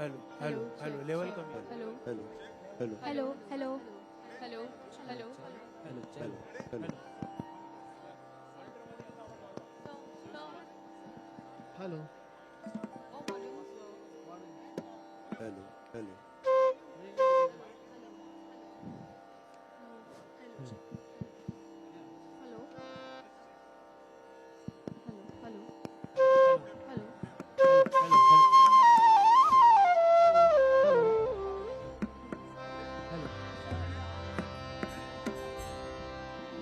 Hello hello hello level कमी hello hello hello hello hello hello hello hello hello hello hello hello hello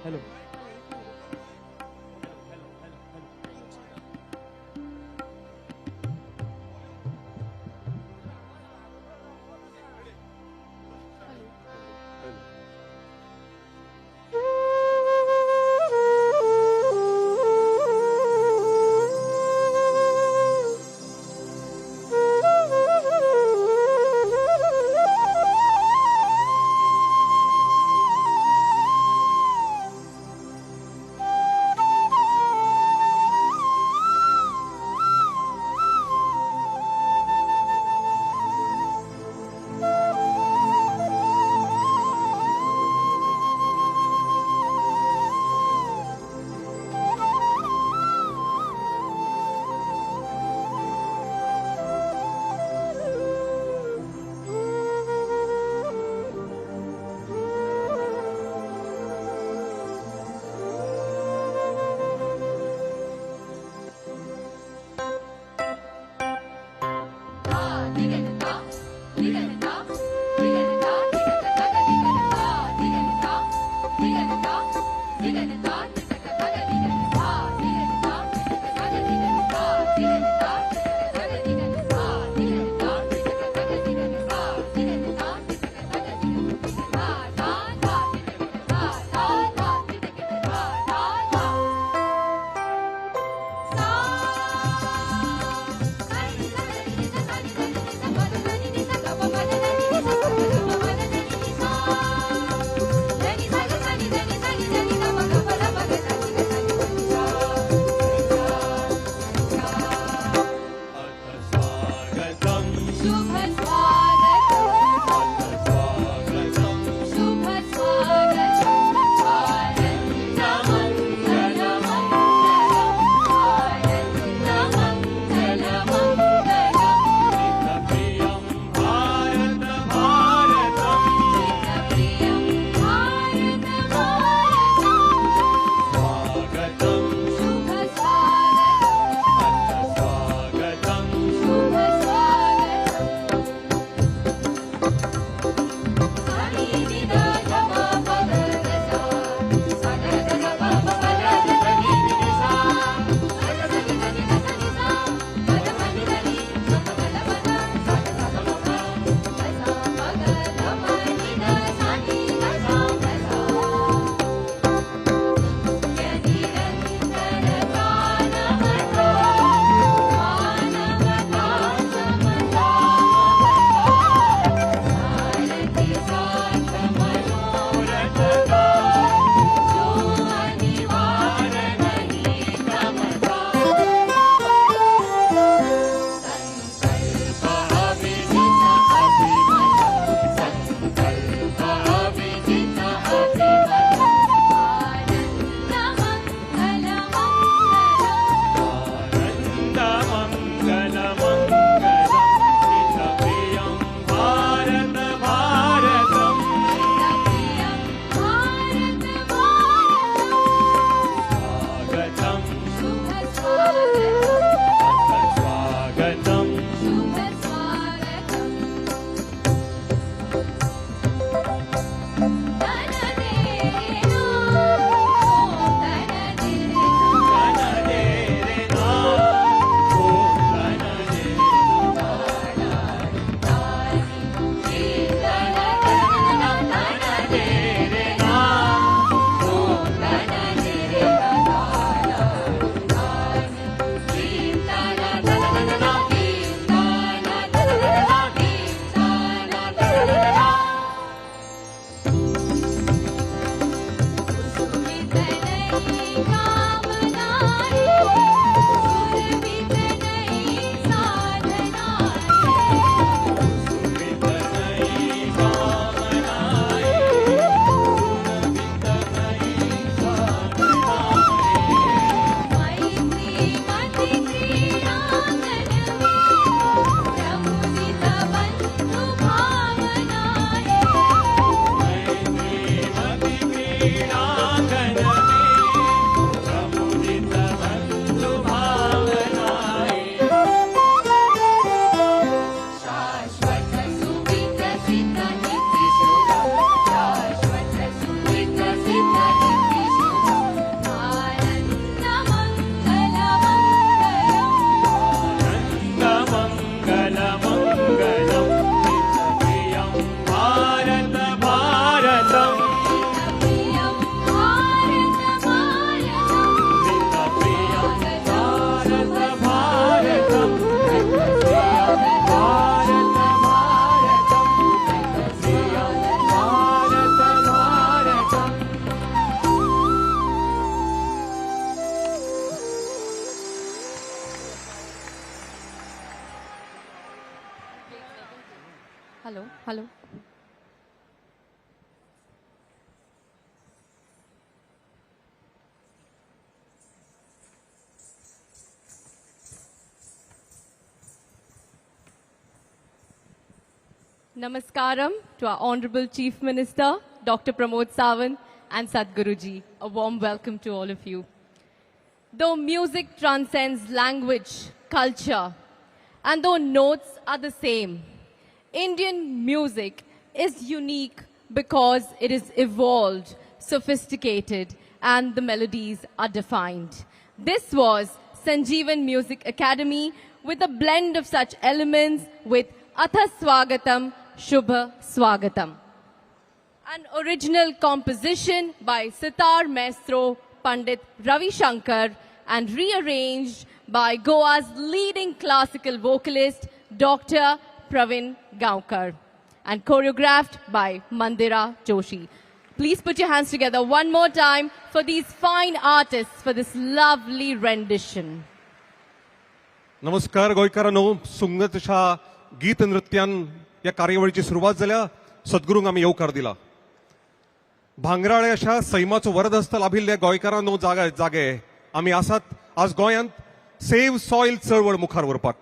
hello hello Namaskaram to our Honorable Chief Minister, Dr. Pramod Sawant, and Sadhguru ji. A warm welcome to all of you. Though music transcends language, culture, and though notes are the same, Indian music is unique because it is evolved, sophisticated, and the melodies are defined. This was Sanjeevan Music Academy with a blend of such elements with Atha Swagatam, Shubha Swagatam. An original composition by sitar maestro Pandit Ravi Shankar and rearranged by Goa's leading classical vocalist Dr. Pravin Gaonkar and choreographed by Mandira Joshi. Please put your hands together one more time for these fine artists for this lovely rendition. नमस्कार गोंयकारांनो, सुंगतशा गीत नृत्यान या कार्यावळीची सुरुवात जाल्या. सद्गुरूंक आमी येवकार दिला. भांगराळे अशा सैमाचो वरदहस्त लाभिल्ल्या गोंयकारांनो जागे आमी आसात आज गोंयांत सेव्ह सॉयल चळवळ मुखार व्हरपाक.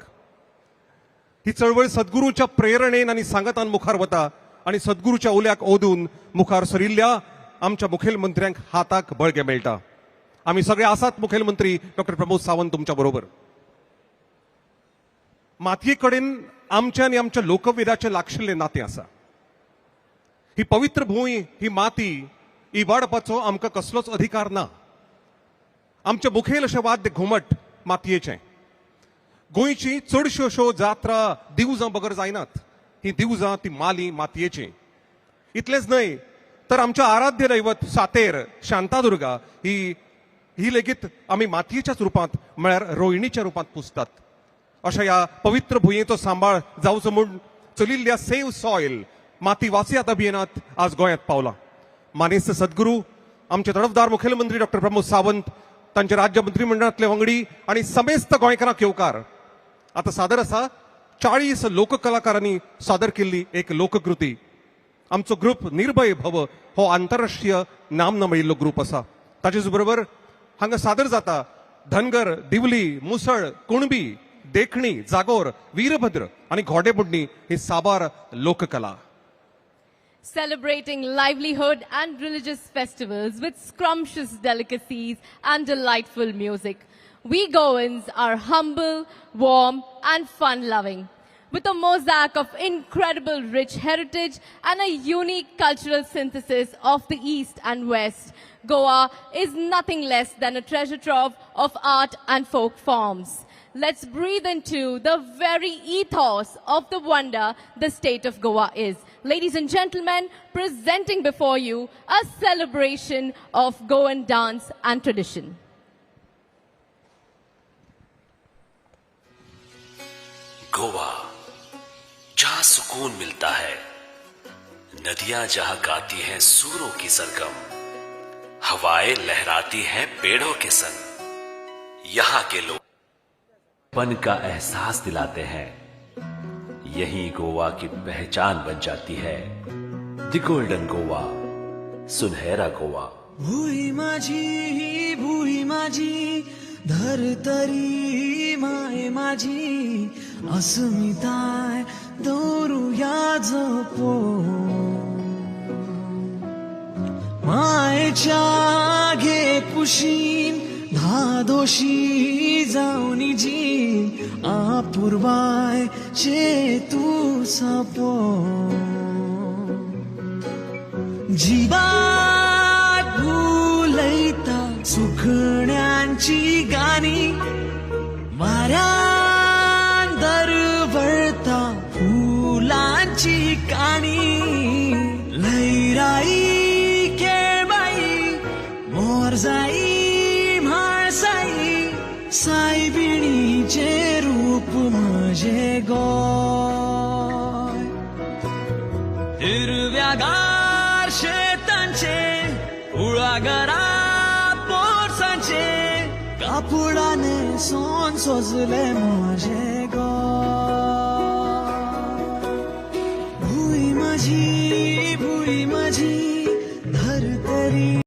ही चळवळ सद्गुरूच्या प्रेरणेन आनी सांगतान मुखार वता आनी सद्गुरूच्या उल्याक ओदून मुखार सरिल्ल्या आमच्या मुखेलमंत्र्यांक हाताक बळगे मेळटा. आमी सगळे आसात मुखेलमंत्री डॉक्टर प्रमोद सावंत तुमच्या बरोबर. मातये कडेन आमचे आनी आमच्या लोकवेदाचे लागशिल्ले नातें आसा. ही पवित्र भूंय, ही माती इबाडपाचो आमकां कसलोच अधिकार ना. आमचे मुखेल अशें वाद्य घुमट मातयेचें. गोंयची चडश्यो अश्यो जात्रा दिवजां बगर जायनात. ही दिवजां ती माली मातयेची. इतलेंच न्हय तर आमच्या आराध्य दैवत सातेर शांतादुर्गा ही लेगीत आमी मातयेच्याच रुपांत म्हळ्यार रोहिणीच्या रुपांत पुजतात. अशा या पवित्र भुंयेचो सांबाळ जावचो म्हूण चलिल्ल्या सेव्ह सॉयल माती वाचयात अभियानात आज गोंयांत पावला. मानेस्त सद्गुरू, आमचे तडफदार मुखेलमंत्री डॉक्टर प्रमोद सावंत, तांचे राज्य मंत्रिमंडळांतले वांगडी आणि समेस्त गोंयकारांक येवकार. आता सादर आसा 40 लोककलाकारांनी सादर केल्ली एक लोककृती. आमचो ग्रुप निर्भय भव हो आंतरराष्ट्रीय नामना मेळिल्लो ग्रुप आसा. ताचेच बरोबर हांगा सादर जाता धनगर, दिवली, मुसळ, कुणबी, देखणी, जागोर, वीरभद्र आणि घोडेबुडणी ही साबार लोककला. Celebrating livelihood and religious festivals with scrumptious delicacies and delightful music. We Goans are humble, warm and fun-loving. With a mosaic of incredible rich heritage and a unique cultural synthesis of the East and West, Goa is nothing less than a treasure trove of art and folk forms. Let's breathe into the very ethos of the wonder the state of Goa is. Ladies and gentlemen, presenting before you a celebration of Goan dance and tradition. Goa, जहां सुकून मिलता है, नदियां जहां गाती हैं सूरों की सरगम, हवाएं लहराती हैं पेड़ों के संग. यहाँ के लोग पन का एहसास दिलाते हैं. यही गोवा की पहचान बन जाती है. द गोल्डन गोवा, सुनहरा गोवा. भूई माझी धरतरी माय माझी अस्मिताय दौरुया जपो. मायेच्या घे कुशीन धादोशी जावनी जी आपुरबाय चेतू सपो. जीवात भुलयता सुखण्यांची गाणी, वाऱ्यान दरवळता फुलांची काणी. लैराई केळबाई मोरजाई सायबिणीचे रूप म्हजे गोय. हिरव्यागार शेतांचे कुळागरा पोरसांचे कापडाने सोन सोजले म्हजे गोय. भूई माझी भुई माझी धरतरी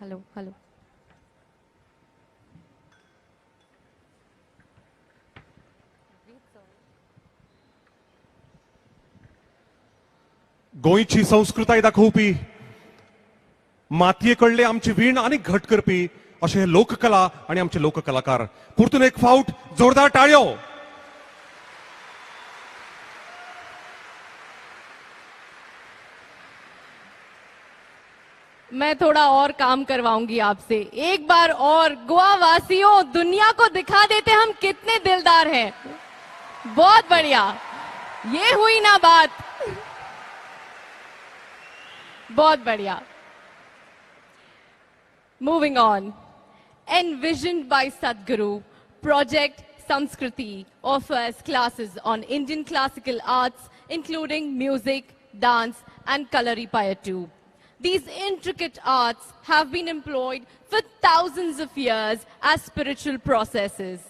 Hello, hello. गोंयची संस्कृताय दाखोवपी मातये आमची वीण आनी घट करपी अशे हे लोककला आणि आमचे लोककलाकार. परतून एक फावट जोरदार टाळयो. मैं थोड़ा और काम करवाऊंगी आपसे. एक बार और गोवा वासियों, दुनिया को दिखा देते हम कितने दिलदार हैं. बहुत बढ़िया. ये हुई ना बात. बहुत बढ़िया. Moving on. Envisioned by Sadhguru, Project Sanskriti offers classes on Indian classical arts, including music, dance, and Kalaripaya too. These intricate arts have been employed for thousands of years as spiritual processes.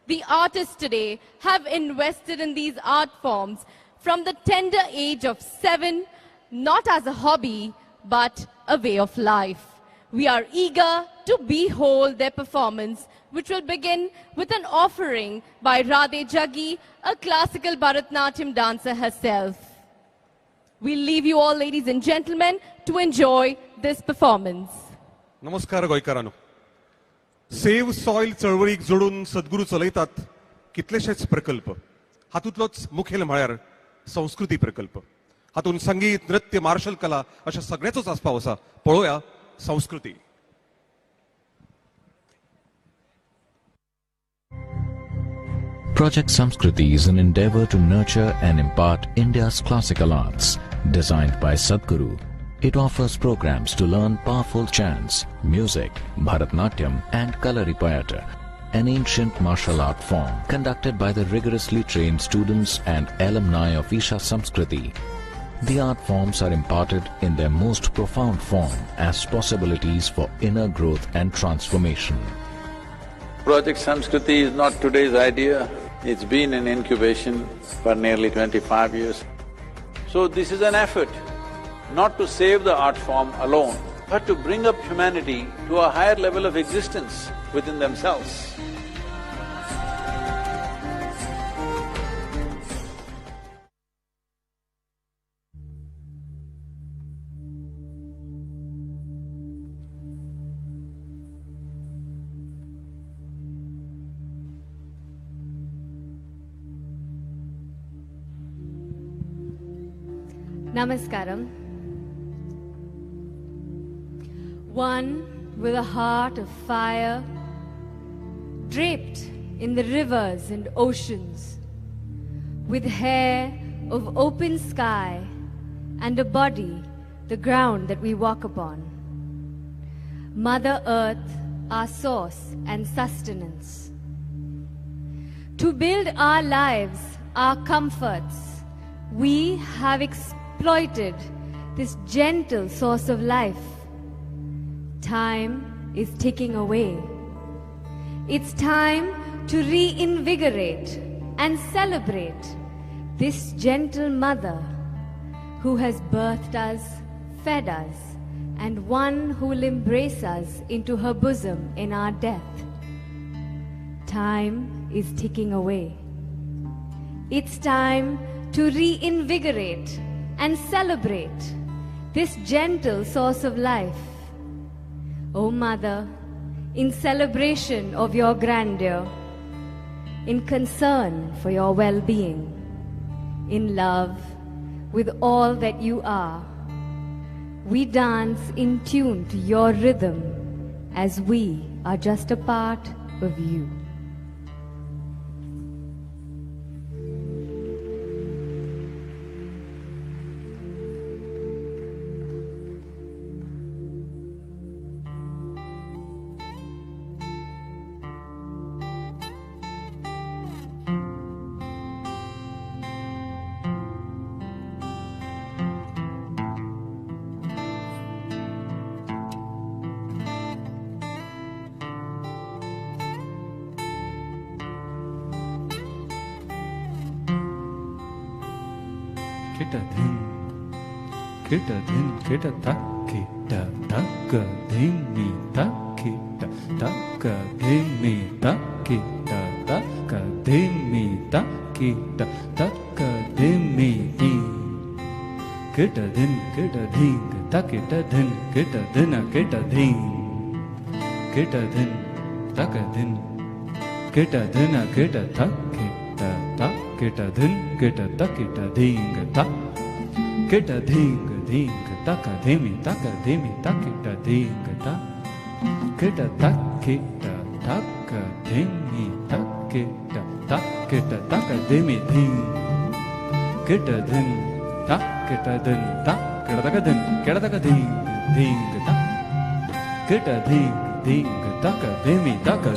The artists today have invested in these art forms from the tender age of 7, not as a hobby, but a way of life. We are eager to behold their performance, which will begin with an offering by Radhe Jaggi, a classical Bharatnatyam dancer herself. We'll leave you all, ladies and gentlemen, to enjoy this performance. नमस्कार गोंयकारांनो. Save soil चळवळीक जोडून सद्गुरू चलयतात कितलेशेच प्रकल्प. हातूंतलोच मुखेल म्हळ्यार संस्कृती प्रकल्प. हातून संगीत, नृत्य, मार्शल कला अशा सगळ्याचोच आस्पाव आसा. पळोवया संस्कृती. Project Sanskriti is an endeavor to nurture and impart India's classical arts. Designed by Sadhguru, it offers programs to learn powerful chants, music, Bharatnatyam and Kalaripayata, an ancient martial art form conducted by the rigorously trained students and alumni of Isha Sanskriti. The art forms are imparted in their most profound form as possibilities for inner growth and transformation. Project Sanskriti is not today's idea. It's been in incubation for nearly 25 years. So this is an effort not to save the art form alone, but to bring up humanity to a higher level of existence within themselves. Namaskaram. One with a heart of fire, draped in the rivers and oceans, with hair of open sky and a body, the ground that we walk upon. Mother Earth, our source and sustenance. To build our lives, our comforts, we have exploited this gentle source of life. Time is ticking away. It's time to reinvigorate and celebrate this gentle mother who has birthed us, fed us, and one who will embrace us into her bosom in our death. Time is ticking away. It's time to reinvigorate and celebrate this gentle source of life. O Mother, in celebration of your grandeur, in concern for your well-being, in love with all that you are, we dance in tune to your rhythm as we are just a part of you. Kita din, kita din, kita ta, kita taka dhimi takita taka dhimi takita taka dhimi takita taka dhimi ding kita dhin takita dhin kita dhina kita dhin kita dhin taka dhin kita dhina kita takita tak kita dhin kita takita ding tak kita ding taka dhimi takita ding tak kita takita taka dhimi takita takita taka dhimi ding kita dhin tak kita dhin tak kita taka ding tak kita ding taka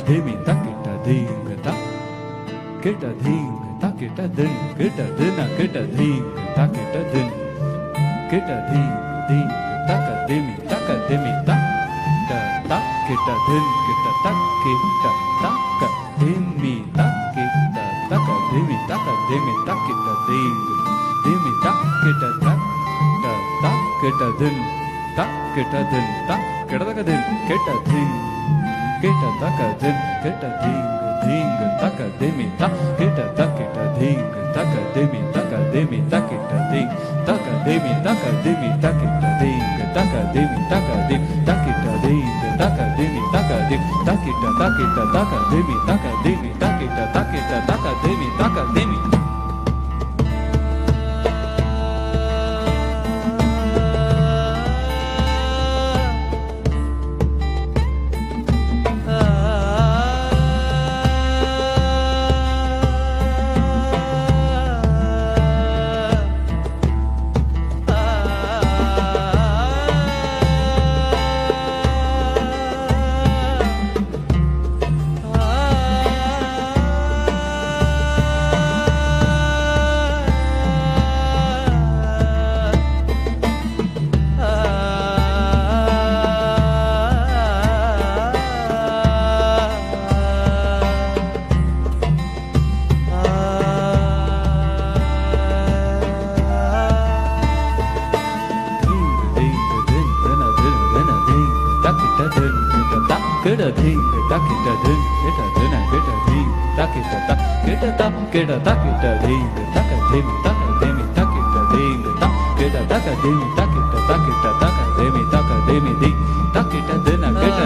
dhimi takita ding tak kita ding takita dhin kita dhina kita ding takita dhin kita ding taka dhimi tak kita dhin kita takita taka dhimi takita taka dhimi takita ding dhimi tak kita dhin tak kita dhin tak kita taka dhin kita ding kita taka dhin kita ding taka dhimi tak kita takita ding taka dhimi takita ding taka dhimi takita ding taka dhimi takita ding taka dhimi taka dhimi takita taka dhimi taka dhimi kita ding takita dhin kita dhina kita ding takita tak kita takita ding taka dhimi takita ding tak kita taka dhimi takita taka dhimi ding takita dhina kita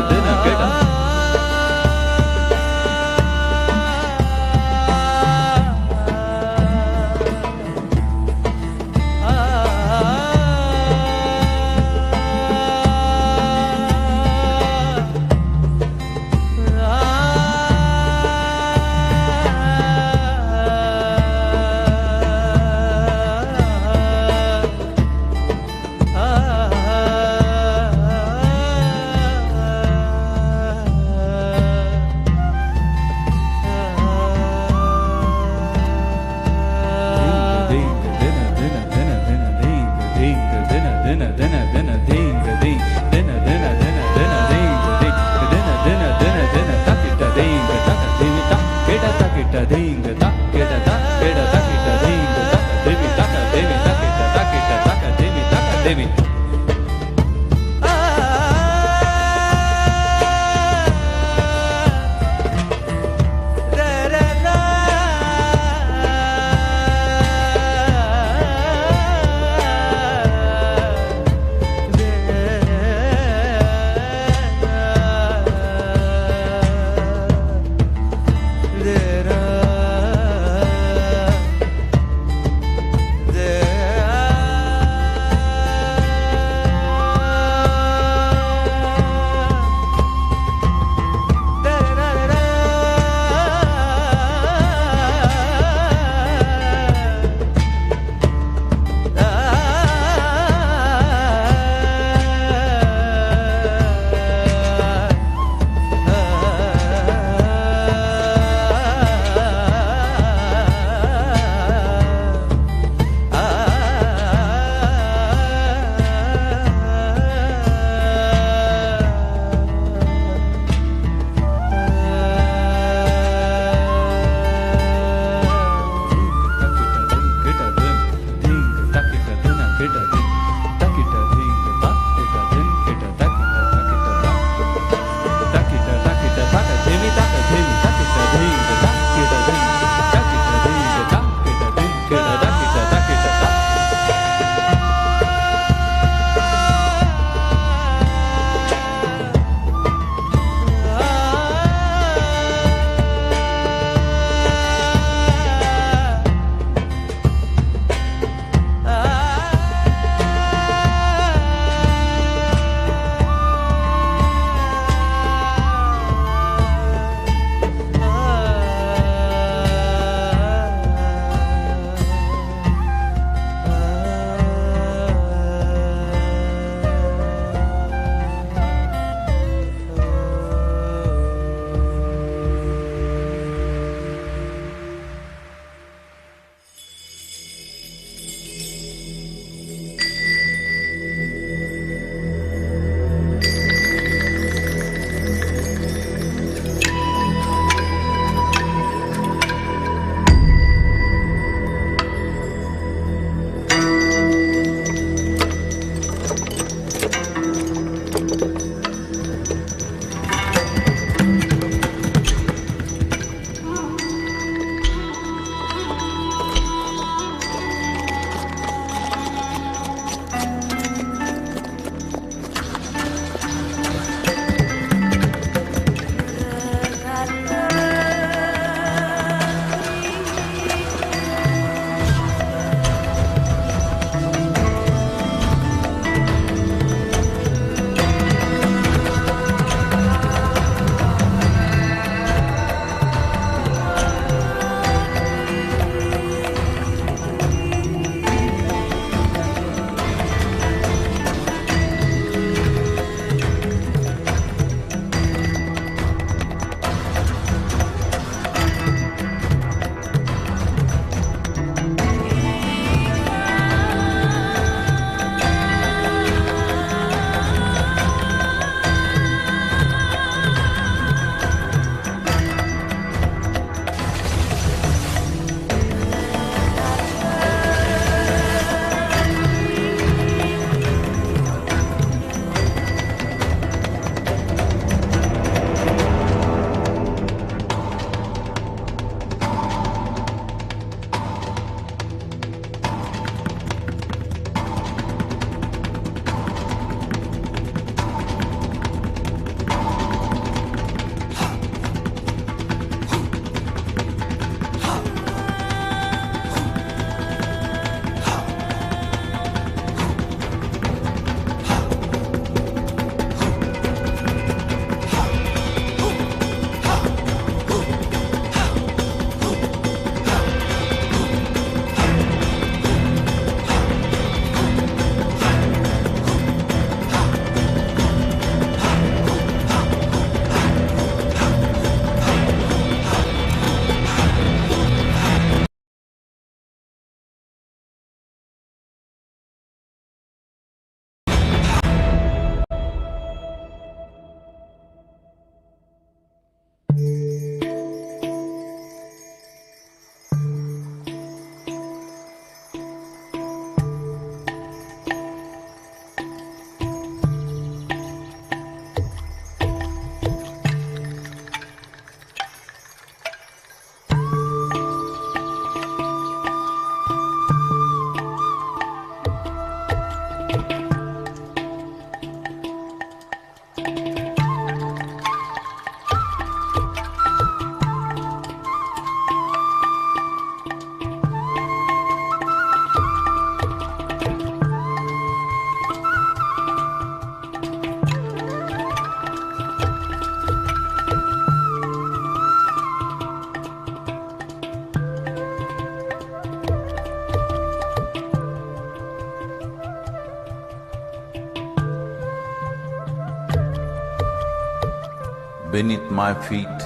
beneath my feet,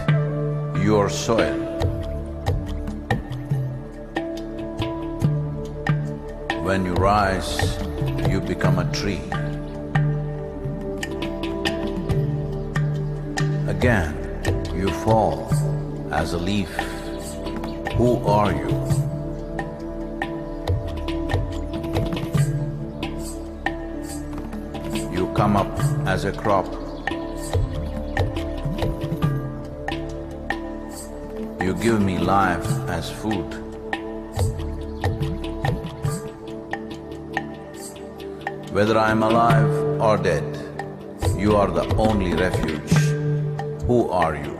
your soil. When you rise, you become a tree. Again, you fall as a leaf. Who are you? You come up as a crop. You give me life as food. Whether I am alive or dead, you are the only refuge. Who are you?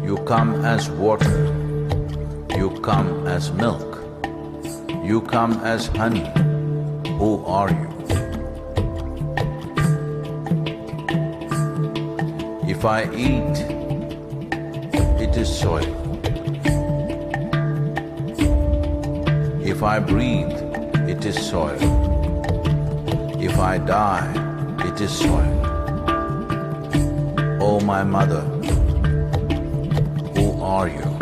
You come as water. You come as milk. You come as honey. Who are you? If I eat, it is soil. If I breathe, it is soil. If I die, it is soil. Oh, my mother, who are you?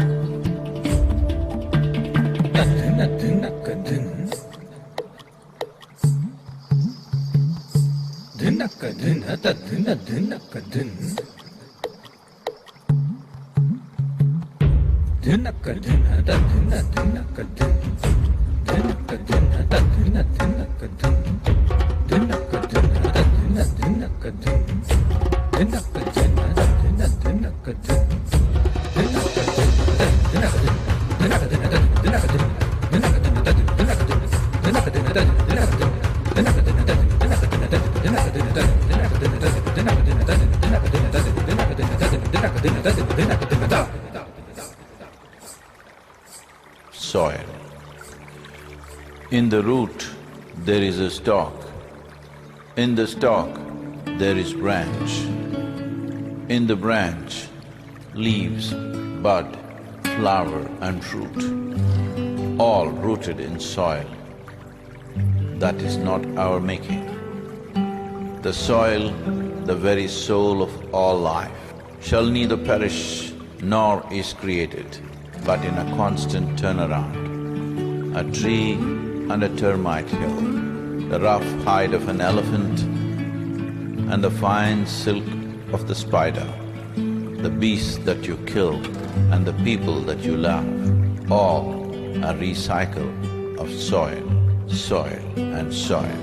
Soil. In the root, there is a stalk. In the stalk, there is branch. In the branch, leaves, bud, flower and fruit, all rooted in soil. That is not our making. The soil, the very soul of all life, shall neither perish nor is created, but in a constant turnaround. A tree and a termite hill, the rough hide of an elephant and the fine silk of the spider, the beasts that you kill and the people that you love, all a recycle of soil, soil and soil.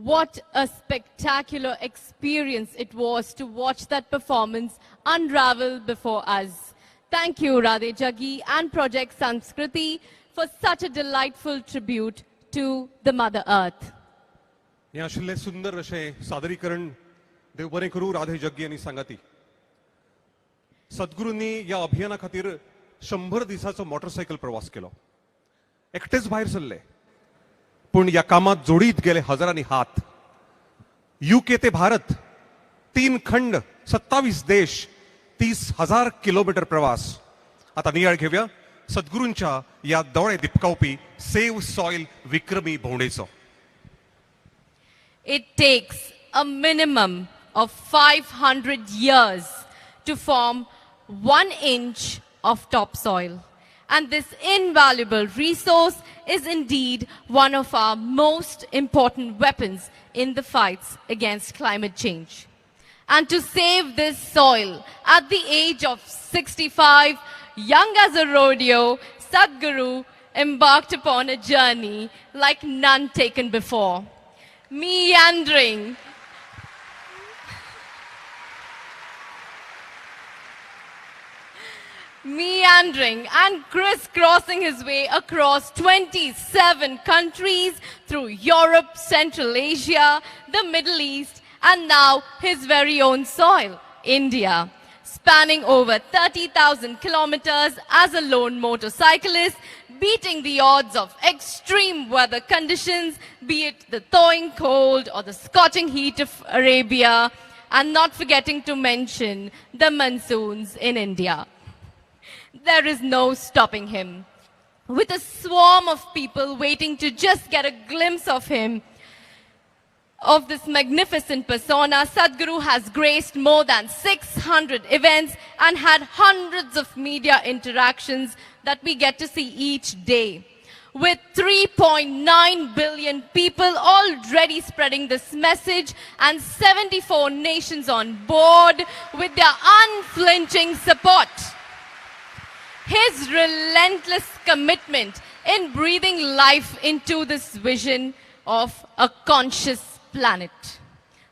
What a spectacular experience it was to watch that performance unravel before us. Thank you, Radhe Jaggi and Project Sanskriti for such a delightful tribute to the Mother Earth. हे आशिल्ले सुंदर अशे सादरीकरण देव बरें करूं राधे जग्गी आनी सांगाती. सद्गुरूंनी या अभियाना खातीर 100 दिसाचो मोटरसायकल प्रवास केलो. एकटेच भायर सरले, पूण या कामात जोडीत गेले हजारांनी हात. यूके ते भारत, 3 खंड, 27 देश, 30,000 किलोमीटर प्रवास. आता नियाळ घेऊया सद्गुरूंच्या या दोळे दिपकावपी सेव्ह सॉइल विक्रमी भोंवडेचो. It takes a minimum of 500 years to form 1 inch of topsoil. And this invaluable resource is indeed one of our most important weapons in the fights against climate change. And to save this soil, at the age of 65, young as a rodeo, Sadhguru embarked upon a journey like none taken before. Meandering, meandering and crisscrossing his way across 27 countries through Europe, Central Asia, the Middle East, and now his very own soil, India. Spanning over 30,000 kilometers as a lone motorcyclist, beating the odds of extreme weather conditions, be it the thawing cold or the scorching heat of Arabia, and not forgetting to mention the monsoons in India. There is no stopping him. With a swarm of people waiting to just get a glimpse of him, of this magnificent persona, Sadhguru has graced more than 600 events and had hundreds of media interactions that we get to see each day. With 3.9 billion people already spreading this message and 74 nations on board with their unflinching support. His relentless commitment in breathing life into this vision of a conscious planet.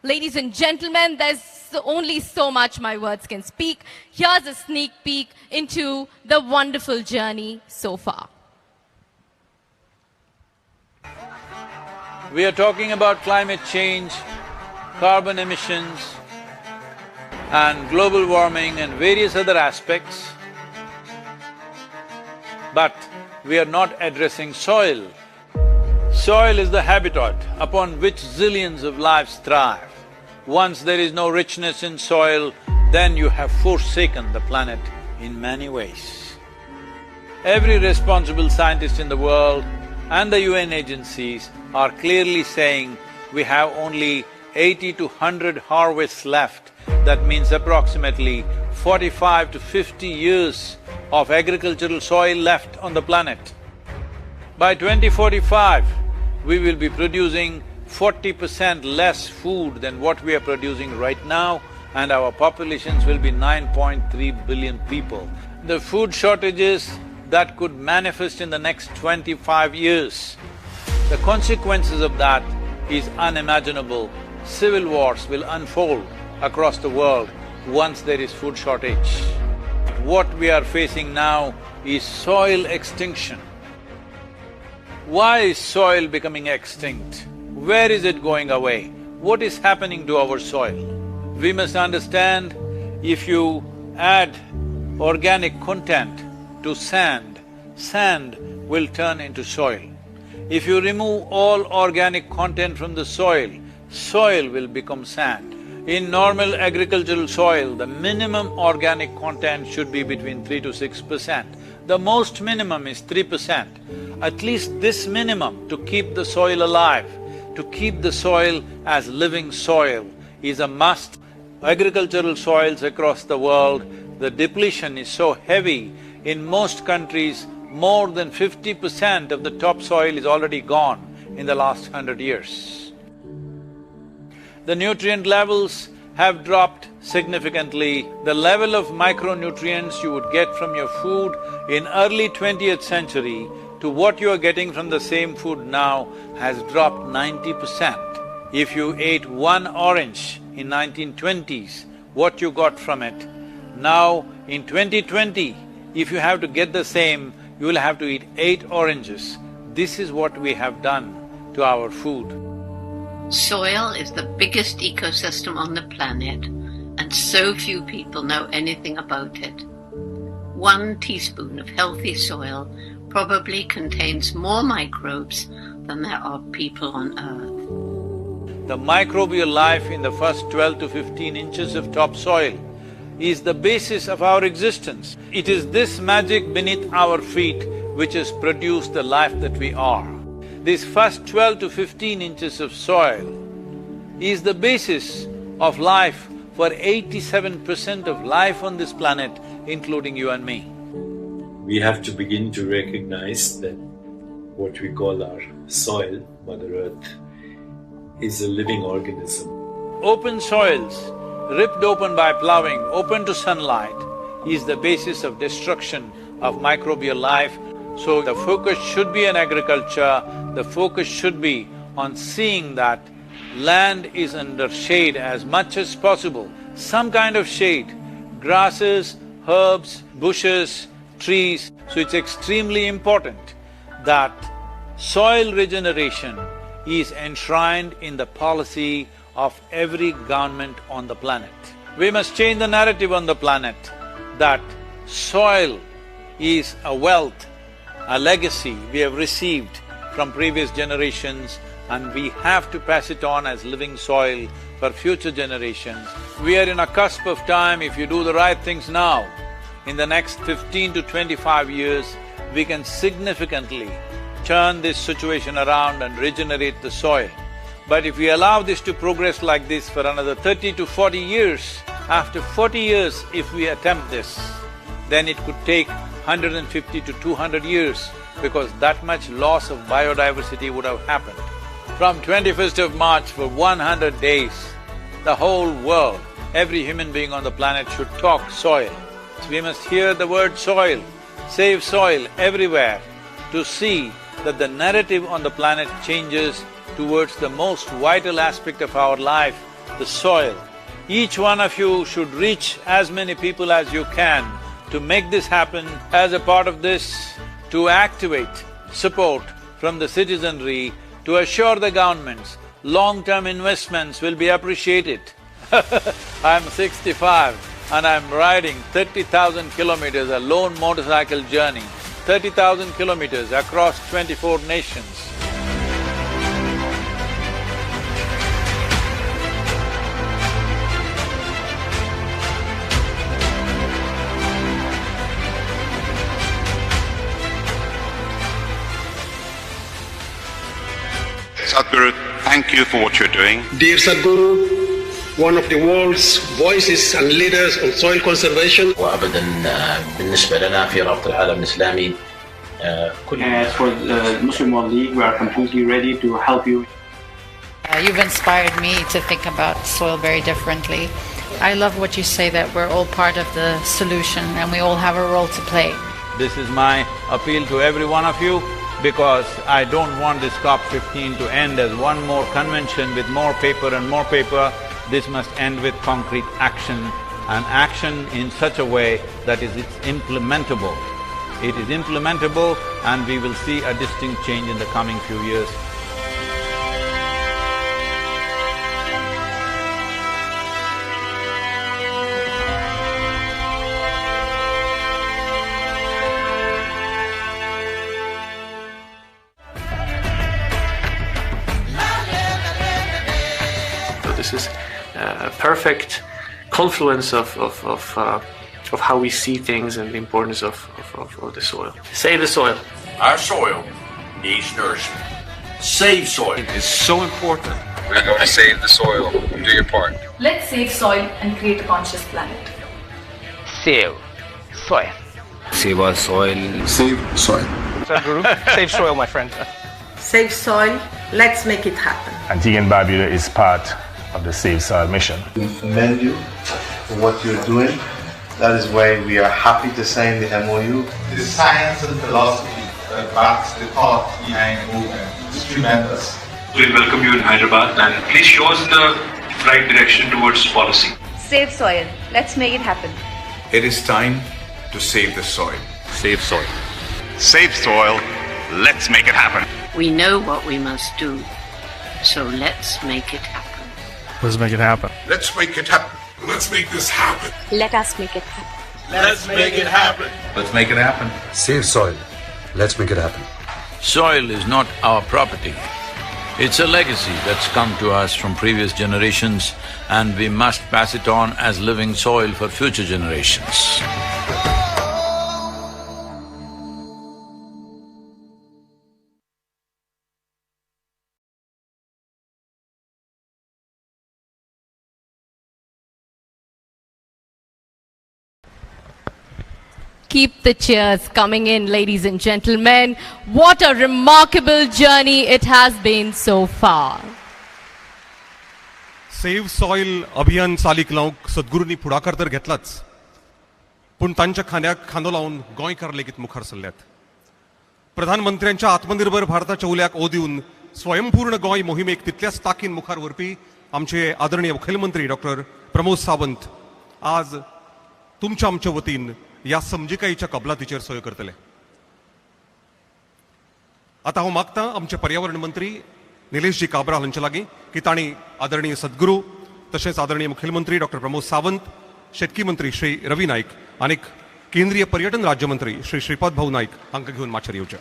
Ladies and gentlemen, there's only so much my words can speak. Here's a sneak peek into the wonderful journey so far. We are talking about climate change, carbon emissions, and global warming and various other aspects. But we are not addressing soil. Soil is the habitat upon which zillions of lives thrive. Once there is no richness in soil, then you have forsaken the planet in many ways. Every responsible scientist in the world and the UN agencies are clearly saying we have only 80 to 100 harvests left. That means approximately 45 to 50 years of agricultural soil left on the planet. By 2045, we will be producing 40% less food than what we are producing right now, and our populations will be 9.3 billion people. The food shortages that could manifest in the next 25 years, the consequences of that is unimaginable. Civil wars will unfold across the world once there is food shortage. What we are facing now is soil extinction. Why is soil becoming extinct? Where is it going away? What is happening to our soil? We must understand, if you add organic content to sand, sand will turn into soil. If you remove all organic content from the soil, soil will become sand. In normal agricultural soil, the minimum organic content should be between 3 to 6%. The most minimum is 3%. At least this minimum to keep the soil alive, to keep the soil as living soil is a must. Agricultural soils across the world, the depletion is so heavy, in most countries, more than 50% of the topsoil is already gone in the last 100 years. The nutrient levels have dropped significantly. The level of micronutrients you would get from your food in early 20th century to what you are getting from the same food now has dropped 90%. If you ate one orange in 1920s, what you got from it, now in 2020, if you have to get the same, you will have to eat 8 oranges. This is what we have done to our food. Soil is the biggest ecosystem on the planet, and so few people know anything about it. 1 teaspoon of healthy soil probably contains more microbes than there are people on Earth. The microbial life in the first 12 to 15 inches of topsoil is the basis of our existence. It is this magic beneath our feet which has produced the life that we are. This first 12 to 15 inches of soil is the basis of life for 87% of life on this planet, including you and me. We have to begin to recognize that what we call our soil, Mother Earth, is a living organism. Open soils, ripped open by plowing, open to sunlight, is the basis of destruction of microbial life. So the focus should be on agriculture, the focus should be on seeing that land is under shade as much as possible, some kind of shade, grasses, herbs, bushes, trees. So it's extremely important that soil regeneration is enshrined in the policy of every government on the planet. We must change the narrative on the planet that soil is a wealth, a legacy we have received from previous generations, and we have to pass it on as living soil for future generations. We are in a cusp of time. If you do the right things now, in the next 15 to 25 years, we can significantly turn this situation around and regenerate the soil. But if we allow this to progress like this for another 30 to 40 years, after 40 years if we attempt this, then it could take 150 to 200 years, because that much loss of biodiversity would have happened. From 21st of March for 100 days, the whole world, every human being on the planet should talk soil. We must hear the word soil, save soil everywhere, to see that the narrative on the planet changes towards the most vital aspect of our life, the soil. Each one of you should reach as many people as you can to make this happen. As a part of this, to activate support from the citizenry to assure the governments long-term investments will be appreciated. I'm 65 and I'm riding 30,000 kilometers, a lone motorcycle journey, 30,000 kilometers across 24 nations. Sadhguru, thank you for what you're doing. Dear Sadhguru, one of the world's voices and leaders on soil conservation. وأبداً بالنسبة لنا في رابطة العالم الإسلامي As for the Muslim World League, we are completely ready to help you. You've inspired me to think about soil very differently. I love what you say, that we're all part of the solution and we all have a role to play. This is my appeal to every one of you, because I don't want this COP15 to end as one more convention with more paper and more paper. This must end with concrete action, and action in such a way that it's implementable. It is implementable, and we will see a distinct change in the coming few years. This is a perfect confluence of how we see things and the importance of the soil. Save the soil. Our soil needs nourishment. Save soil. It is so important. We're going to save the soil. Do your part. Let's save soil and create a conscious planet. Save soil. Save our soil. Save soil. Sadhguru, save soil, my friend. Save soil. Let's make it happen. Antigua and Barbuda is part of the Save Soil mission. We commend you for what you're doing. That is why we are happy to sign the MoU. The science and philosophy that backs the thought behind the movement is tremendous. We welcome you in Hyderabad, and please show us the right direction towards policy. Save soil. Let's make it happen. It is time to save the soil. Save soil. Save soil. Let's make it happen. We know what we must do, so let's make it happen. Let's make it happen. Let's make it happen. Let's make this happen. Let us make it happen. Let's make it happen. Let's make it happen. Save soil. Let's make it happen. Soil is not our property. It's a legacy that's come to us from previous generations, and we must pass it on as living soil for future generations. Keep the cheers coming in, ladies and gentlemen. What a remarkable journey it has been so far. Save soil अभियान चालीक लावंक सद्गुरूंनी फुडाकार तर घेतलाच, पूण तांच्या खांद्याक खांदो लावन गोंयकार लेगीत मुखार सरल्यात. प्रधानमंत्र्यांच्या आत्मनिर्भर भारताच्या उल्याक ओ दिवन स्वयंपूर्ण गोंय मोहिमेक तितल्याच ताकीन मुखार व्हरपी आमचे आदरणीय मुखेलमंत्री डॉक्टर प्रमोद सावंत आज तुमच्या आमच्या वतीन ह्या समजिकायेच्या कबलातीचेर सयो करतले. आता हांव मागतां आमचे पर्यावरण मंत्री निलेशजी काब्राल हांचे लागीं की तांणी आदरणीय सद्गुरू तशेंच आदरणीय मुखेलमंत्री डॉक्टर प्रमोद सावंत, शेतकी मंत्री श्री रवी नाईक आनी केंद्रीय पर्यटन राज्यमंत्री श्री श्रीपाद भाऊ नाईक हांकां घेवन माचेर येवचे.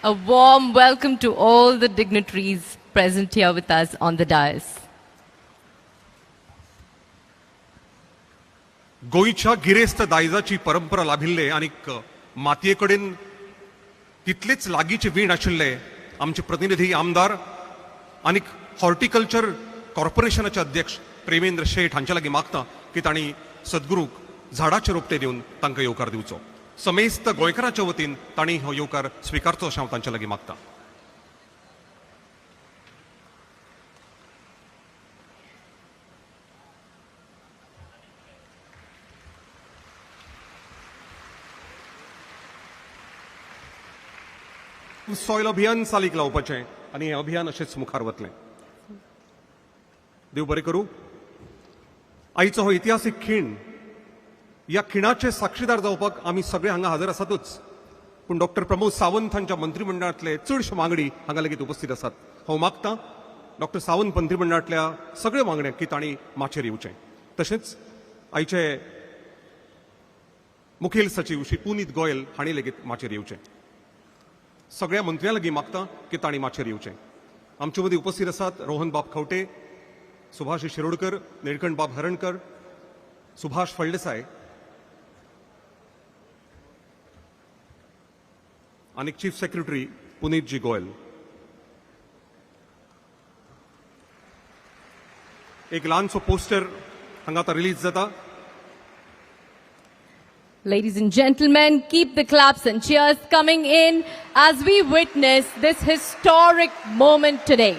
A warm welcome to all the dignitaries present here with us on the dais. गोंयच्या गिरेस्त दायजाची परंपरा लाभिल्ले आणि मातये कडेन तितलेच लागींचे वीण आशिल्ले आमचे प्रतिनिधी आमदार आणि हॉर्टिकल्चर कॉर्पोरेशनाचे अध्यक्ष प्रेमेंद्र शेठ हांचे लागीं मागता की तांणी सद्गुरूक झाडाचे रोपटे दिवन तांकां येवकार दिवचो. समेस्त गोंयकारांच्या वतीन तांणी हो येवकार स्विकारचो अशें हांव तांचे लागीं मागतां. सॉयल अभियान चालीक लावपाचें आनी हें अभियान अशेंच मुखार वतलें. देव बरें करूं. आयचो हो इतिहासीक खीण, ह्या खिणाचे साक्षीदार जावपाक आमी सगळे हांगा हजर आसातूच, पूण डॉक्टर प्रमोद सावंत हांच्या मंत्रिमंडळांतले चडशे वांगडी हांगा लेगीत उपस्थित आसात. हांव मागतां डॉक्टर सावंत मंत्रिमंडळांतल्या सगळ्या वांगड्यांक की तांणी माचेर येवचें. तशेंच आयचे मुखेल सचिव श्री पुनीत गोयल हांणी लेगीत माचेर येवचें. सगळ्या मंत्र्यां लागीं मागतां की तांणी माचेर येवचें. आमचे मदीं उपस्थित आसात रोहन बाब खंवटे, सुभाष शिरोडकर, निळकंठ बाब हरणकर, सुभाष फळदेसाय आणि चीफ सेक्रेटरी पुनीतजी गोयल. एक ल्हानसो पोस्टर हांगा आतां रिलीज जाता. Ladies and gentlemen, keep the claps and cheers coming in as we witness this historic moment today.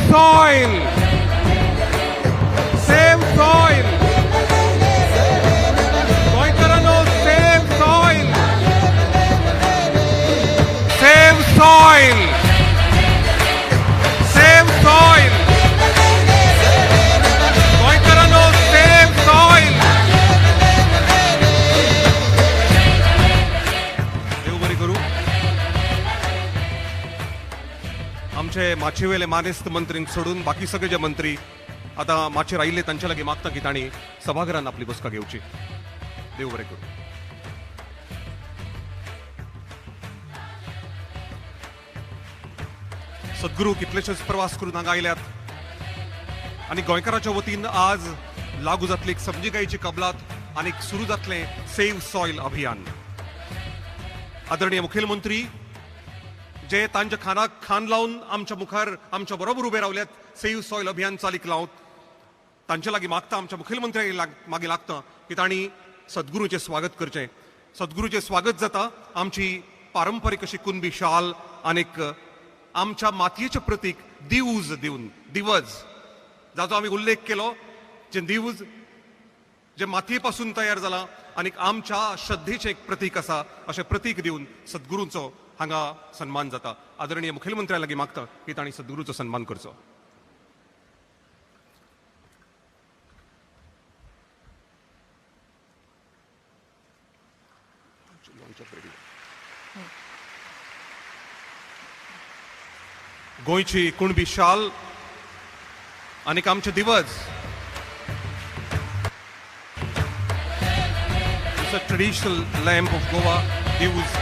Soil! Save soil! गोंयकारांनो, save soil! Save soil! Save soil! गोंयकारांनो, save soil! देव बरें करूं. आमचे माचयेवेले मानेस्त मंत्रींक सोडून बाकी सगळे जे मंत्री आता माचेर आयिल्ले तांचे लागीं मागता की तांणी सभाघरांत आपली बसका घेवची. देव बरें करूं. सद्गुरू कितलेशेच प्रवास करून हांगा आयल्यात आनी गोंयकारांच्या वतीन आज लागू जातली एक समजिकायेची कबलात आनी सुरू जातलें सेव्ह सॉयल अभियान. आदरणीय मुखेलमंत्री जे तांच्या खानाक खान लावन आमच्या मुखार आमच्या बरोबर उबे रावल्यात सेव्ह सॉयल अभियान चालीक लावत, तांचे लागीं मागता आमच्या मुखेलमंत्र्या मागीं लागता की तांणी सद्गुरूचें स्वागत करचें. सद्गुरूचें स्वागत जाता आमची पारंपारीक अशी कुणबी शाल आनीक आमच्या मातयेचें प्रतीक दिवज दिवन, दिवज जाचो आमी उल्लेख केलो, जे दिवज जे मातये पासून तयार जाला आनीक आमच्या श्रद्धेचें एक प्रतीक आसा, अशें प्रतीक दिवन सद्गुरूचो हांगा सन्मान जाता. आदरणीय मुखेलमंत्र्या लागीं मागता की तांणी सद्गुरूचो सन्मान करचो. गोंयची कुणबी शाल आनीक आमचे दिवज It's a traditional lamp of Goa used.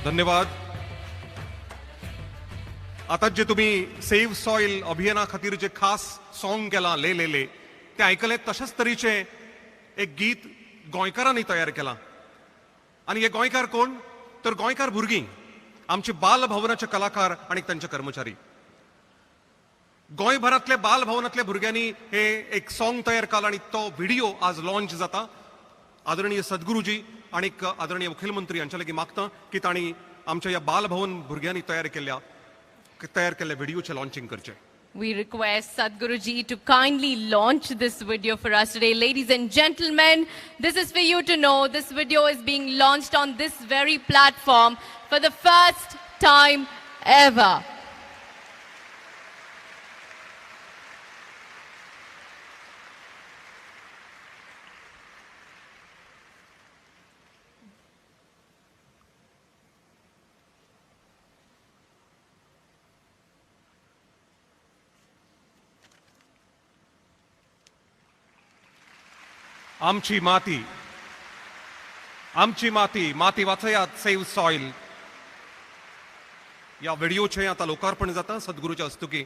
धन्यवाद. आता जे तुम्ही सेव्ह सॉइल अभियाना खातीर जे खास सॉंग केलां ले ले ले ते आयकलें. तशाच तरेचे एक गीत गोंयकारांनी तयार केलां. आनी हे गोंयकार कोण तर गोंयकार भुरगीं, आमचे बालभवनाचे कलाकार आनी तांचे कर्मचारी. गोंयभरांतल्या बालभवनांतल्या भुरग्यांनी हे एक सॉंग तयार केला आनी तो व्हिडिओ आज लॉन्च जाता. आदरणीय सद्गुरूजी आणि आदरणीय मुखेलमंत्री हांच्या लागीं मागता की तांणी आमच्या ह्या बालभवन भुरग्यांनी तयार केल्ल्या व्हिडिओचे लॉन्चिंग करचें. We request Sadhguruji to kindly launch this video for us today. Ladies and gentlemen, this is for you to know. This video is being launched on this very platform for the first time ever. आमची माती माती वाचयात save soil या व्हिडिओचे आता लोकार्पण जाता सद्गुरूच्या हस्तुकी.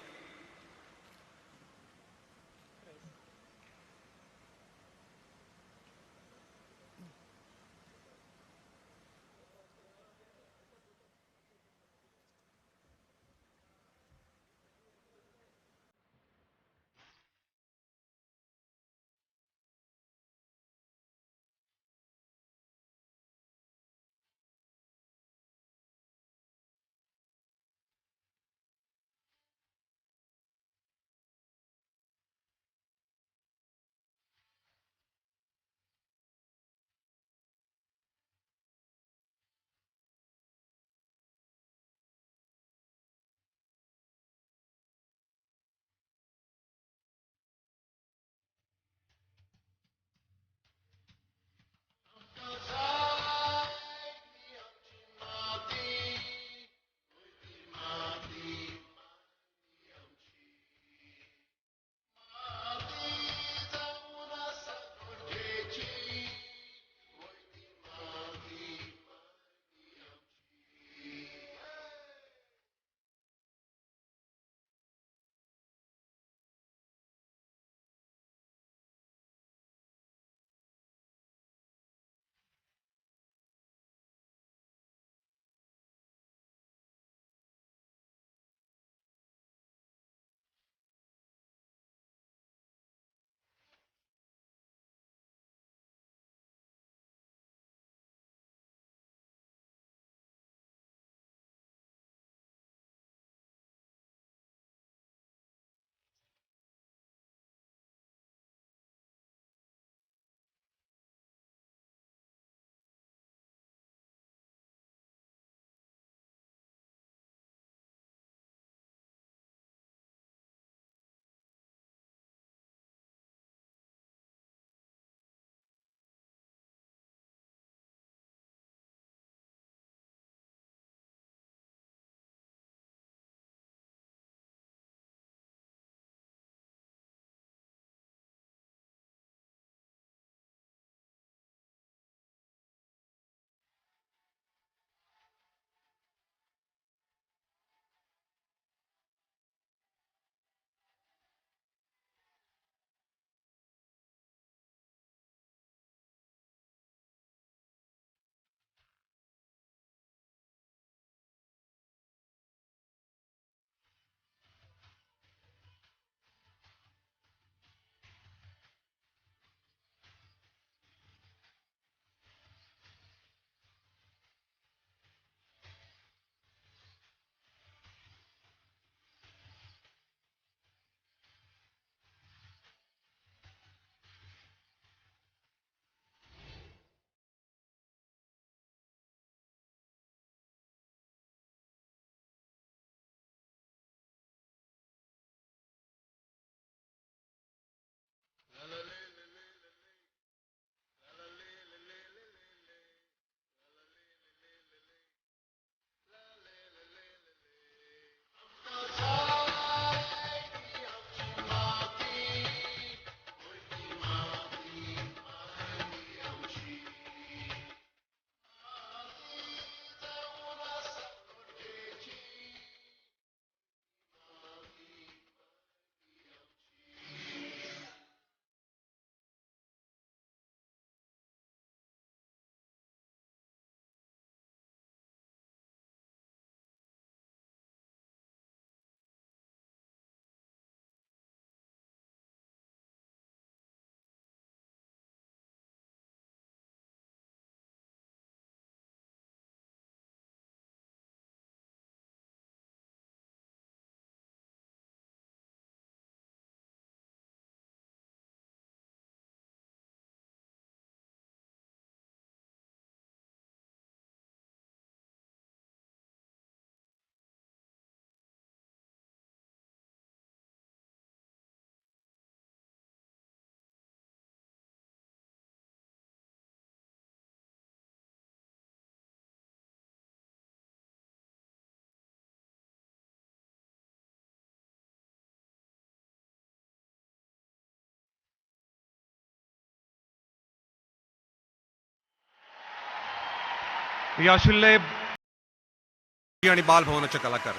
हे आशिल्ले आणि बाल भवनाचे कलाकार.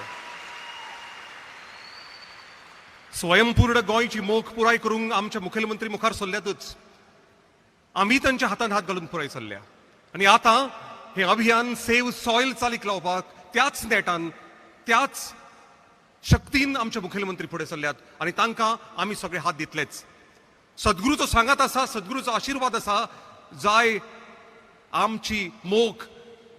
स्वयंपूर्ण गोंयची मोख पुराय करूंक आमच्या मुखेलमंत्री मुखार सरल्यातच आम्ही त्यांच्या हातान हात घालून पुराय सरल्या. आणि आता हे अभियान सेव्ह सॉयल चालीक लावपाक त्याच नेटान त्याच शक्तीन आमचे मुखेलमंत्री फुडें सरल्यात आणि तांकां आमी सगळे हात दितलेच. सद्गुरूचो सांगात आसा, सद्गुरूचो आशिर्वाद आसा, जाय आमची मोख,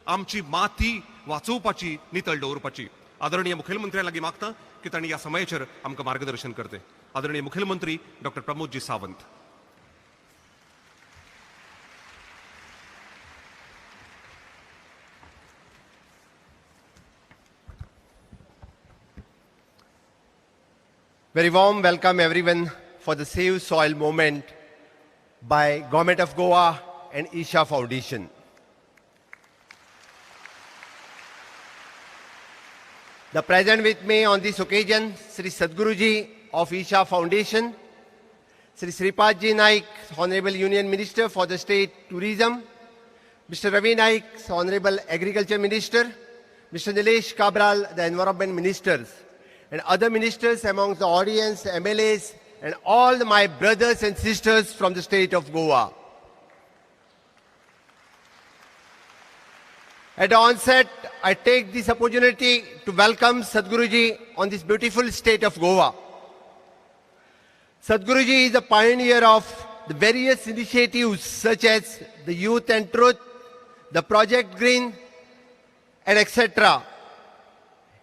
आमची माती वाचोवपाची, नितळ दवरपाची. आदरणीय मुखेलमंत्र्या लागीं मागता की तांणी ह्या समयाचेर आमकां मार्गदर्शन करते. आदरणीय मुखेलमंत्री doctor Pramod ji Sawant. Very warm welcome everyone for the Save Soil movement by Government of Goa and Isha Foundation. The present with me on this occasion, Sri Sadhguru Ji of Isha Foundation, Sri Sripadji Naik, Honorable Union Minister for the State Tourism, Mr. Ravi Naik, Honorable Agriculture Minister, Mr. Nilesh Kabral, the Environment Ministers, and other ministers amongst the audience, MLAs, and all my brothers and sisters from the state of Goa. At the onset, I take this opportunity to welcome Sadhguru Ji on this beautiful state of Goa. Sadhguru Ji is a pioneer of the various initiatives such as the Youth and Truth, the Project Green, and etc.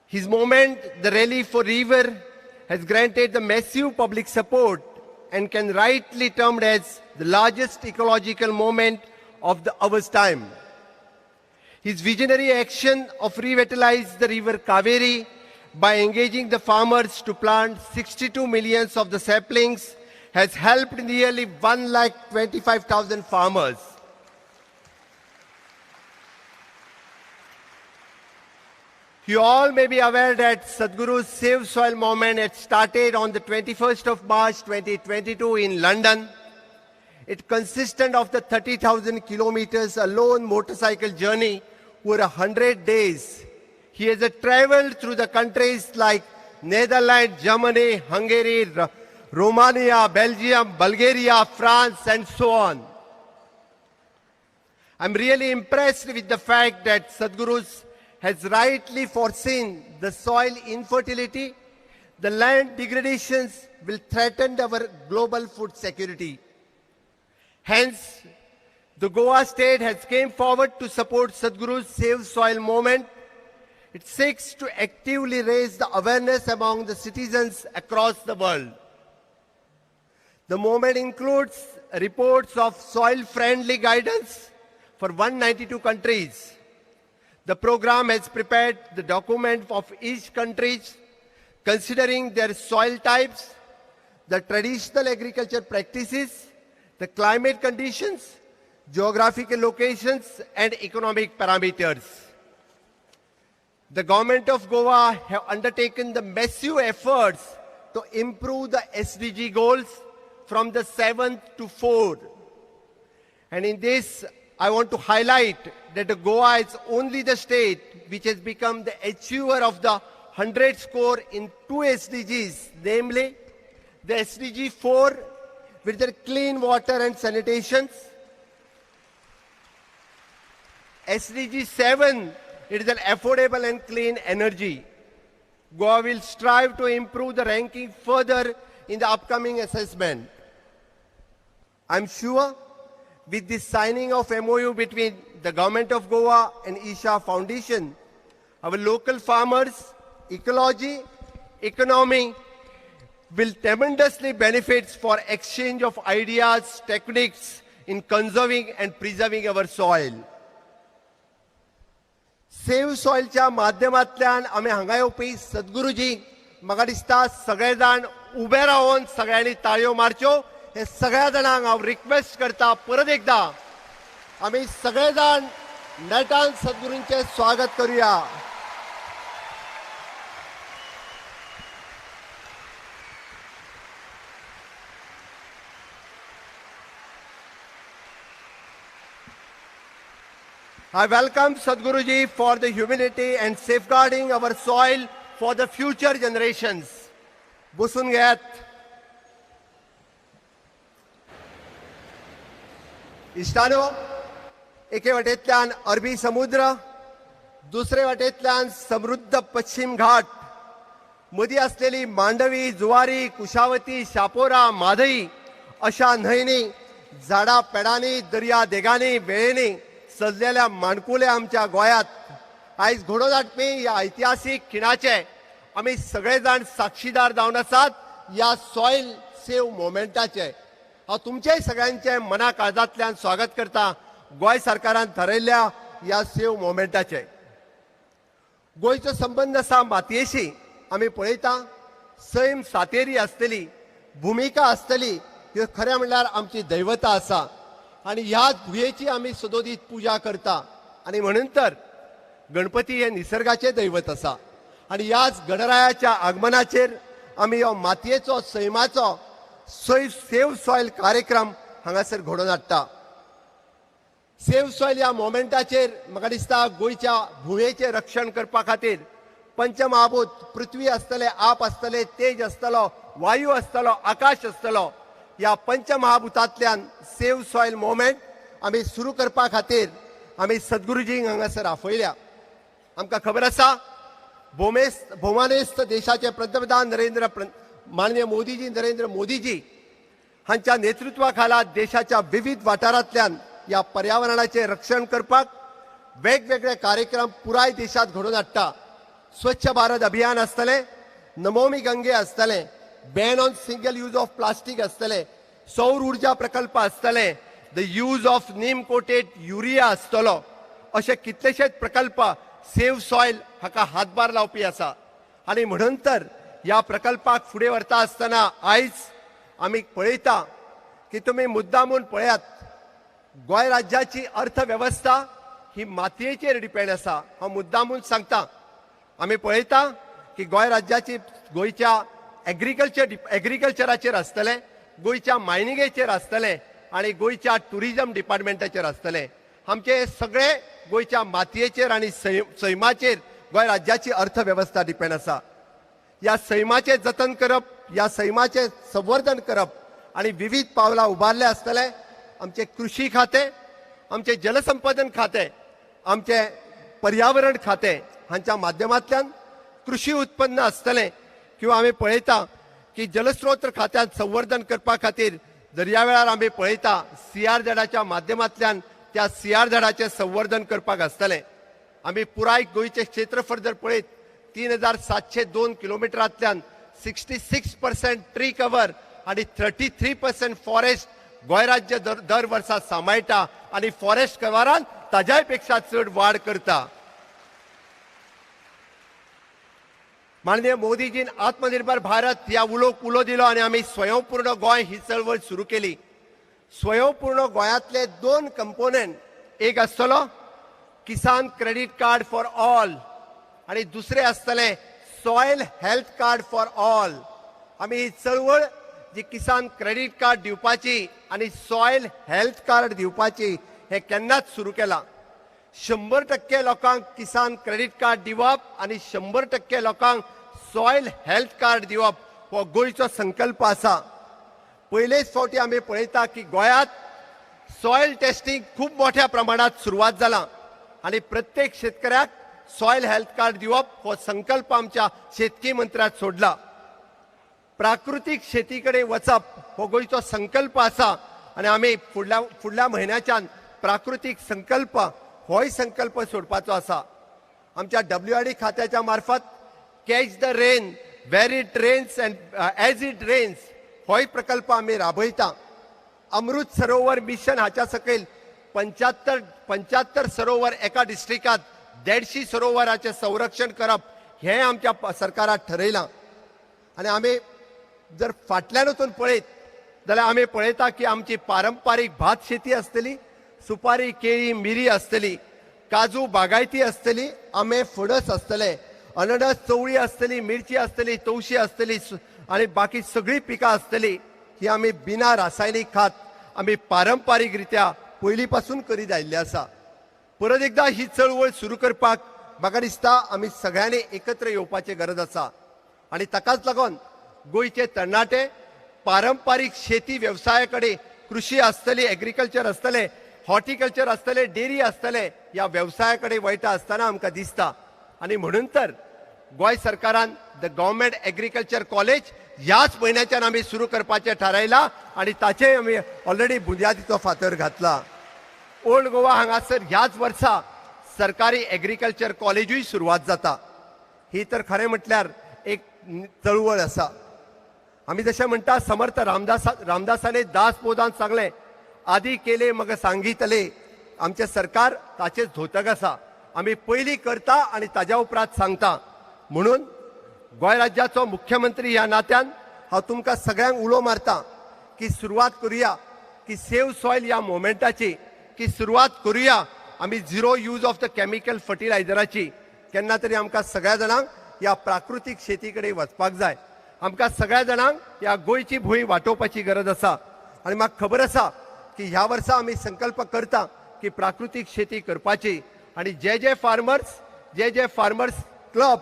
His movement, the Rally for River, has granted the massive public support and can rightly termed as the largest ecological movement of our time. His visionary action of revitalize the river Kaveri by engaging the farmers to plant 62 million of the saplings has helped nearly 1,25,000 farmers. You all may be aware that Sadhguru's Save Soil movement had started on the 21st of March 2022 in London. It consisted of the 30,000 kilometers alone motorcycle journey over 100 days. He has traveled through the countries like Netherlands, Germany, Hungary, Romania, Belgium, Bulgaria, France, and so on. I'm really impressed with the fact that Sadhguru has rightly foreseen the soil infertility, the land degradations will threaten our global food security. Hence, the Goa state has came forward to support Sadhguru's Save Soil movement. It seeks to actively raise the awareness among the citizens across the world. The movement includes reports of soil-friendly guidance for 192 countries. The program has prepared the document of each country considering their soil types, the traditional agriculture practices, the climate conditions, geographical locations, and economic parameters. The government of Goa have undertaken the massive efforts to improve the SDG goals from the 7th to 4th. And in this, I want to highlight that Goa is only the state which has become the achiever of the 100 score in 2 SDGs, namely the SDG 4 with the clean water and sanitation, SDG 7 it is an affordable and clean energy. Goa will strive to improve the ranking further in the upcoming assessment. I'm sure with the signing of MoU between the Government of Goa and Isha Foundation, our local farmers, ecology, economy will tremendously benefit for exchange of ideas, techniques in conserving and preserving our soil. Save सॉइलच्या माध्यमांतल्यान आम्ही हांगा येवपी सद्गुरूजी म्हाका दिसता सगळे जाण ube Ravan सगळ्यांनी ताळयो मारच्यो हे सगळ्या जाणांक हांव रिक्वेस्ट करता. परत एकदा आम्ही सगळे जाण नेटान सद्गुरूंचे स्वागत करूया. I welcome Sadhguruji for the humility and safeguarding our soil for the future generations. बसून घेयात. इश्टानो, एके वटेंतल्यान अरबी समुद्र, दुसरे वटेंतल्यान समृद्ध पश्चिम घाट, मदीं असलेली मांडवी, जुवारी, कुशावती, शापोरा, माधई अशा न्हंयनी, झाडां पेडांनी, दर्या देगांनी, वेळेंनी सजलेल्या माणकुल्या आमच्या गोंयांत आयज घोडो दाटपी ह्या ऐतिहासीक खिणाचे आमी सगळे जाण साक्षीदार जावन आसात ह्या सॉयल सेव मोमेंटाचे. हांव तुमचेय सगळ्यांचे मना काळजांतल्यान स्वागत करता गोंय सरकारान थारायल्ल्या ह्या सेव मोमेंटाचे. गोंयचो संबंध आसा मातयेशी. आमी पळयता सैम सातेरी आसतली, भुमिका आसतली, ह्यो खरें म्हणल्यार आमची दैवता आसा आनी ह्या भुंयेची आमी सदोदीत पुजा करता. आनी म्हणून तर गणपती हे निसर्गाचे दैवत आसा आनी ह्याच गणरायाच्या आगमनाचेर आमी हो मातयेचो सैमाचो सेव सॉयल कार्यक्रम हांगासर घडोवन हाडटा. सेव सॉयल ह्या मोमेंटाचेर म्हाका दिसता गोंयच्या भुंयेचें रक्षण करपा खातीर पंचमहाभूत पृथ्वी आसतले, आप आसतले, तेज आसतलो, वायू आसतलो, आकाश आसतलो, ह्या पंचमहाभूतांतल्यान सेव सॉयल मोमेंट आमी सुरू करपा खातीर आमी सद्गुरुजींक हांगासर आफयल्या. आमकां खबर आसा भौमानेस्त देशाचे पंतप्रधान माननीय मोदीजी नरेंद्र मोदीजी हांच्या नेतृत्वा खाला देशाच्या विविध वाठारांतल्यान ह्या पर्यावरणाचें रक्षण करपाक वेगवेगळे कार्यक्रम पुराय देशात घडोवन हाडटा. स्वच्छ भारत अभियान आसतलें, नमोमी गंगे आसतलें, ban on single use of plastic आसतलें, सौर उर्जा प्रकल्प आसतले, the use of Neem coated urea आसतलो, अशे कितलेशेच प्रकल्प सेव सॉयल हाका हातभार लावपी आसा. आनी म्हणून तर ह्या प्रकल्पाक फुडें व्हरता आसतना आयज आमी पळयता की तुमी मुद्दामून पळयात गोंय राज्याची अर्थवेवस्था ही मातयेचेर डिपेंड आसा. हांव मुद्दामून सांगता. आमी पळयता की गोंय राज्याची गोंयच्या एग्रीकल्चराचेर आसतले, गोंयच्या मायनिंगेचेर आसतले आनी गोंयच्या टुरिजम डिपार्टमेंटाचेर आसतले. आमचे सगळे गोंयच्या मातयेचेर आनी सैमाचेर गोंय राज्याची अर्थवेवस्था डिपेंड आसा. ह्या सैमाचें जतन करप, ह्या सैमाचें संवर्धन करप आनी विविध पावलां उबारले आसतले. आमचे कृषी खातें, आमचे जलसंपदन खातें, आमचे पर्यावरण खातें हांच्या माध्यमांतल्यान कृषी उत्पन्न आसतलें किंवा आमी पळयता की जलस्रोत खात्यांत संवर्धन करपा खातीर दर्यावेळार आमी पळयता CRZच्या माध्यमांतल्यान त्या CRZचें संवर्धन करपाक आसतलें. आमी पुराय गोंयचें क्षेत्रफळ जर पळयत 3702 किलोमिटरांतल्यान 66% ट्री कवर आनी 33% फॉरेस्ट गोंय राज्य दर वर्सा सांबाळटा आनी फॉरेस्ट कवरान ताज्याय पेक्षा चड वाड करता. माननीय मोदीजीन आत्मनिर्भर भारत ह्या उलो दिलो आनी आमी स्वयंपूर्ण गोंय ही चळवळ सुरू केली. स्वयंपूर्ण गोंयांतले 2 कंपोनंट, एक आसतलो किसान क्रेडिट कार्ड फॉर ऑल आनी दुसरें आसतलें soil health card for all. आमी ही चळवळ जी किसान क्रेडिट कार्ड दिवपाची आनी सॉयल हेल्थ कार्ड दिवपाची हे केन्नाच सुरू केला. 100% लोकांक किसान क्रेडिट कार्ड दिवप आनी 100% लोकांक सॉयल हेल्थ कार्ड दिवप हो गोंयचो संकल्प आसा. पयलेच फावटी आमी पळयता की गोंयांत सॉयल टेस्टिंग खूब मोठ्या प्रमाणात सुरवात जाला आनी प्रत्येक शेतकऱ्याक सॉयल हेल्थ कार्ड दिवप हो संकल्प आमच्या शेतकी मंत्र्याक सोडला. प्राकृतीक शेती कडेन वचप हो गोंयचो संकल्प आसा आनी आमी फुडल्या म्हयन्याच्यान प्राकृतीक संकल्प होय संकल्प सोडपाचो आसा. आमच्या WRD खात्याच्या मार्फत catch the rain where it rains and as it rains होय प्रकल्प आमी राबयता. अमृत सरोवर मिशन हाच्या सकयल 75 सरोवर एका डिस्ट्रिक्टात 150 सरोवराचें संरक्षण करप हें आमच्या सरकारान ठरयलां. आनी आमी जर फाटल्यान वचून पळयत जाल्यार आमी पळयता की आमची पारंपारीक भात शेती आसतली, सुपारी, केळी, मिरी आसतली, काजू बागायती आसतली, आंबे, फणस आसतले, अननस, चवळी आसतली, मिरची आसतली, तवशी आसतली आनी बाकी सगळीं पिकां आसतली. ही आमी बिना रासायनीक खात आमी पारंपारीक रित्या पयलीं पासून करीत आयिल्ले आसा. परत एकदा ही चळवळ सुरू करपाक म्हाका दिसता आमी सगळ्यांनी एकत्र येवपाची गरज आसा आनी ताकाच लागून गोंयचे तरणाटे पारंपारीक शेती वेवसाया कडेन कृषी आसतली, एग्रीकल्चर आसतले, हॉर्टिकल्चर आसतले, डेरी आसतले, ह्या वेवसाया कडेन वयता आसतना आमकां दिसता आनी म्हणून तर गोंय सरकारान द गव्हर्मेंट एग्रीकल्चर कॉलेज ह्याच म्हयन्याच्यान आमी सुरू करपाचें थारायला आनी ताचेय आमी ऑलरेडी बुनयादीचो फातर घातला. ओल्ड गोवा हांगासर ह्याच वर्सा सरकारी एग्रीकल्चर कॉलेजूय सुरवात जाता. ही तर खरें म्हटल्यार एक चळवळ आसा. आमी जशें म्हणटा समर्थ रामदासाने दास बोधान सांगलें, आदी केले मग सांगितले. आमचें सरकार ताचेच धोतक आसा. आमी पयलीं करता आनी ताज्या उपरांत सांगता. म्हणून गोंय राज्याचो मुख्यमंत्री ह्या नात्यान हांव तुमकां सगळ्यांक उलो मारता की सुरवात करुया की सेव सॉयल ह्या मोमेंटाची, की सुरवात करुया आमी zero use of the chemical फर्टिलायझराची. केन्ना तरी आमकां सगळ्या जाणांक ह्या प्राकृतीक शेती कडेन वचपाक जाय. आमकां सगळ्या जाणांक ह्या गोंयची भूंय वाटोवपाची गरज आसा आनी म्हाका खबर आसा की ह्या वर्सा आमी संकल्प करता की प्राकृतीक शेती करपाची आनी जे फार्मर्स क्लब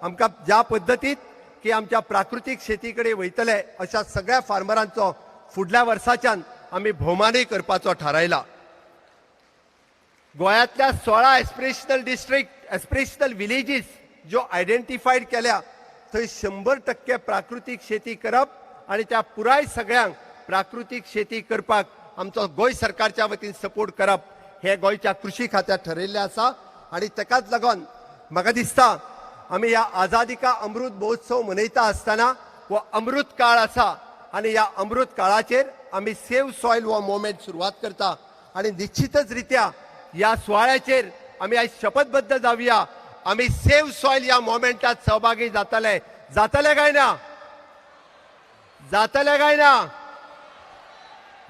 आमकां ज्या पद्दतीत की आमच्या प्राकृतीक शेती कडेन वयतले अशा सगळ्या फार्मरांचो फुडल्या वर्साच्यान आमी भोवमानय करपाचो थारायला. गोंयांतल्या 16 एस्पिरेशनल विलेजीस ज्यो आयडेंटिफायड केल्या थंय 100% प्राकृतीक शेती करप आनी त्या पुराय सगळ्यांक प्राकृतीक शेती करपाक आमचो गोंय सरकारच्या वतीन सपोर्ट करप हे गोंयच्या कृषी खात्यात ठरयल्लें आसा. आनी ताकाच लागून म्हाका दिसता आमी ह्या आझादी का अमृत महोत्सव मनयता आसतना हो अमृत काळ आसा आनी ह्या अमृत काळाचेर आमी सेव सॉयल हो मोमेंट सुरवात करता आनी निश्चितच रित्या ह्या सुवाळ्याचेर आमी आयज शपथबद्ध जावया. आमी सेव सॉयल ह्या मोमेंटात सहभागी जातले काय ना? जातले काय ना?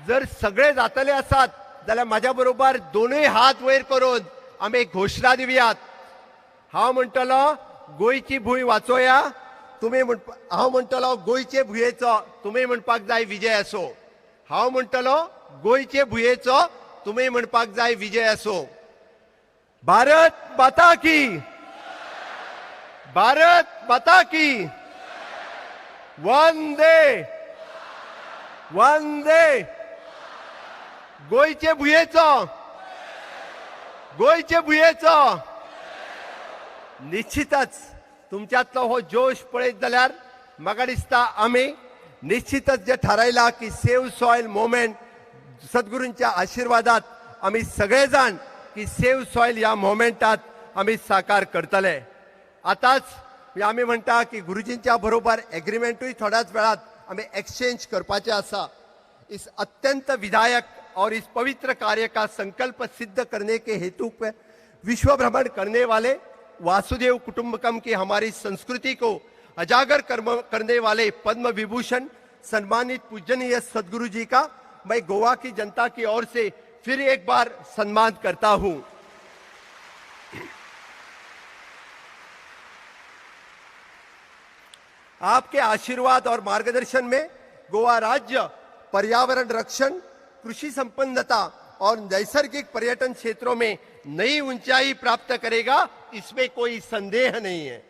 जर सगळे जातले आसात जाल्यार म्हाज्या बरोबर दोनूय हात वयर करून आमी एक घोशणा दिवयात. हांव म्हणटलो गोंयची भूंय वाचोया. हांव म्हणटलो गोंयचे भुंयेचो तुमी म्हणपाक जाय विजय असो. हांव म्हणटलो गोंयचे भुंयेचो तुमी म्हणपाक जाय विजय असो. भारत माता की, भारत माता की. वंदे वंदे. गोंयचे भुंयेचो, गोंयचे भुंयेचो. निश्चितच तुमच्यातलो हो जोश पळयत जाल्यार म्हाका दिसता आमी निश्चितच जे थारायला की सेव सॉयल मोमेंट सद्गुरूंच्या आशिर्वादात आमी सगळे जाण की सेव सॉयल ह्या मोमेंटात आमी साकार करतले. आतांच आमी म्हणटा की गुरुजींच्या बरोबर एग्रीमेंटूय थोड्याच वेळात आमी एक्सचेंज करपाचे आसा. इस अत्यंत विधायक और इस पवित्र कार्य का संकल्प सिद्ध करने के हेतु पे विश्व भ्रमण करने वाले वासुदेव कुटुंबकम की हमारी संस्कृति को अजागर करने वाले पद्म विभूषण सम्मानित पूजनीय सद्गुरु जी का मैं गोवा की जनता की ओर से फिर एक बार सम्मान करता हूं. आपके आशीर्वाद और मार्गदर्शन में गोवा राज्य पर्यावरण रक्षण, कृषि संपन्नता और नैसर्गिक पर्यटन क्षेत्रों में नई ऊंचाई प्राप्त करेगा, इसमें कोई संदेह नहीं है.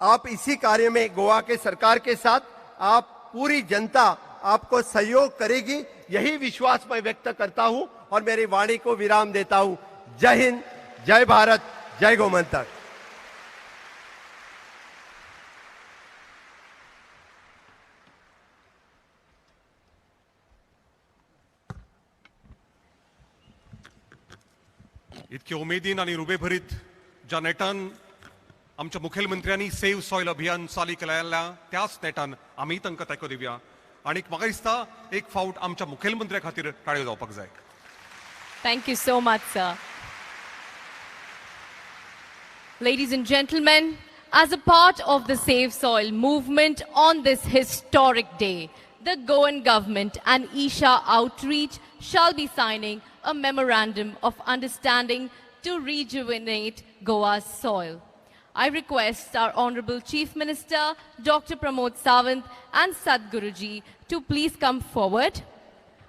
आप इसी कार्य में गोवा के सरकार के साथ आप पूरी जनता आपको सहयोग करेगी, यही विश्वास मैं व्यक्त करता हूं और मेरी वाणी को विराम देता हूं. जय हिंद, जय भारत, जय गोमंतक. इतके उमेदीन आणि रुबेभरीत ज्या नेटान आमच्या मुखेलमंत्र्यांनी सेव सॉयल अभियान चाली केल्या त्याच नेटान आम्ही तांकां तेंको दिवया. आणि म्हाका दिसता एक फावट आमच्या मुखेलमंत्र्या खातीर ताळयो जावपाक जाय. Thank you so much, sir. Ladies and gentlemen, as a part of the Save Soil movement on this historic day, the Goan government and Isha Outreach shall be signing a memorandum of understanding to rejuvenate Goa's soil. I request our Honorable Chief Minister, Dr. Pramod Sawant and Sadhguru ji to please come forward.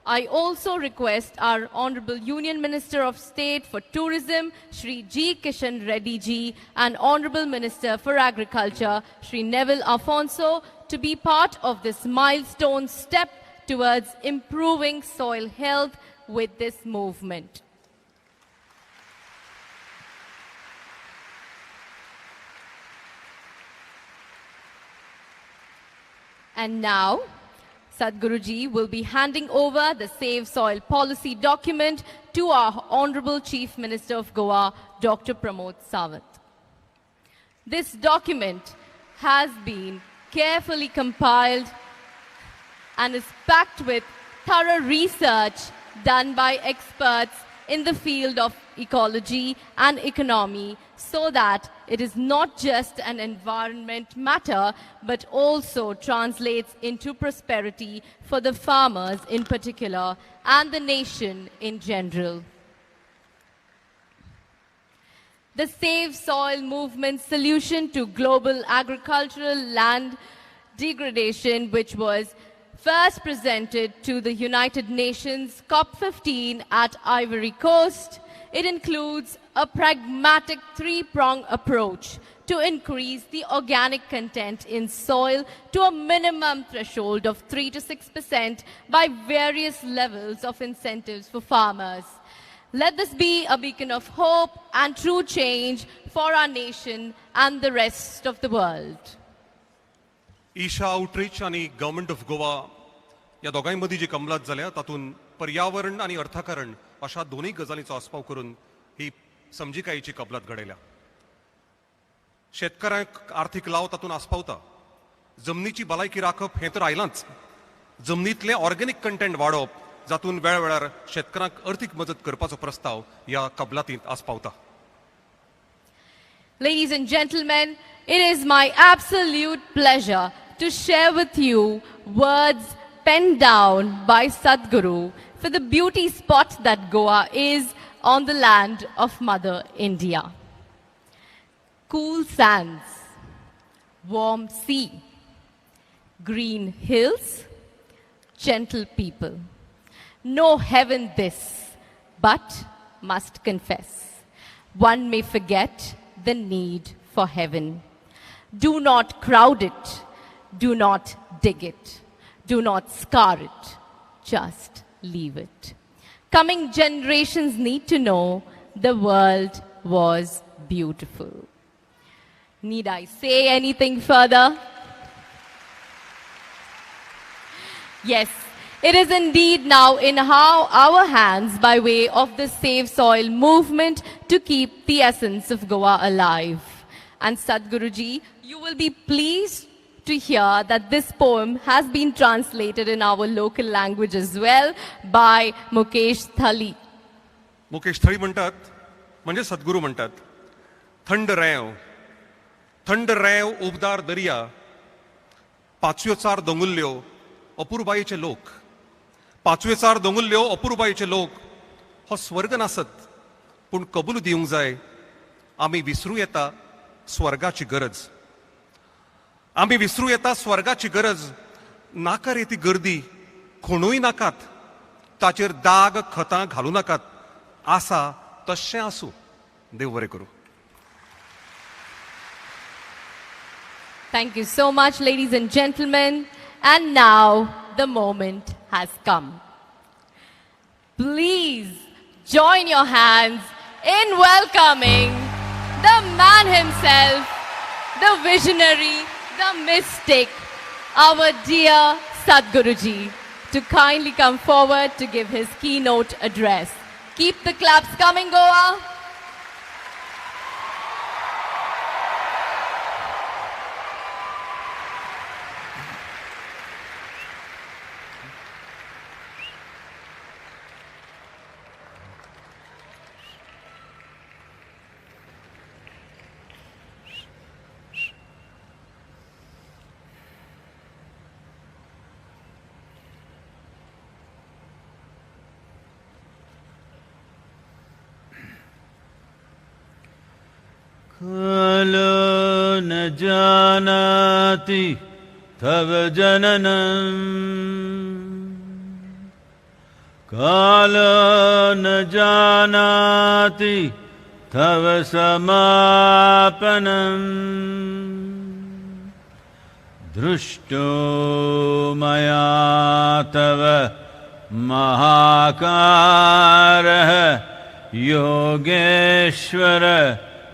I also request our Honorable Union Minister of State for Tourism, Shri G. Kishan Reddy ji, and Honorable Minister for Agriculture, Shri Neville Afonso, to be part of this milestone step towards improving soil health with this movement. And now, Sadhguru ji will be handing over the Save Soil Policy document to our Honorable Chief Minister of Goa, Dr. Pramod Sawant. This document has been carefully compiled and is packed with thorough research done by experts in the field of ecology and economy, so that it is not just an environment matter, but also translates into prosperity for the farmers in particular and the nation in general. The Save Soil Movement's solution to global agricultural land degradation, which was first presented to the United Nations COP15 at Ivory Coast, it includes a pragmatic three-pronged approach to increase the organic content in soil to a minimum threshold of 3 to 6% by various levels of incentives for farmers. Let this be a beacon of hope and true change for our nation and the rest of the world. Isha outreach आणि government of Goa या दोगांमदी जी कमलात जाल्या तातून पर्यावरण आणि अर्थकारण अशा दोन्ही गजालींचो आस्पाव करून ही समजिकायेची कबलात घडयल्या. शेतकऱ्यांक आर्थीक लाव तातून आस्पावता. जमनीची भलायकी राखप हें तर आयलांच. जमनीतले ऑर्गेनिक कंटेंट वाडोवप जातून वेळोवेळार शेतकऱ्यांक अर्थीक मदत करपाचो प्रस्ताव ह्या कबलातींत आस्पावता. Ladies and gentlemen, it is my absolute pleasure to share with you words penned down by Sadhguru for the beauty spot that Goa is on the land of Mother India. Cool sands, warm sea, green hills, gentle people. No heaven this, but must confess, one may forget the need for heaven. Do not crowd it, do not dig it, do not scar it, just leave it. Coming generations need to know the world was beautiful. Need I say anything further? Yes, it is indeed now in our hands by way of the Save Soil movement to keep the essence of Goa alive. And Sadhguruji, you will be pleased to hear that this poem has been translated in our local language as well by Mukesh Thali. Mukesh थळी म्हणतात म्हणजे सद्गुरू म्हणतात. थंड रेंव उबदार दर्या, पाचव्यो चार दोंगुल्ल्यो अपुरबायेचे लोक. पाचवे चार दोंगुल्ल्यो अपुरबायेचे लोक हो स्वर्ग नासत, पूण कबूल दिवंक जाय आमी विसरूं येता स्वर्गाची गरज. आमी विसरूं येता स्वर्गाची गरज. नाका रे ती गर्दी, कोणूय नाकात, ताचेर दाग खतां घालूं नाकात. आसा तशें आसूं. देव बरें करूं. Thank you so much, ladies and gentlemen. And now the moment has come. Please join your hands in welcoming the man himself, the visionary, the mystic, our dear Sadhguruji, to kindly come forward to give his keynote address. Keep the claps coming, Goa. खलो न जानाति तव जननं Kala na janati tava samapanam drushto maya tava mahakarah yogeshwara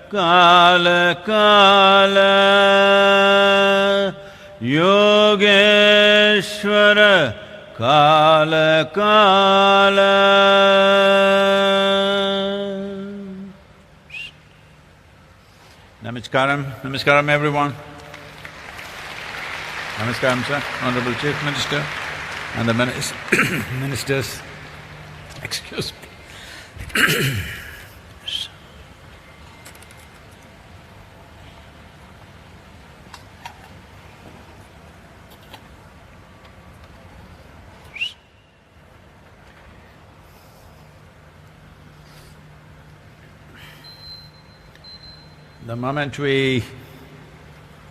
kala kala yogeshwara kala kala. Namaskaram everyone. Namaskaram sir, Honorable Chief Minister and the ministers. Excuse me. The moment we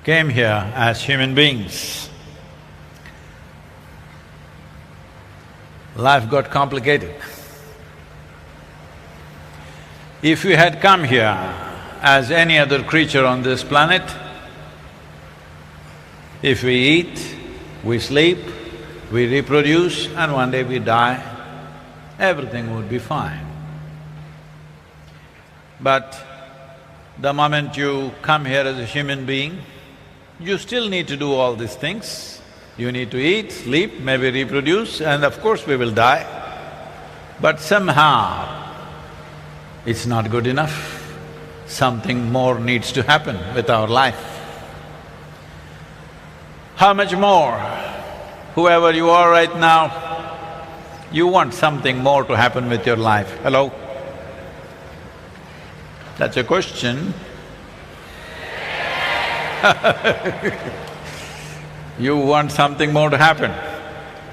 came here as human beings, life got complicated. If we had come here as any other creature on this planet, if we eat, we sleep, we reproduce and one day we die, everything would be fine. But the moment you come here as a human being, you still need to do all these things. You need to eat, sleep, maybe reproduce, and of course we will die. But somehow, it's not good enough. Something more needs to happen with our life. How much more? Whoever you are right now, you want something more to happen with your life. Hello? That's a question. You want something more to happen.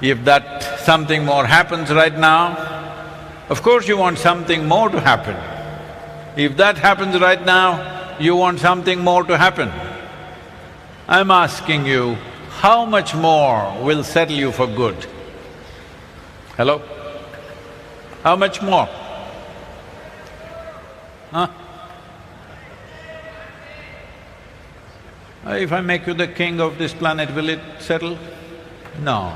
If that something more happens right now, of course you want something more to happen. If that happens right now, you want something more to happen. I'm asking you, how much more will settle you for good? Hello? How much more? Huh? If I make you the king of this planet, will it settle? No.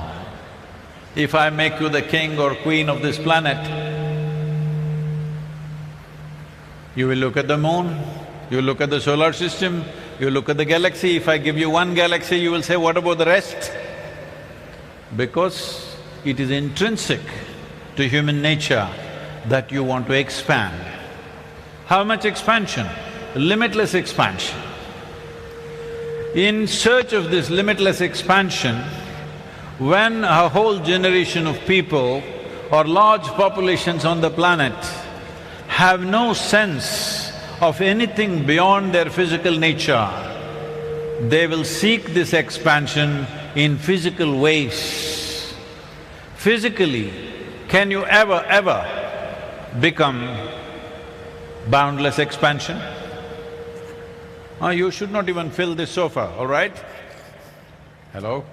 If I make you the king or queen of this planet, you will look at the moon, you look at the solar system, you look at the galaxy. If I give you one galaxy, you will say, what about the rest? Because it is intrinsic to human nature that you want to expand. How much expansion? Limitless expansion. In search of this limitless expansion, when a whole generation of people or large populations on the planet have no sense of anything beyond their physical nature, they will seek this expansion in physical ways. Physically, can you ever become boundless expansion? You should not even fill this sofa, all right? Hello?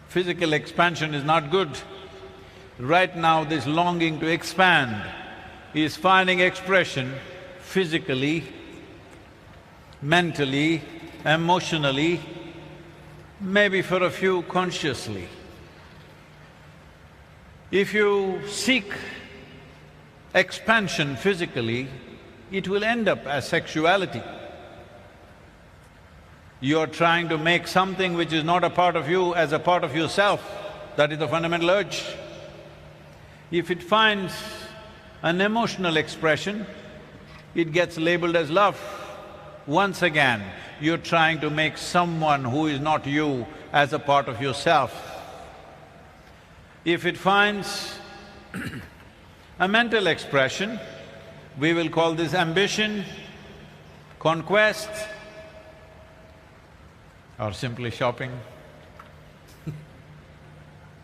Physical expansion is not good. Right now, this longing to expand is finding expression physically, mentally, emotionally, maybe for a few consciously. If you seek expansion physically, it will end up as sexuality. You're trying to make something which is not a part of you as a part of yourself. That is the fundamental urge. If it finds an emotional expression, it gets labeled as love. Once again, you're trying to make someone who is not you as a part of yourself. If it finds a mental expression, we will call this ambition, conquest, or simply shopping.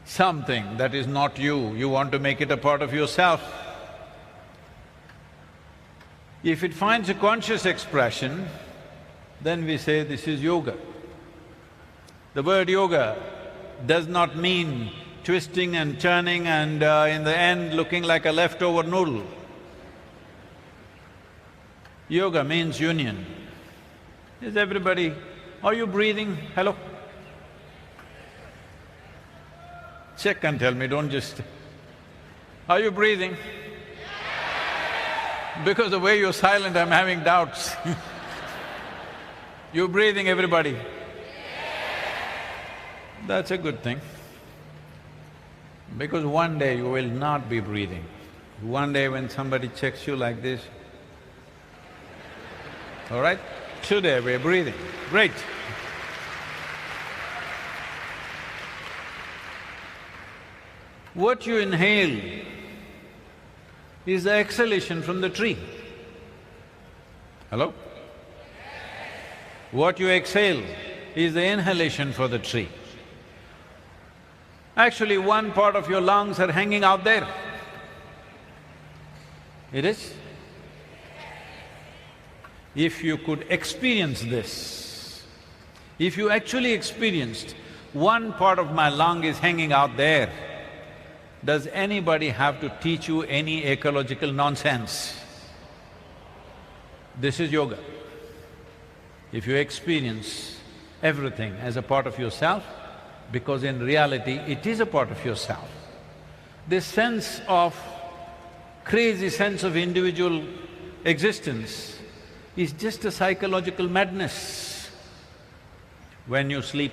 Something that is not you, you want to make it a part of yourself. If it finds a conscious expression, then we say this is yoga. The word yoga does not mean twisting and turning and in the end looking like a leftover noodle. Yoga means union. Is everybody… are you breathing? Hello? Check and tell me, don't just… Are you breathing? Because the way you're silent, I'm having doubts. You breathing, everybody? That's a good thing. Because one day you will not be breathing. One day when somebody checks you like this, all right? Today we're breathing, great. What you inhale is the exhalation from the tree. Hello? What you exhale is the inhalation for the tree. Actually, one part of your lungs are hanging out there. It is? If you could experience this, if you actually experienced one part of my lung is hanging out there, does anybody have to teach you any ecological nonsense? This is yoga. If you experience everything as a part of yourself, because in reality it is a part of yourself, this sense of… crazy sense of individual existence is just a psychological madness. When you sleep,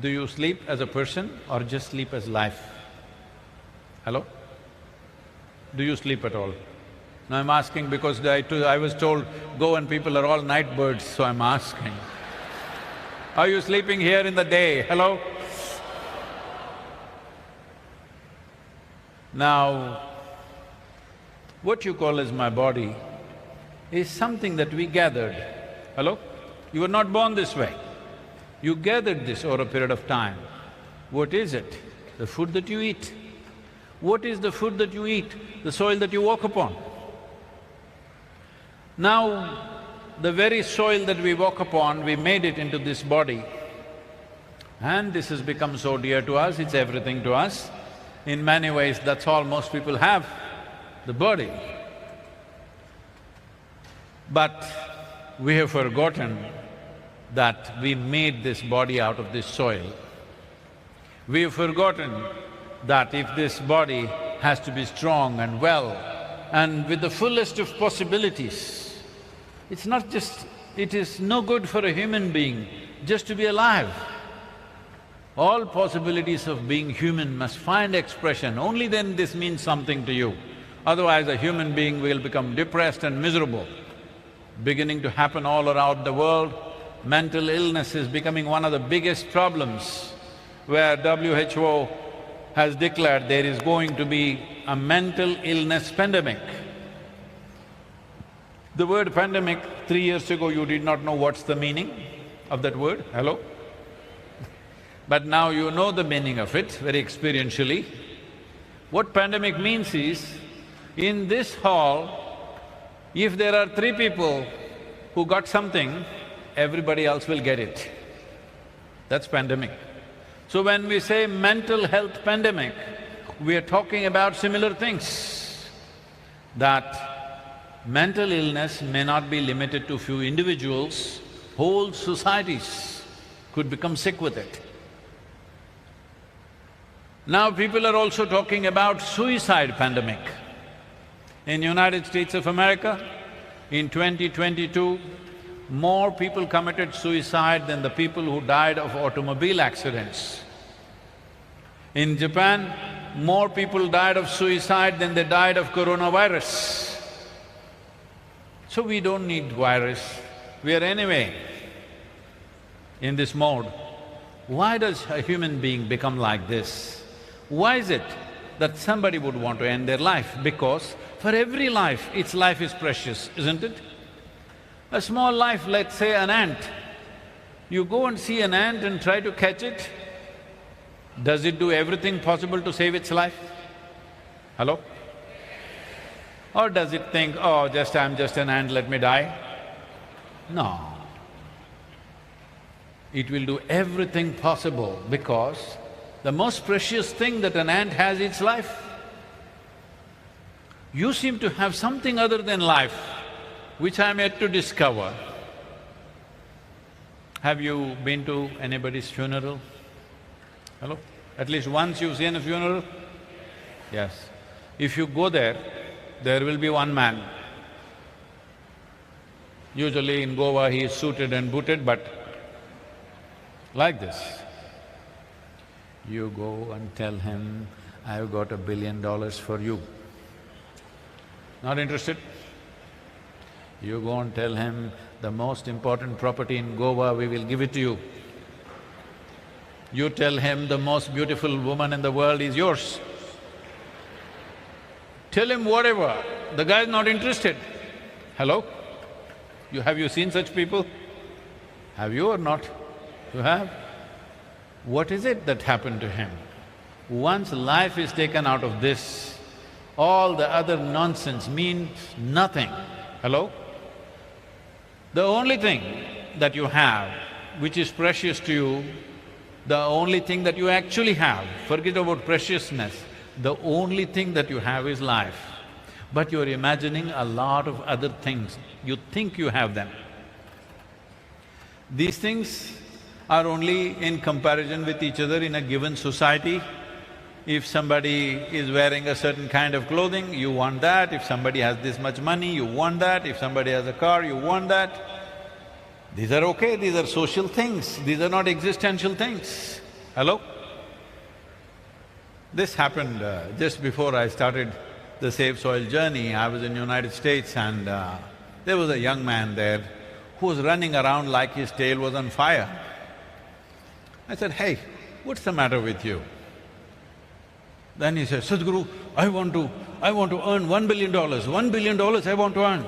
do you sleep as a person or just sleep as life? Hello? Do you sleep at all? Now I'm asking because I was told Goan people are all night birds, so I'm asking. Are you sleeping here in the day? Hello? Now, what you call as my body is something that we gathered. Hello? You were not born this way. You gathered this over a period of time. What is it? The food that you eat. What is the food that you eat? The soil that you walk upon. Now, the very soil that we walk upon, we made it into this body. And this has become so dear to us, it's everything to us. In many ways, that's all most people have, the body. But we have forgotten that we made this body out of this soil. We have forgotten that if this body has to be strong and well and with the fullest of possibilities, it's not just… it is no good for a human being just to be alive. All possibilities of being human must find expression, only then this means something to you. Otherwise, a human being will become depressed and miserable. Beginning to happen all around the world, mental illness is becoming one of the biggest problems, where WHO has declared there is going to be a mental illness pandemic. The word pandemic, 3 years ago you did not know what's the meaning of that word, hello? But now you know the meaning of it very experientially. What pandemic means is, in this hall, if there are 3 people who got something, everybody else will get it. That's pandemic. So when we say mental health pandemic, we are talking about similar things. That mental illness may not be limited to few individuals, whole societies could become sick with it. Now people are also talking about suicide pandemic. In United States of America, in 2022, more people committed suicide than the people who died of automobile accidents. In Japan, more people died of suicide than they died of coronavirus. So we don't need virus, we are anyway in this mode. Why does a human being become like this? Why is it that somebody would want to end their life? Because for every life, its life is precious, isn't it? A small life, let's say an ant, you go and see an ant and try to catch it, does it do everything possible to save its life? Hello? Or does it think, oh, I'm just an ant, let me die? No. It will do everything possible because The most precious thing that an ant has is life. You seem to have something other than life, which I'm yet to discover. Have you been to anybody's funeral? Hello? At least once you've seen a funeral? Yes. If you go there, there will be one man. Usually in Goa he is suited and booted, but like this. You go and tell him, I've got $1 billion for you. Not interested? You go and tell him, the most important property in Goa, we will give it to you. You tell him, the most beautiful woman in the world is yours. Tell him whatever, the guy is not interested. Hello? Have you seen such people? Have you or not? You have? What is it that happened to him? Once life is taken out of this, all the other nonsense means nothing. Hello? The only thing that you have, which is precious to you, the only thing that you actually have, forget about preciousness, the only thing that you have is life. But you're imagining a lot of other things, you think you have them. These things are only in comparison with each other in a given society. If somebody is wearing a certain kind of clothing, you want that. If somebody has this much money, you want that. If somebody has a car, you want that. These are okay, these are social things, these are not existential things. Hello? This happened just before I started the Save Soil journey. I was in United States and there was a young man there who was running around like his tail was on fire. I said, hey, what's the matter with you? Then he said, Sadhguru, I want to earn $1 billion, $1 billion I want to earn.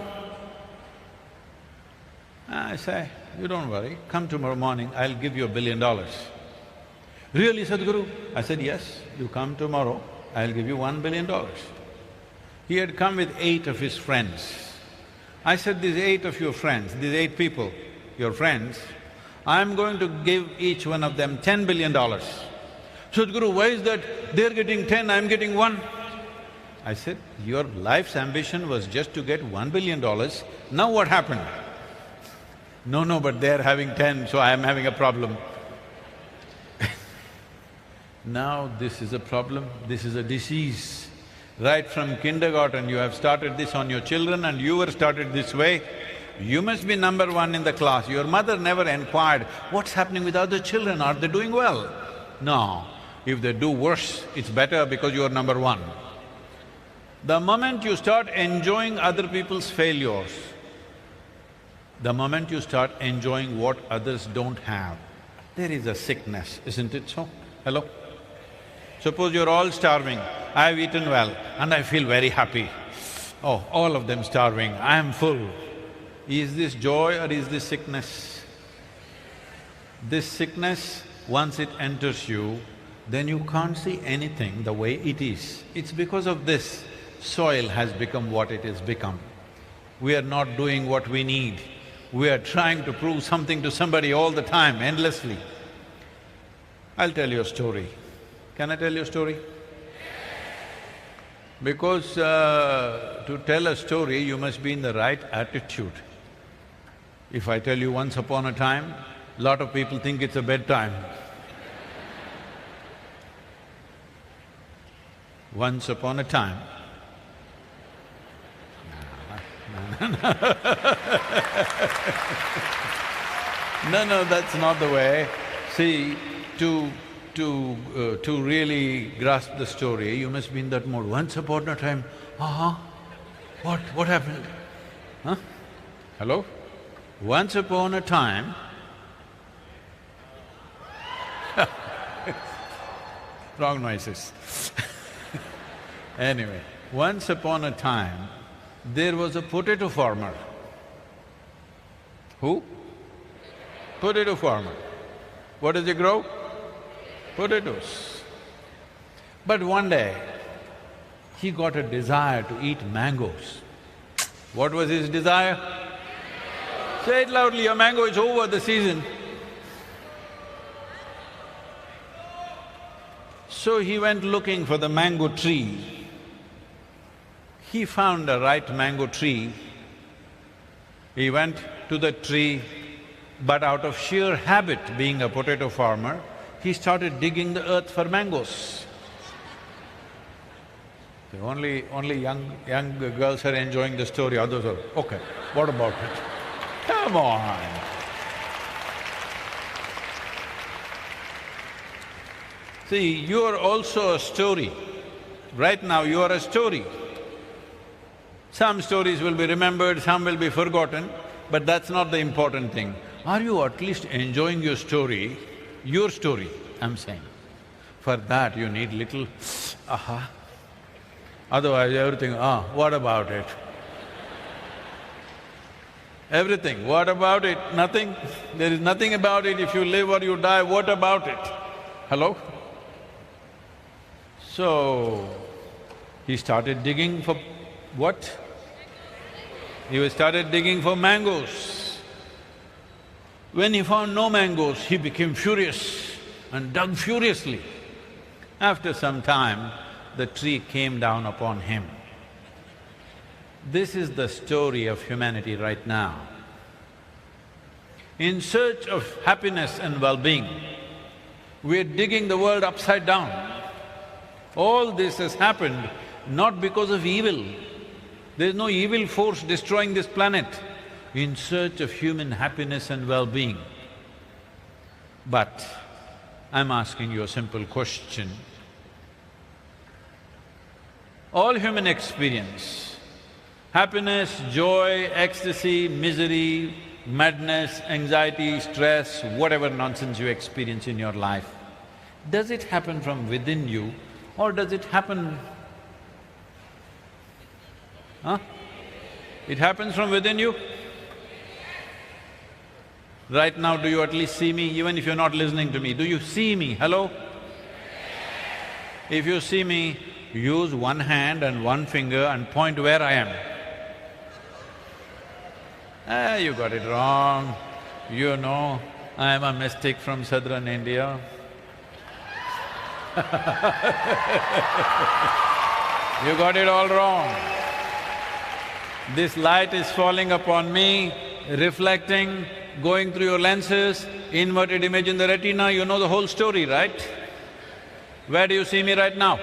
I say, you don't worry, come tomorrow morning, I'll give you $1 billion. Really, Sadhguru? I said, yes, you come tomorrow, I'll give you $1 billion. He had come with 8 of his friends. I said, these 8 of your friends, these 8 people, your friends, I'm going to give each one of them $10 billion. Sadhguru, why is that? They're getting 10, I'm getting 1. I said, your life's ambition was just to get $1 billion, now what happened? No, but they're having 10, so I am having a problem. Now this is a problem, this is a disease. Right from kindergarten, you have started this on your children and you were started this way. You must be number 1 in the class. Your mother never inquired, what's happening with other children, are they doing well? No, if they do worse, it's better because you are number 1. The moment you start enjoying other people's failures, the moment you start enjoying what others don't have, there is a sickness, isn't it so? Hello? Suppose you're all starving, I've eaten well and I feel very happy. Oh, all of them starving, I am full. Is this joy or is this sickness? This sickness, once it enters you, then you can't see anything the way it is. It's because of this, soil has become what it has become. We are not doing what we need. We are trying to prove something to somebody all the time, endlessly. I'll tell you a story. Can I tell you a story? Because to tell a story, you must be in the right attitude. If I tell you once upon a time, lot of people think it's a bedtime. Once upon a time, no, that's not the way. See, to really grasp the story, you must be in that mode. Once upon a time, what happened? Huh? Hello? Once upon a time, wrong noises. Anyway, once upon a time, there was a potato farmer. Who? Potato farmer. What does he grow? Potatoes. But one day, he got a desire to eat mangoes. What was his desire? Say it loudly, your mango is over the season. So he went looking for the mango tree. He found the right mango tree. He went to the tree, but out of sheer habit, being a potato farmer, he started digging the earth for mangoes. The only young girls are enjoying the story, others are, okay, what about it? Come on. See, you are also a story. Right now, you are a story. Some stories will be remembered, some will be forgotten, but that's not the important thing. Are you at least enjoying your story, I'm saying? For that, you need little aha. Otherwise, everything, what about it? Everything, what about it? Nothing. There is nothing about it. If you live or you die, what about it? Hello? So, he started digging for what? He started digging for mangoes. When he found no mangoes, he became furious and dug furiously. After some time, the tree came down upon him. This is the story of humanity right now. In search of happiness and well-being, we're digging the world upside down. All this has happened not because of evil. There's no evil force destroying this planet in search of human happiness and well-being. But I'm asking you a simple question. All human experience, happiness, joy, ecstasy, misery, madness, anxiety, stress, whatever nonsense you experience in your life, does it happen from within you or does it happen… It happens from within you? Right now, do you at least see me? Even if you're not listening to me, do you see me? Hello? If you see me, use one hand and one finger and point where I am. You got it wrong. You know, I am a mystic from southern India. You got it all wrong. This light is falling upon me, reflecting, going through your lenses, inverted image in the retina, you know the whole story, right? Where do you see me right now?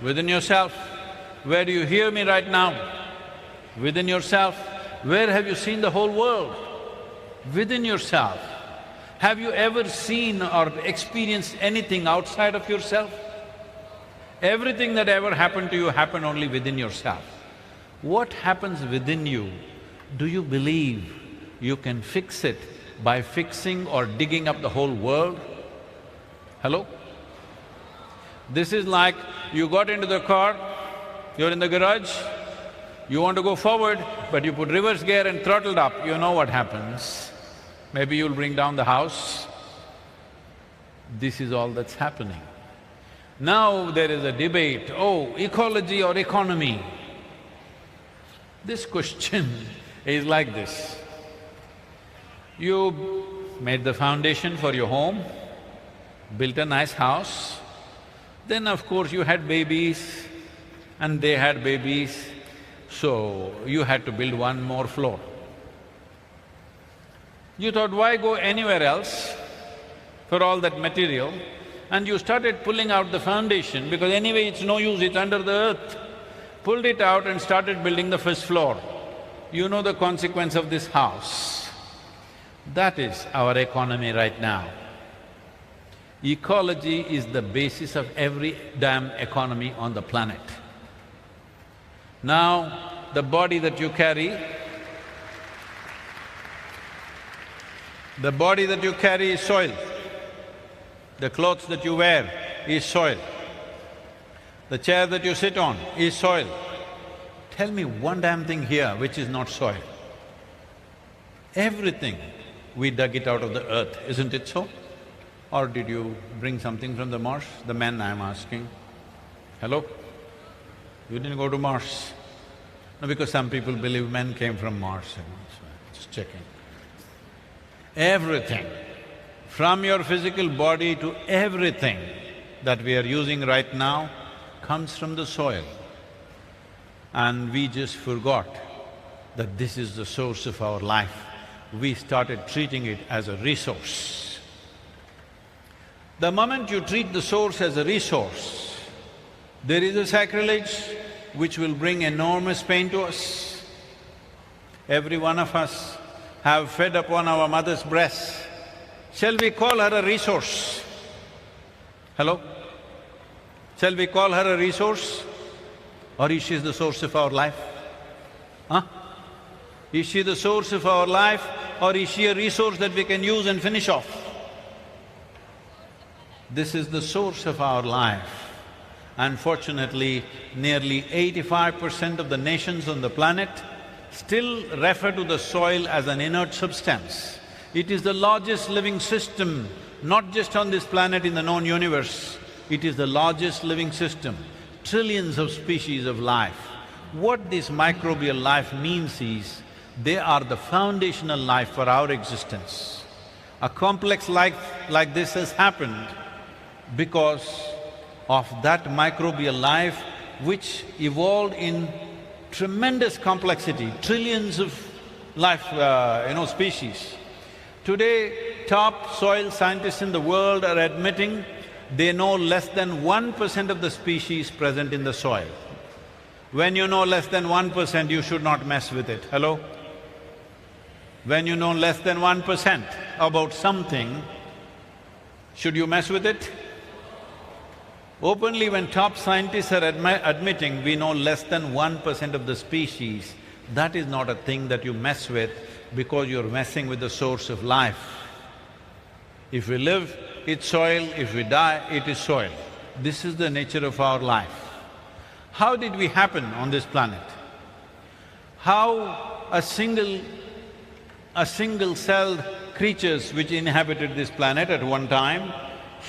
Within yourself. Where do you hear me right now? Within yourself. Where have you seen the whole world? Within yourself. Have you ever seen or experienced anything outside of yourself? Everything that ever happened to you happened only within yourself. What happens within you, do you believe you can fix it by fixing or digging up the whole world? Hello? This is like you got into the car, you're in the garage, you want to go forward, but you put reverse gear and throttled up, you know what happens. Maybe you'll bring down the house. This is all that's happening. Now there is a debate, ecology or economy? This question is like this. You made the foundation for your home, built a nice house, then of course you had babies and they had babies, so you had to build one more floor. You thought, why go anywhere else for all that material? And you started pulling out the foundation because anyway it's no use, it's under the earth. Pulled it out and started building the first floor. You know the consequence of this house. That is our economy right now. Ecology is the basis of every damn economy on the planet. Now, the body that you carry, is soil. The clothes that you wear is soil. The chair that you sit on is soil. Tell me one damn thing here which is not soil. Everything, we dug it out of the earth, isn't it so? Or did you bring something from the Mars? The men I'm asking. Hello? You didn't go to Mars? No, because some people believe men came from Mars, so just checking. Everything, from your physical body to everything, that we are using right now comes from the soil. And we just forgot that this is the source of our life. We started treating it as a resource. The moment you treat the source as a resource, there is a sacrilege which will bring enormous pain to us. Every one of us have fed upon our mother's breast. Shall we call her a resource? Hello? Shall we call her a resource? Or is she the source of our life? Huh? Is she the source of our life, or is she a resource that we can use and finish off? This is the source of our life. Unfortunately, nearly 85% of the nations on the planet still refer to the soil as an inert substance. It is the largest living system, not just on this planet, in the known universe. It is the largest living system, trillions of species of life. What this microbial life means is, they are the foundational life for our existence. A complex life like this has happened because of that microbial life which evolved in tremendous complexity, trillions of life, species. Today, top soil scientists in the world are admitting they know less than 1% of the species present in the soil. When you know less than 1%, you should not mess with it. Hello? When you know less than 1% about something, should you mess with it? Openly, when top scientists are admitting we know less than 1% of the species, that is not a thing that you mess with because you're messing with the source of life. If we live, it's soil, if we die, it is soil. This is the nature of our life. How did we happen on this planet? How a single-celled creatures which inhabited this planet at one time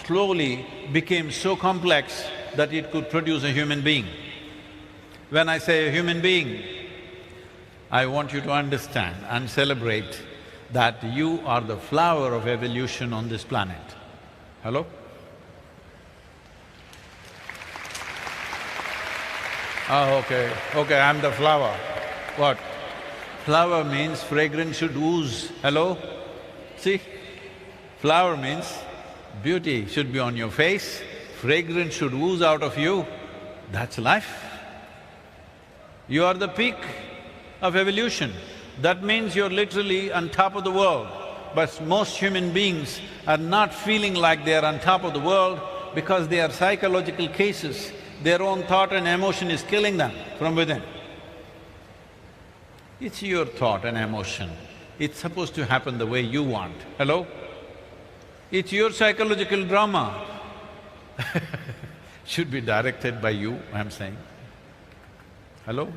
slowly became so complex that it could produce a human being. When I say a human being, I want you to understand and celebrate that you are the flower of evolution on this planet. Hello? Oh, okay, I'm the flower. What? Flower means fragrance should ooze. Hello? See? Flower means beauty should be on your face, fragrance should ooze out of you. That's life. You are the peak of evolution. That means you're literally on top of the world. But most human beings are not feeling like they're on top of the world because they are psychological cases. Their own thought and emotion is killing them from within. It's your thought and emotion. It's supposed to happen the way you want. Hello? It's your psychological drama. Should be directed by you, I'm saying. Hello?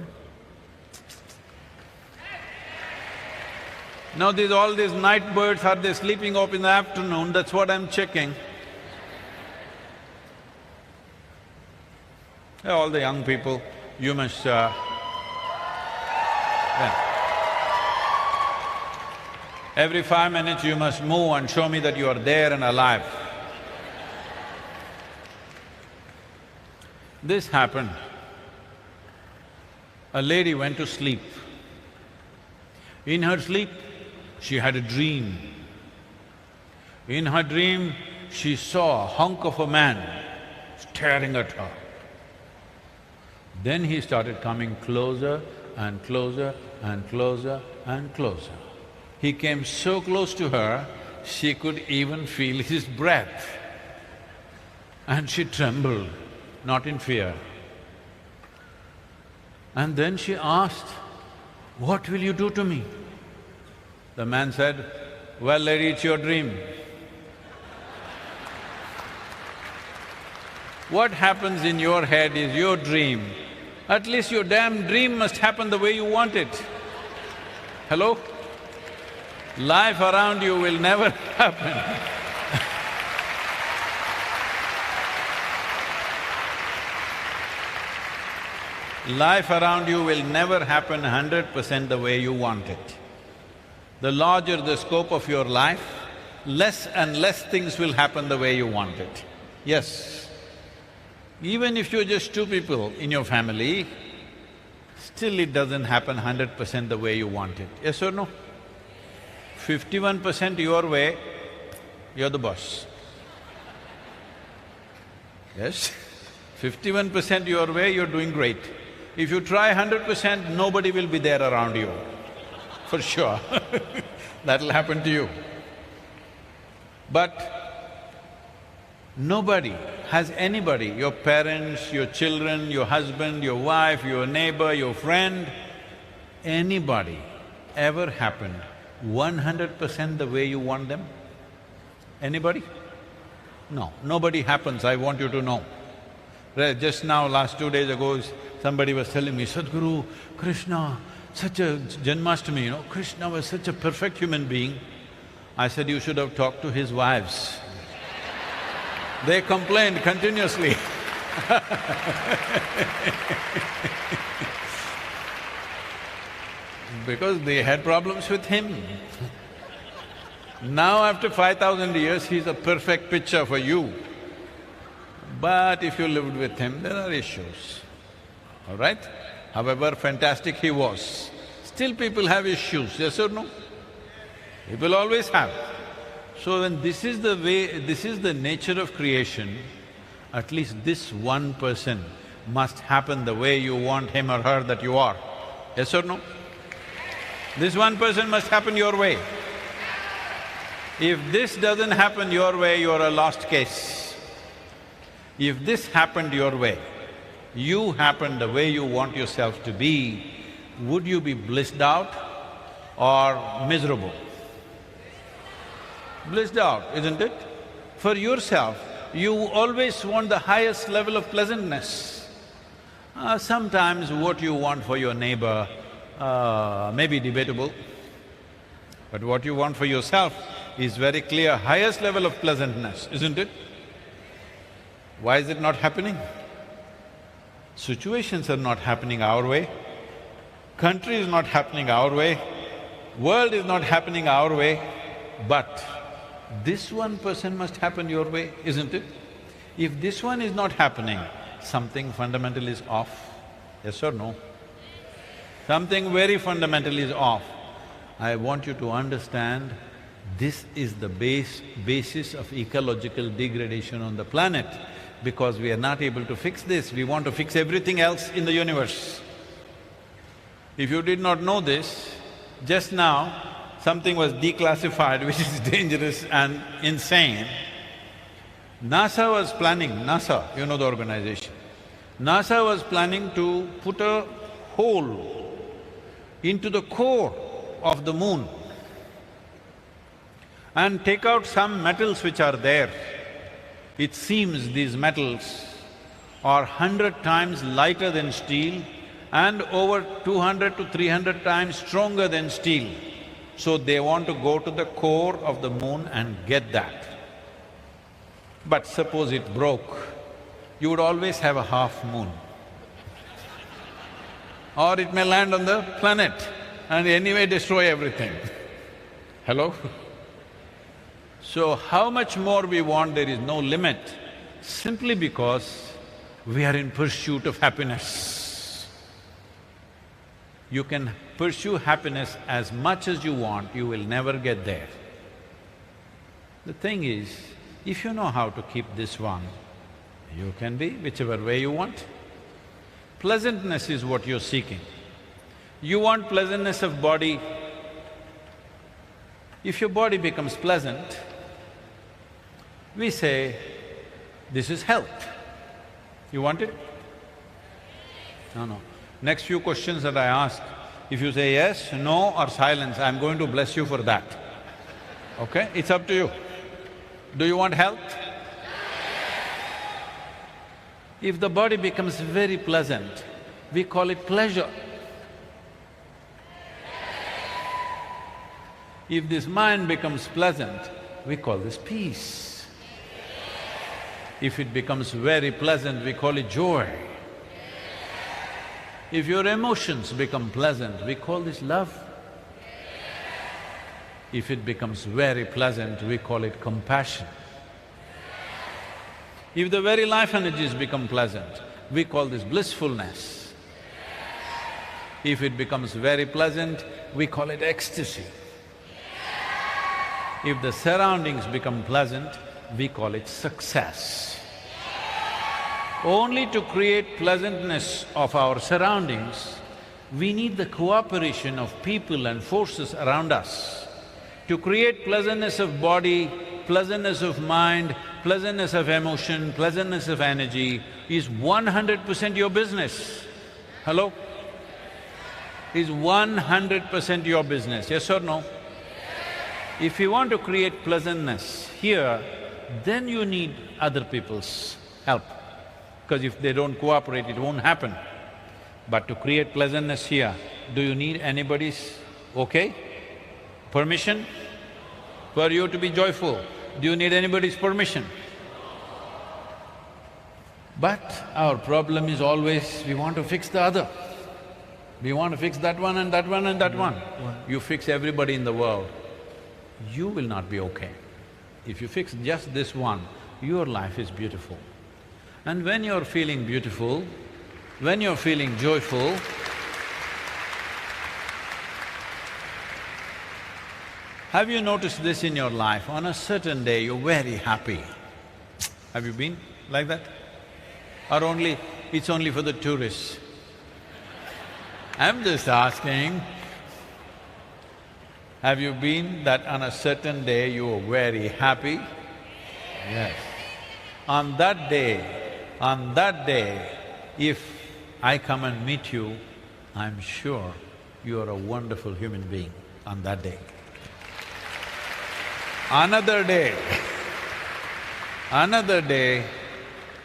Now all these night birds, are they sleeping up in the afternoon? That's what I'm checking. All the young people, you must… Every 5 minutes you must move and show me that you are there and alive. This happened. A lady went to sleep. In her sleep, she had a dream. In her dream, she saw a hunk of a man staring at her. Then he started coming closer and closer and closer and closer. He came so close to her, she could even feel his breath. And she trembled, not in fear. And then she asked, "What will you do to me?" The man said, "Well, lady, it's your dream. What happens in your head is your dream. At least your damn dream must happen the way you want it. Hello? Life around you will never happen." Life around you will never happen 100% the way you want it. The larger the scope of your life, less and less things will happen the way you want it. Yes, Even if you're just two people in your family, still it doesn't happen 100% the way you want it, yes or no? 51% your way, you're the boss. Yes? 51% your way, you're doing great. If you try 100%, nobody will be there around you, for sure. That'll happen to you. But nobody has anybody, your parents, your children, your husband, your wife, your neighbor, your friend, anybody ever happened 100% the way you want them? Anybody? No, nobody happens, I want you to know. Just now, last 2 days ago, somebody was telling me, Sadhguru, Krishna, such a… Janmashtami, Krishna was such a perfect human being. I said, you should have talked to his wives. They complained continuously. Because they had problems with him. Now after 5,000 years, he's a perfect picture for you. But if you lived with him, there are issues, all right? However fantastic he was, still people have issues, yes or no? People always have. So when this is the way… this is the nature of creation, at least this one person must happen the way you want him or her that you are, yes or no? This one person must happen your way. If this doesn't happen your way, you're a lost case. If this happened your way, you happened the way you want yourself to be, would you be blissed out or miserable? Blissed out, isn't it? For yourself, you always want the highest level of pleasantness. Sometimes what you want for your neighbor may be debatable, but what you want for yourself is very clear, highest level of pleasantness, isn't it? Why is it not happening? Situations are not happening our way, country is not happening our way, world is not happening our way, but this one person must happen your way, isn't it? If this one is not happening, something fundamental is off, yes or no? Something very fundamental is off. I want you to understand, this is the basis of ecological degradation on the planet. Because we are not able to fix this, we want to fix everything else in the universe. If you did not know this, just now something was declassified which is dangerous and insane. NASA was planning… NASA, you know the organization. NASA was planning to put a hole into the core of the moon and take out some metals which are there. It seems these metals are 100 times lighter than steel and over 200 to 300 times stronger than steel. So they want to go to the core of the moon and get that. But suppose it broke, you would always have a half moon. Or it may land on the planet and anyway destroy everything. Hello? So how much more we want, there is no limit, simply because we are in pursuit of happiness. You can pursue happiness as much as you want, you will never get there. The thing is, if you know how to keep this one, you can be whichever way you want. Pleasantness is what you're seeking. You want pleasantness of body. If your body becomes pleasant, we say, this is health. You want it? No. Next few questions that I ask, if you say yes, no or silence, I'm going to bless you for that. Okay? It's up to you. Do you want health? If the body becomes very pleasant, we call it pleasure. If this mind becomes pleasant, we call this peace. If it becomes very pleasant, we call it joy. If your emotions become pleasant, we call this love. If it becomes very pleasant, we call it compassion. If the very life energies become pleasant, we call this blissfulness. If it becomes very pleasant, we call it ecstasy. If the surroundings become pleasant, we call it success. Only to create pleasantness of our surroundings, we need the cooperation of people and forces around us. To create pleasantness of body, pleasantness of mind, pleasantness of emotion, pleasantness of energy is 100% your business. Hello? Is 100% your business, yes or no? If you want to create pleasantness here, then you need other people's help, because if they don't cooperate, it won't happen. But to create pleasantness here, do you need anybody's okay? Permission? For you to be joyful, do you need anybody's permission? But our problem is always, we want to fix the other. We want to fix that one and that one and that one. You fix everybody in the world, you will not be okay. If you fix just this one, your life is beautiful. And when you're feeling beautiful, when you're feeling joyful, have you noticed this in your life? On a certain day, you're very happy. Have you been like that? Or it's only for the tourists? I'm just asking, have you been that on a certain day you were very happy? Yes. On that day, if I come and meet you, I'm sure you are a wonderful human being on that day. Another day,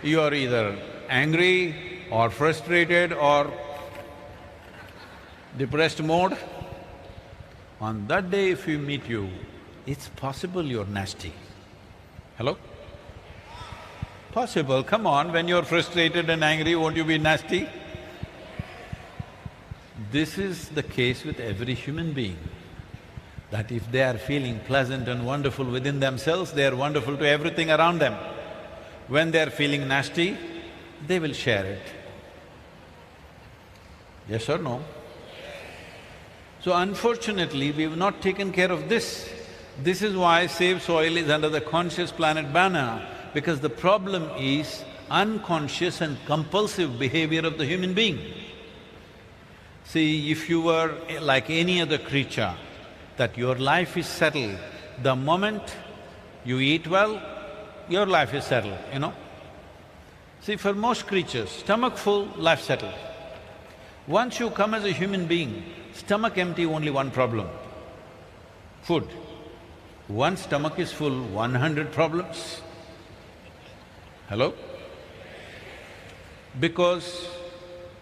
you are either angry or frustrated or depressed mode. On that day if we meet you, it's possible you're nasty. Hello? Possible, come on, when you're frustrated and angry, won't you be nasty? This is the case with every human being, that if they are feeling pleasant and wonderful within themselves, they are wonderful to everything around them. When they are feeling nasty, they will share it. Yes or no? So unfortunately, we've not taken care of this. This is why Save Soil is under the Conscious Planet banner, because the problem is unconscious and compulsive behavior of the human being. See, if you were like any other creature, that your life is settled, the moment you eat well, your life is settled, you know. See, for most creatures, stomach full, life settled. Once you come as a human being, stomach empty, only one problem: food. Once stomach is full, 100 problems. Hello? Because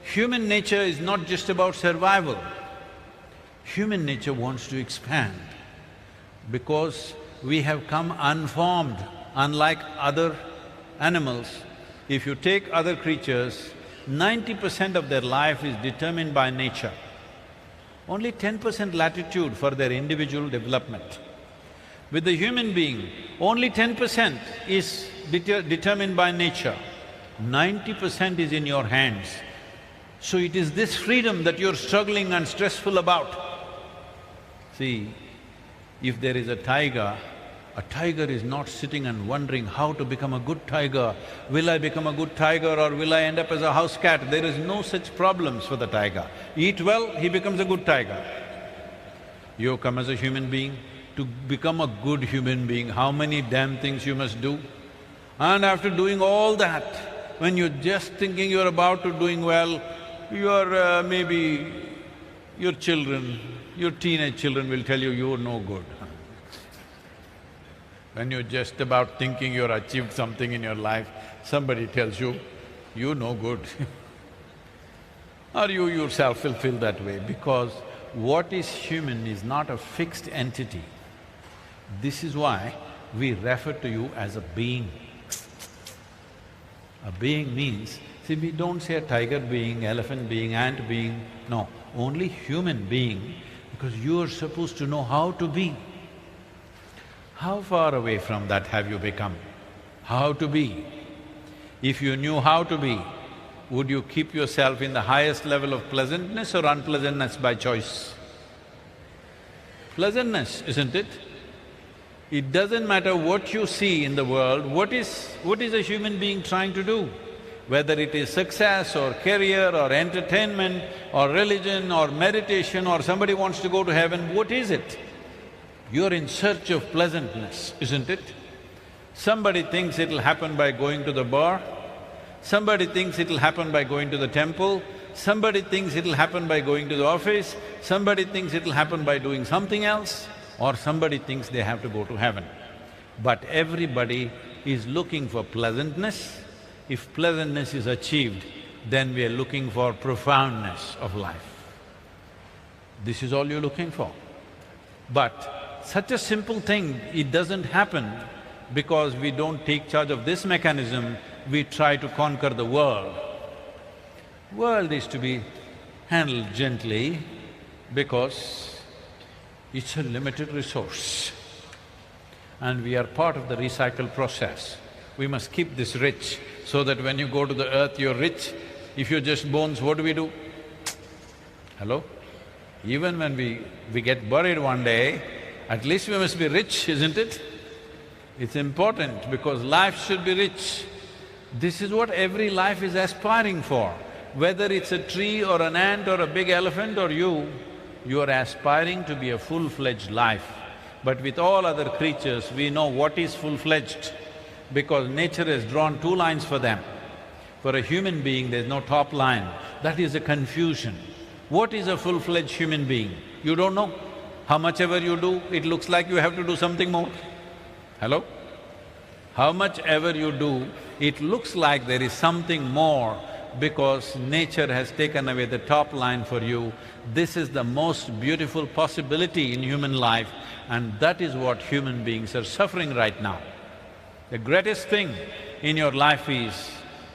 human nature is not just about survival. Human nature wants to expand, because we have come unformed. Unlike other animals, if you take other creatures, 90% of their life is determined by nature. Only 10% latitude for their individual development. With the human being, only 10% is determined by nature, 90% is in your hands. So it is this freedom that you're struggling and stressful about. See, if there is a tiger is not sitting and wondering how to become a good tiger. Will I become a good tiger or will I end up as a house cat? There is no such problems for the tiger. Eat well, he becomes a good tiger. You come as a human being, to become a good human being, how many damn things you must do? And after doing all that, when you're just thinking you're about to doing well, maybe your children, your teenage children will tell you, you're no good. When you're just about thinking you're achieved something in your life, somebody tells you, you're no good. Or you yourself will feel that way, because what is human is not a fixed entity. This is why we refer to you as a being. A being means, see, we don't say a tiger being, elephant being, ant being, no, only human being, because you are supposed to know how to be. How far away from that have you become? How to be? If you knew how to be, would you keep yourself in the highest level of pleasantness or unpleasantness by choice? Pleasantness, isn't it? It doesn't matter what you see in the world, what is a human being trying to do? Whether it is success or career or entertainment or religion or meditation or somebody wants to go to heaven, what is it? You're in search of pleasantness, isn't it? Somebody thinks it'll happen by going to the bar, somebody thinks it'll happen by going to the temple, somebody thinks it'll happen by going to the office, somebody thinks it'll happen by doing something else, or somebody thinks they have to go to heaven. But everybody is looking for pleasantness. If pleasantness is achieved, then we are looking for profoundness of life. This is all you're looking for. But such a simple thing, it doesn't happen because we don't take charge of this mechanism, we try to conquer the world. World is to be handled gently because it's a limited resource and we are part of the recycle process. We must keep this rich so that when you go to the earth, you're rich. If you're just bones, what do? Hello? Even when we get buried one day, at least we must be rich, isn't it? It's important because life should be rich. This is what every life is aspiring for. Whether it's a tree or an ant or a big elephant or you are aspiring to be a full-fledged life. But with all other creatures, we know what is full-fledged because nature has drawn two lines for them. For a human being, there's no top line. That is a confusion. What is a full-fledged human being? You don't know. How much ever you do, it looks like you have to do something more. Hello? How much ever you do, it looks like there is something more because nature has taken away the top line for you. This is the most beautiful possibility in human life and that is what human beings are suffering right now. The greatest thing in your life is,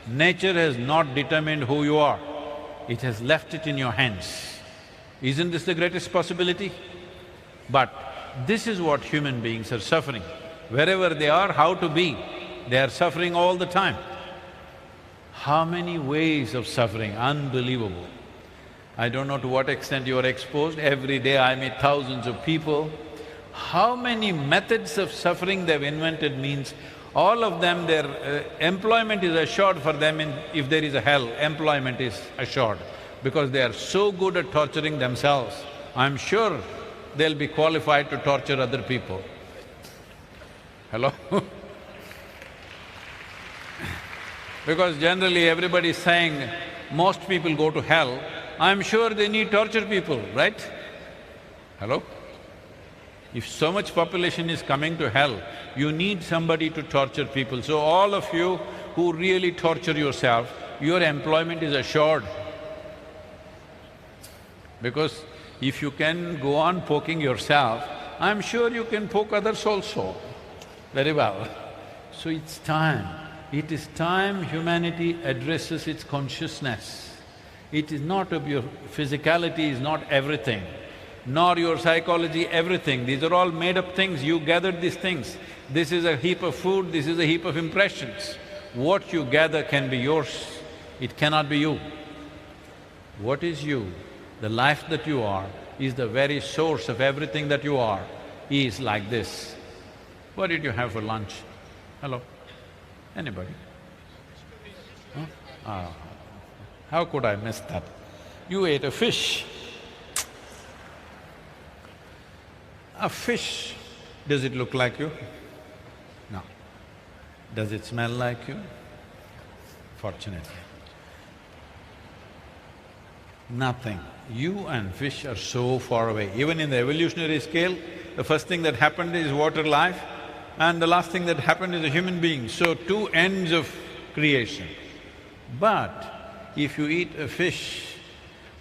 nature has not determined who you are, it has left it in your hands. Isn't this the greatest possibility? But this is what human beings are suffering. Wherever they are, how to be, they are suffering all the time. How many ways of suffering, unbelievable. I don't know to what extent you are exposed, every day I meet thousands of people. How many methods of suffering they've invented means all of them, their employment is assured for them if there is a hell, employment is assured. Because they are so good at torturing themselves, I'm sure they'll be qualified to torture other people. Hello? Because generally everybody is saying, most people go to hell, I'm sure they need torture people, right? Hello? If so much population is coming to hell, you need somebody to torture people. So all of you who really torture yourself, your employment is assured. Because if you can go on poking yourself, I'm sure you can poke others also very well. So it's time. It is time humanity addresses its consciousness. It is not of your physicality is not everything, nor your psychology everything. These are all made-up things, you gathered these things. This is a heap of food, this is a heap of impressions. What you gather can be yours, it cannot be you. What is you? The life that you are is the very source of everything that you are, is like this. What did you have for lunch? Hello? Anybody? Huh? Ah, how could I miss that? You ate a fish. A fish, does it look like you? No. Does it smell like you? Fortunately. Nothing. You and fish are so far away. Even in the evolutionary scale, the first thing that happened is water life and the last thing that happened is a human being. So two ends of creation. But if you eat a fish,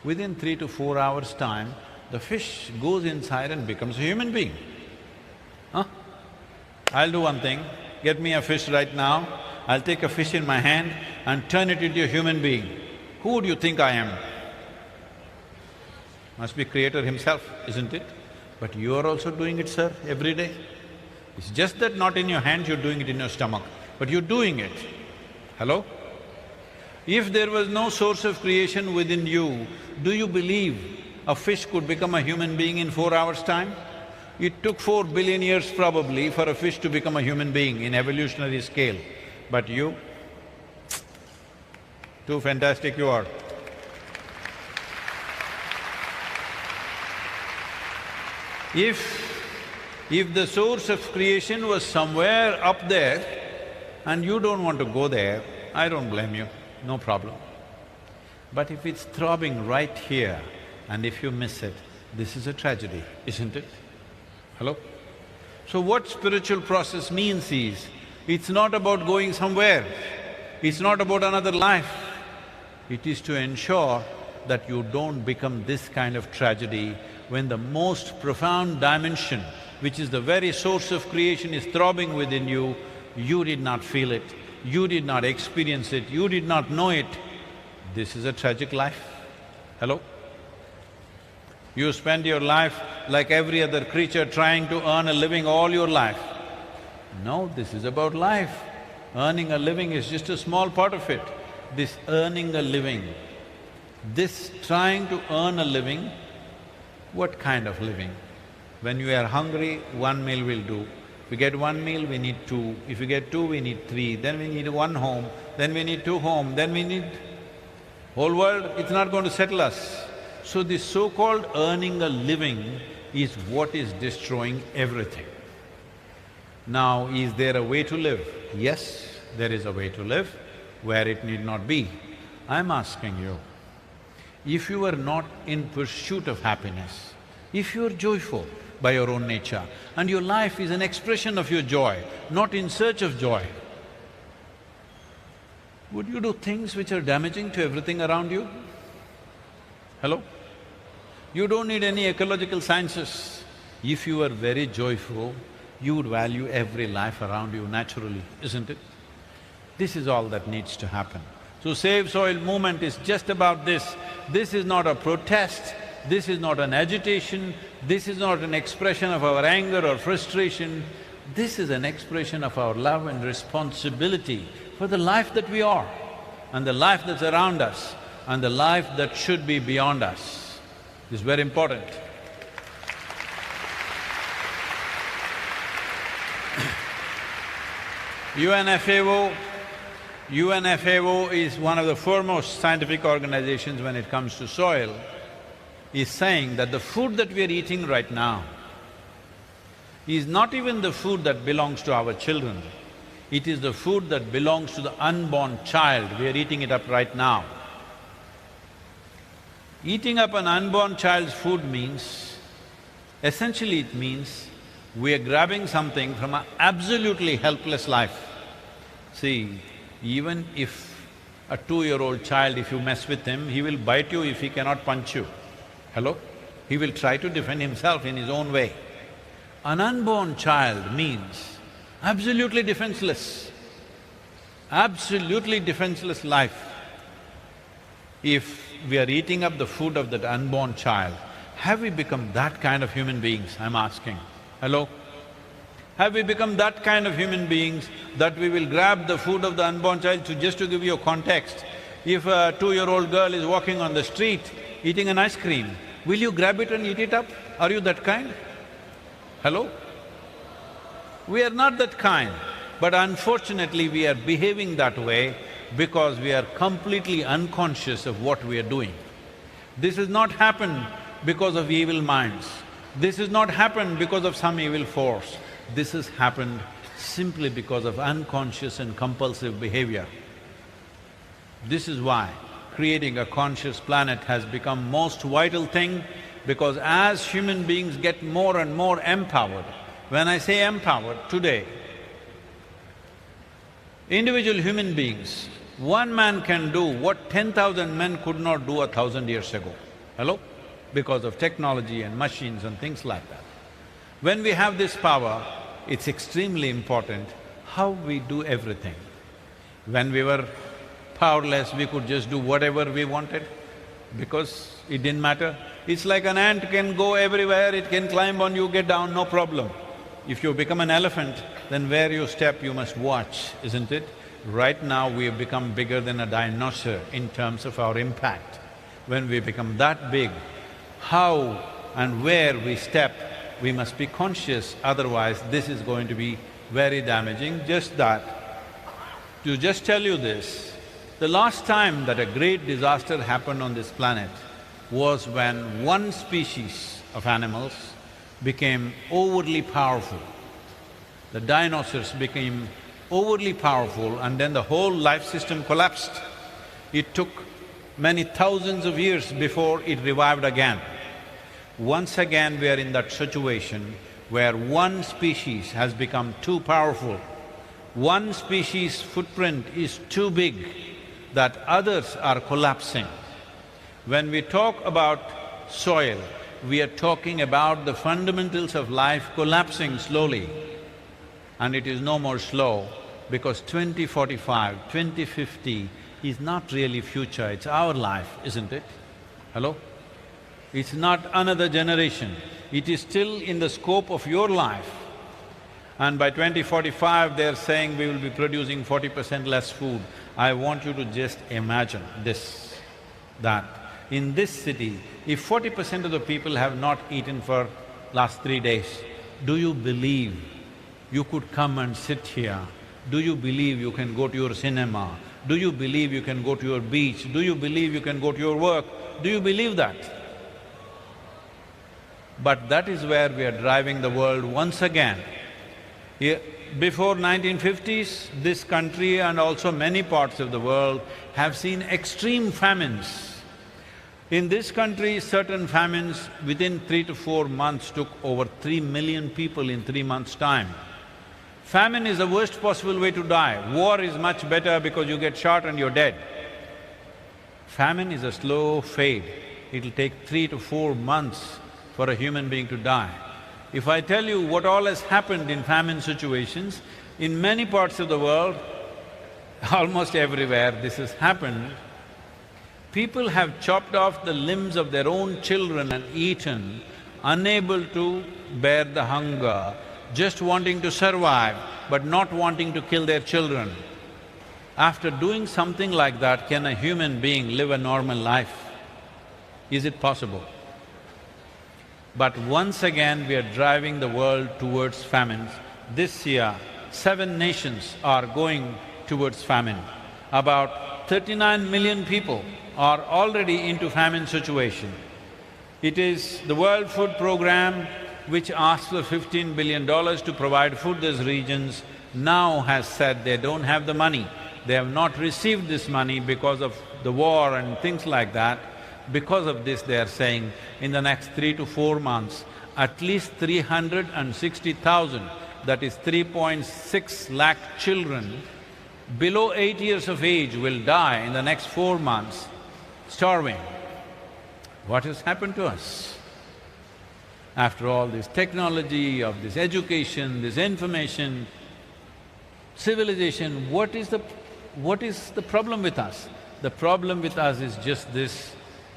within 3 to 4 hours' time, the fish goes inside and becomes a human being. Huh? I'll do one thing, get me a fish right now, I'll take a fish in my hand and turn it into a human being. Who do you think I am? Must be Creator himself, isn't it? But you are also doing it, sir, every day. It's just that not in your hands, you're doing it in your stomach, but you're doing it. Hello? If there was no source of creation within you, do you believe a fish could become a human being in 4 hours' time? It took 4 billion years probably for a fish to become a human being in evolutionary scale. But you, too fantastic you are. If the source of creation was somewhere up there and you don't want to go there, I don't blame you, no problem. But if it's throbbing right here and if you miss it, this is a tragedy, isn't it? Hello? So what spiritual process means is, it's not about going somewhere, it's not about another life. It is to ensure that you don't become this kind of tragedy when the most profound dimension, which is the very source of creation, is throbbing within you, you did not feel it, you did not experience it, you did not know it. This is a tragic life. Hello? You spend your life like every other creature trying to earn a living all your life. No, this is about life. Earning a living is just a small part of it. This earning a living, this trying to earn a living, what kind of living? When we are hungry, 1 meal will do. If we get 1 meal, we need 2. If we get 2, we need 3. Then we need 1 home, then we need 2 homes, then we need… whole world, it's not going to settle us. So this so-called earning a living is what is destroying everything. Now, is there a way to live? Yes, there is a way to live where it need not be. I'm asking you, if you are not in pursuit of happiness, if you are joyful by your own nature and your life is an expression of your joy, not in search of joy, would you do things which are damaging to everything around you? Hello? You don't need any ecological sciences. If you are very joyful, you would value every life around you naturally, isn't it? This is all that needs to happen. So Save Soil movement is just about this. This is not a protest, this is not an agitation, this is not an expression of our anger or frustration. This is an expression of our love and responsibility for the life that we are, and the life that's around us, and the life that should be beyond us. This is very important. UNFAO is one of the foremost scientific organizations when it comes to soil, is saying that the food that we are eating right now is not even the food that belongs to our children, it is the food that belongs to the unborn child. We are eating it up right now. Eating up an unborn child's food means, essentially it means we are grabbing something from an absolutely helpless life. See, even if a 2-year-old child, if you mess with him, he will bite you if he cannot punch you. Hello? He will try to defend himself in his own way. An unborn child means absolutely defenseless life. If we are eating up the food of that unborn child, have we become that kind of human beings, I'm asking? Hello? Have we become that kind of human beings that we will grab the food of the unborn child? Just to give you a context, if a 2-year-old girl is walking on the street eating an ice cream, will you grab it and eat it up? Are you that kind? Hello? We are not that kind, but unfortunately we are behaving that way because we are completely unconscious of what we are doing. This has not happened because of evil minds. This has not happened because of some evil force. This has happened simply because of unconscious and compulsive behavior. This is why creating a conscious planet has become most vital thing, because as human beings get more and more empowered, when I say empowered, today, individual human beings, one man can do what 10,000 men could not do 1,000 years ago. Hello? Because of technology and machines and things like that. When we have this power, it's extremely important how we do everything. When we were powerless, we could just do whatever we wanted because it didn't matter. It's like an ant can go everywhere, it can climb on you, get down, no problem. If you become an elephant, then where you step you must watch, isn't it? right now we have become bigger than a dinosaur in terms of our impact. When we become that big, how and where we step, we must be conscious, otherwise this is going to be very damaging. Just that, to just tell you this, the last time that a great disaster happened on this planet was when one species of animals became overly powerful. The dinosaurs became overly powerful and then the whole life system collapsed. It took many thousands of years before it revived again. Once again we are in that situation where one species has become too powerful. One species' footprint is too big that others are collapsing. When we talk about soil, we are talking about the fundamentals of life collapsing slowly. And it is no more slow because 2045, 2050 is not really future, it's our life, isn't it? Hello? It's not another generation, it is still in the scope of your life. And by 2045, they're saying we will be producing 40% less food. I want you to just imagine this, that in this city, if 40% of the people have not eaten for last 3 days, do you believe you could come and sit here? Do you believe you can go to your cinema? Do you believe you can go to your beach? Do you believe you can go to your work? Do you believe that? But that is where we are driving the world once again. Before 1950s, this country and also many parts of the world have seen extreme famines. In this country, certain famines within 3 to 4 months took over 3 million people in 3 months' time. Famine is the worst possible way to die. War is much better because you get shot and you're dead. Famine is a slow fade. It'll take 3 to 4 months for a human being to die. If I tell you what all has happened in famine situations, in many parts of the world, almost everywhere this has happened, people have chopped off the limbs of their own children and eaten, unable to bear the hunger, just wanting to survive, but not wanting to kill their children. After doing something like that, can a human being live a normal life? Is it possible? But once again, we are driving the world towards famines. This year, 7 nations are going towards famine. About 39 million people are already into famine situation. It is the World Food Programme which asked for $15 billion to provide food to these regions, now has said they don't have the money. They have not received this money because of the war and things like that. Because of this, they are saying in the next 3 to 4 months, at least 360,000, that is 3.6 lakh children below 8 years of age will die in the next 4 months, starving. What has happened to us? After all this technology, of this education, this information, civilization, what is the problem with us? The problem with us is just this: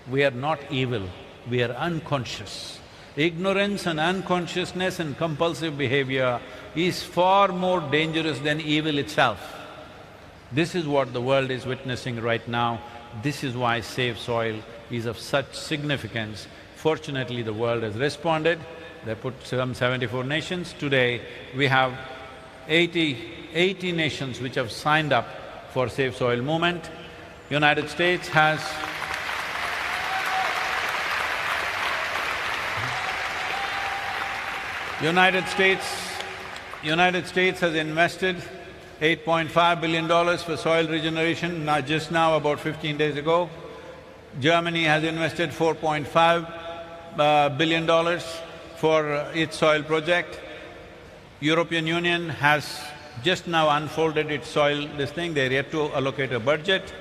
we are not evil, we are unconscious. Ignorance and unconsciousness and compulsive behavior is far more dangerous than evil itself. This is what the world is witnessing right now. This is why Save Soil is of such significance. Fortunately, the world has responded. They put some 74 nations. Today, we have 80 nations which have signed up for Save Soil movement. United States has… United States has invested $8.5 billion for soil regeneration, just now about 15 days ago. Germany has invested $4.5 billion for its soil project. European Union has just now unfolded its soil thing, they're yet to allocate a budget.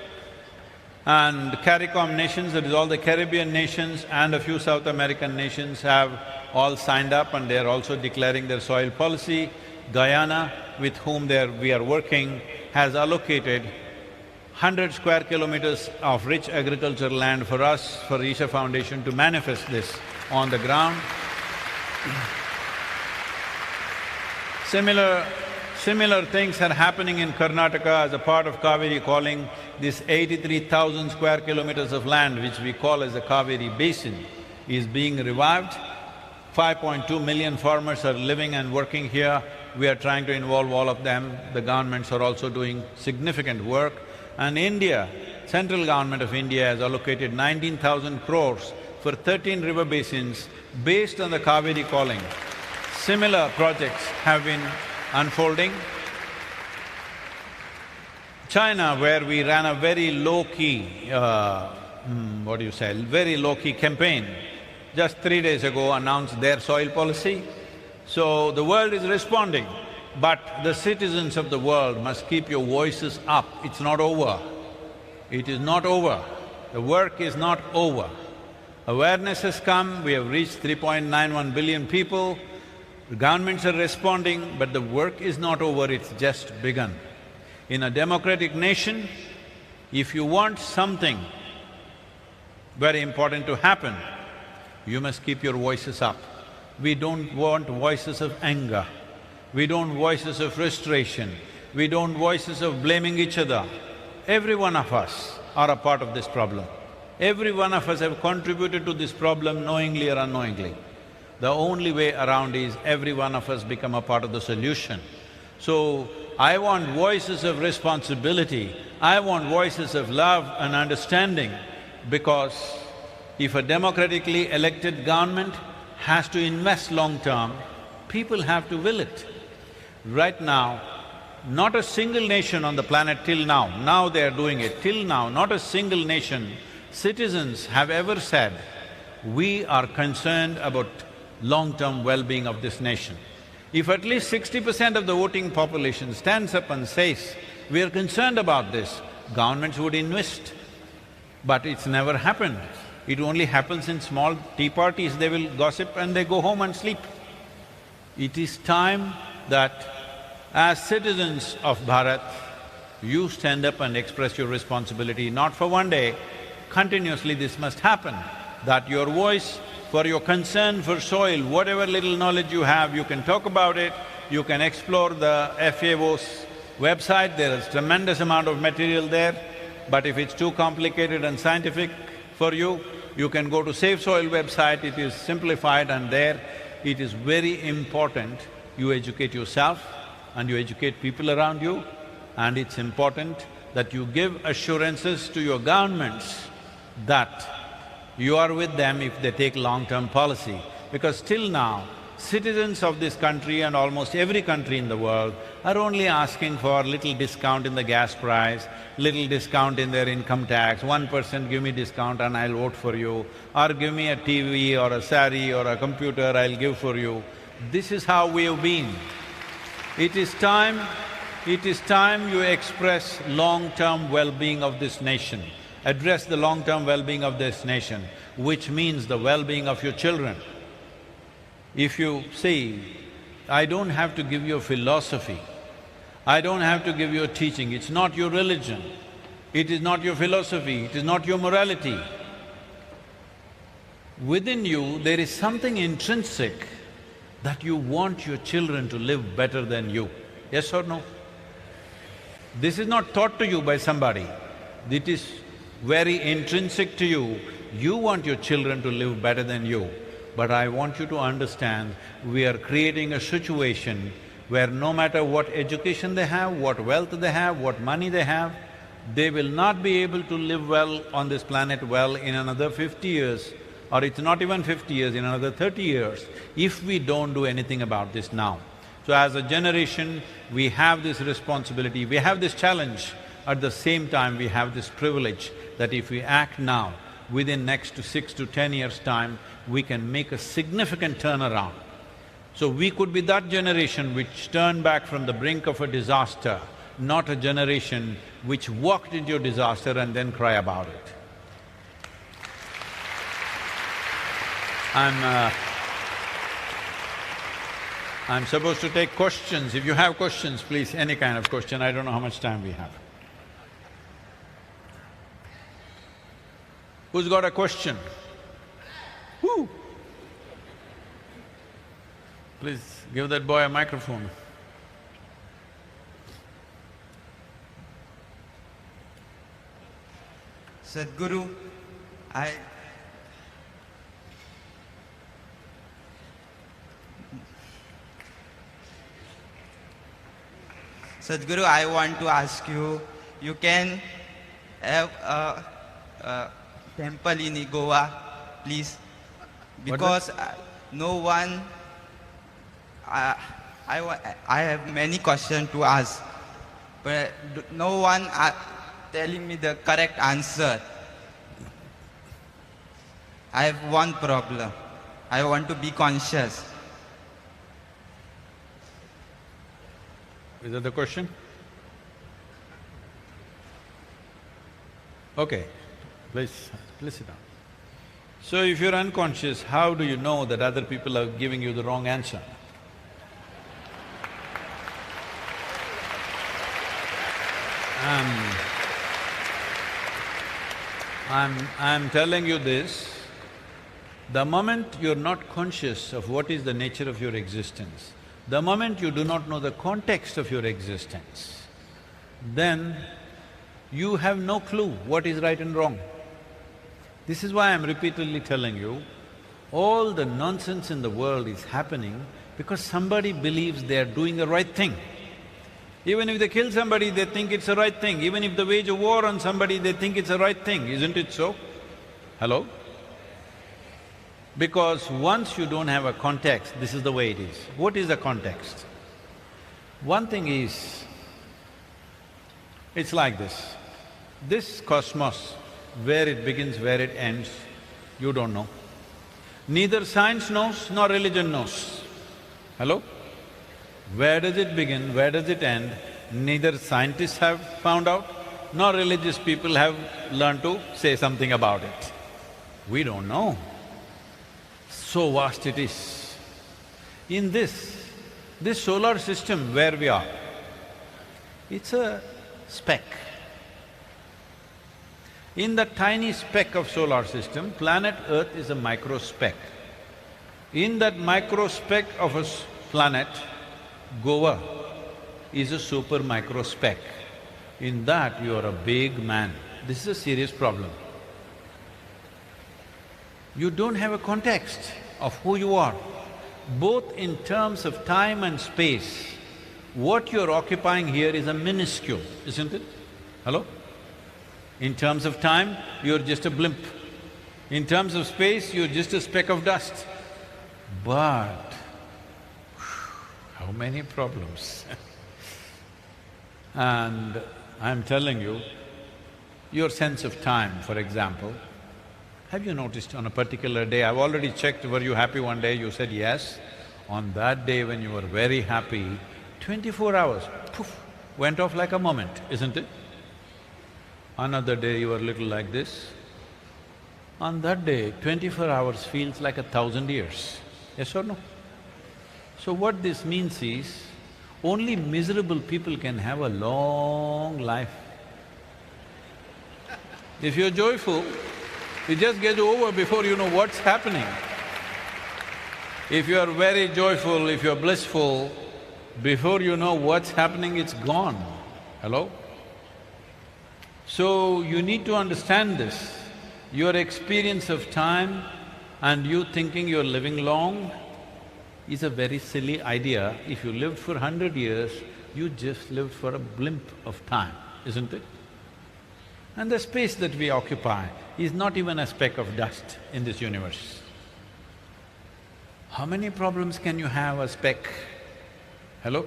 And CARICOM nations, that is all the Caribbean nations and a few South American nations have all signed up and they're also declaring their soil policy. Guyana, with whom we are working, has allocated 100 square kilometers of rich agricultural land for us, for Isha Foundation to manifest this on the ground. Similar things are happening in Karnataka as a part of Kaveri, calling this 83,000 square kilometers of land, which we call as the Kaveri Basin, is being revived. 5.2 million farmers are living and working here. We are trying to involve all of them. The governments are also doing significant work. And India, central government of India has allocated 19,000 crores for 13 river basins based on the Kaveri calling. Similar projects have been unfolding. China, where we ran a very low-key, very low-key campaign, just 3 days ago announced their soil policy. So the world is responding, but the citizens of the world must keep your voices up. It's not over. It is not over. The work is not over. Awareness has come, we have reached 3.91 billion people. The governments are responding, but the work is not over, it's just begun. In a democratic nation, if you want something very important to happen, you must keep your voices up. We don't want voices of anger, we don't voices of frustration, we don't voices of blaming each other. Every one of us are a part of this problem. Every one of us have contributed to this problem knowingly or unknowingly. The only way around is every one of us become a part of the solution. So, I want voices of responsibility, I want voices of love and understanding, because if a democratically elected government has to invest long-term, people have to will it. Right now, not a single nation on the planet till now they are doing it, till now, not a single nation, citizens have ever said, we are concerned about long-term well-being of this nation. If at least 60% of the voting population stands up and says, we are concerned about this, governments would invest. But it's never happened. It only happens in small tea parties, they will gossip and they go home and sleep. It is time that as citizens of Bharat, you stand up and express your responsibility, not for one day, continuously this must happen, that your voice for your concern for soil, whatever little knowledge you have, you can talk about it, you can explore the FAO's website, there is tremendous amount of material there. But if it's too complicated and scientific for you, you can go to Save Soil website, it is simplified and there it is very important you educate yourself and you educate people around you, and it's important that you give assurances to your governments that you are with them if they take long-term policy. Because till now, citizens of this country and almost every country in the world are only asking for little discount in the gas price, little discount in their income tax, 1% give me discount and I'll vote for you, or give me a TV or a saree or a computer, I'll give for you. This is how we have been. It is time you express long-term well-being of this nation. Address the long-term well-being of this nation, which means the well-being of your children. If you see, I don't have to give you a philosophy, I don't have to give you a teaching, it's not your religion, it is not your philosophy, it is not your morality. Within you, there is something intrinsic that you want your children to live better than you, yes or no? This is not taught to you by somebody, it is very intrinsic to you. You want your children to live better than you. But I want you to understand, we are creating a situation where no matter what education they have, what wealth they have, what money they have, they will not be able to live well on this planet well in another 50 years, or it's not even 50 years, in another 30 years, if we don't do anything about this now. So as a generation, we have this responsibility, we have this challenge. At the same time, we have this privilege that if we act now, within next 6 to 10 years' time, we can make a significant turnaround. So we could be that generation which turned back from the brink of a disaster, not a generation which walked into a disaster and then cry about it. I'm supposed to take questions. If you have questions, please, any kind of question, I don't know how much time we have. Who's got a question? Woo! Please give that boy a microphone. Sadhguru, Sadhguru, I want to ask you, you can have a temple in Goa, please? Because no one, I have many questions to ask, but no one telling me the correct answer. I have one problem. I want to be conscious. Is that the question? Okay, please sit down. So if you're unconscious, how do you know that other people are giving you the wrong answer? I'm telling you this, the moment you're not conscious of what is the nature of your existence, the moment you do not know the context of your existence, then you have no clue what is right and wrong. This is why I'm repeatedly telling you, all the nonsense in the world is happening because somebody believes they are doing the right thing. Even if they kill somebody, they think it's the right thing. Even if they wage a war on somebody, they think it's the right thing. Isn't it so? Hello? Because once you don't have a context, this is the way it is. What is the context? One thing is, it's like this. This cosmos, where it begins, where it ends, you don't know. Neither science knows nor religion knows. Hello? Where does it begin, where does it end? Neither scientists have found out, nor religious people have learned to say something about it. We don't know. So vast it is. In this solar system where we are, it's a speck. In the tiny speck of solar system, planet Earth is a micro speck. In that micro speck of a planet, Goa is a super micro speck. In that, you are a big man. This is a serious problem. You don't have a context of who you are, both in terms of time and space. What you're occupying here is a minuscule, isn't it? Hello? In terms of time, you're just a blimp. In terms of space, you're just a speck of dust. But how many problems And I'm telling you, your sense of time, for example, have you noticed on a particular day, I've already checked, were you happy one day? You said yes. On that day when you were very happy, 24 hours, poof, went off like a moment, isn't it? Another day you were a little like this. On that day, 24 hours feels like 1,000 years, yes or no? So what this means is, only miserable people can have a long life. If you're joyful, it just gets over before you know what's happening. If you're very joyful, if you're blissful, before you know what's happening, it's gone. Hello? So you need to understand this. Your experience of time and you thinking you're living long is a very silly idea. If you lived for 100 years, you just lived for a blimp of time, isn't it? And the space that we occupy is not even a speck of dust in this universe. How many problems can you have a speck? Hello?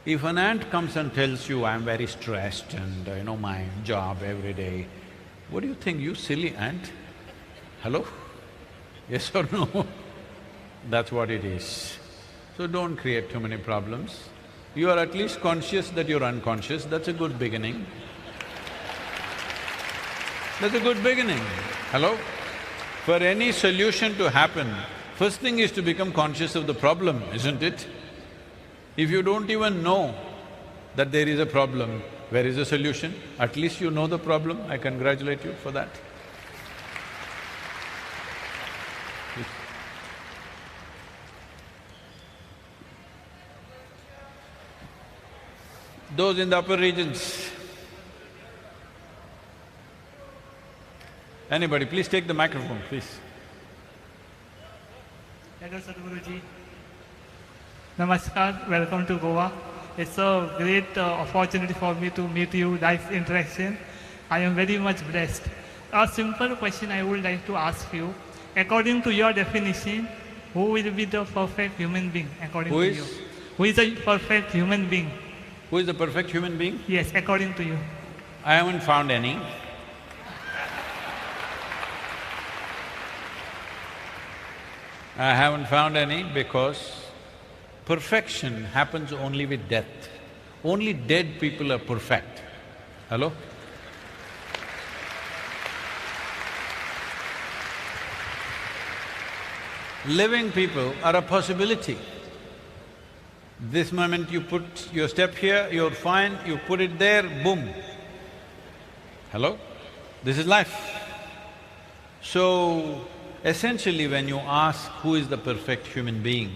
If an ant comes and tells you, I'm very stressed and my job every day, what do you think, you silly ant? Hello? Yes or no? That's what it is. So don't create too many problems. You are at least conscious that you're unconscious, that's a good beginning. That's a good beginning. Hello? For any solution to happen, first thing is to become conscious of the problem, isn't it? If you don't even know that there is a problem, where is the solution? At least you know the problem, I congratulate you for that. Those in the upper regions, Anybody, please take the microphone, please. Hello, Sadhguru. Namaskar, welcome to Goa. It's a great opportunity for me to meet you, live interaction. I am very much blessed. A simple question I would like to ask you. According to your definition, who will be the perfect human being, according to you? Who is a perfect human being? Who is the perfect human being? Yes, according to you. I haven't found any. I haven't found any because perfection happens only with death. Only dead people are perfect. Hello? Living people are a possibility. This moment you put your step here, you're fine, you put it there, boom. Hello? This is life. So, essentially when you ask who is the perfect human being,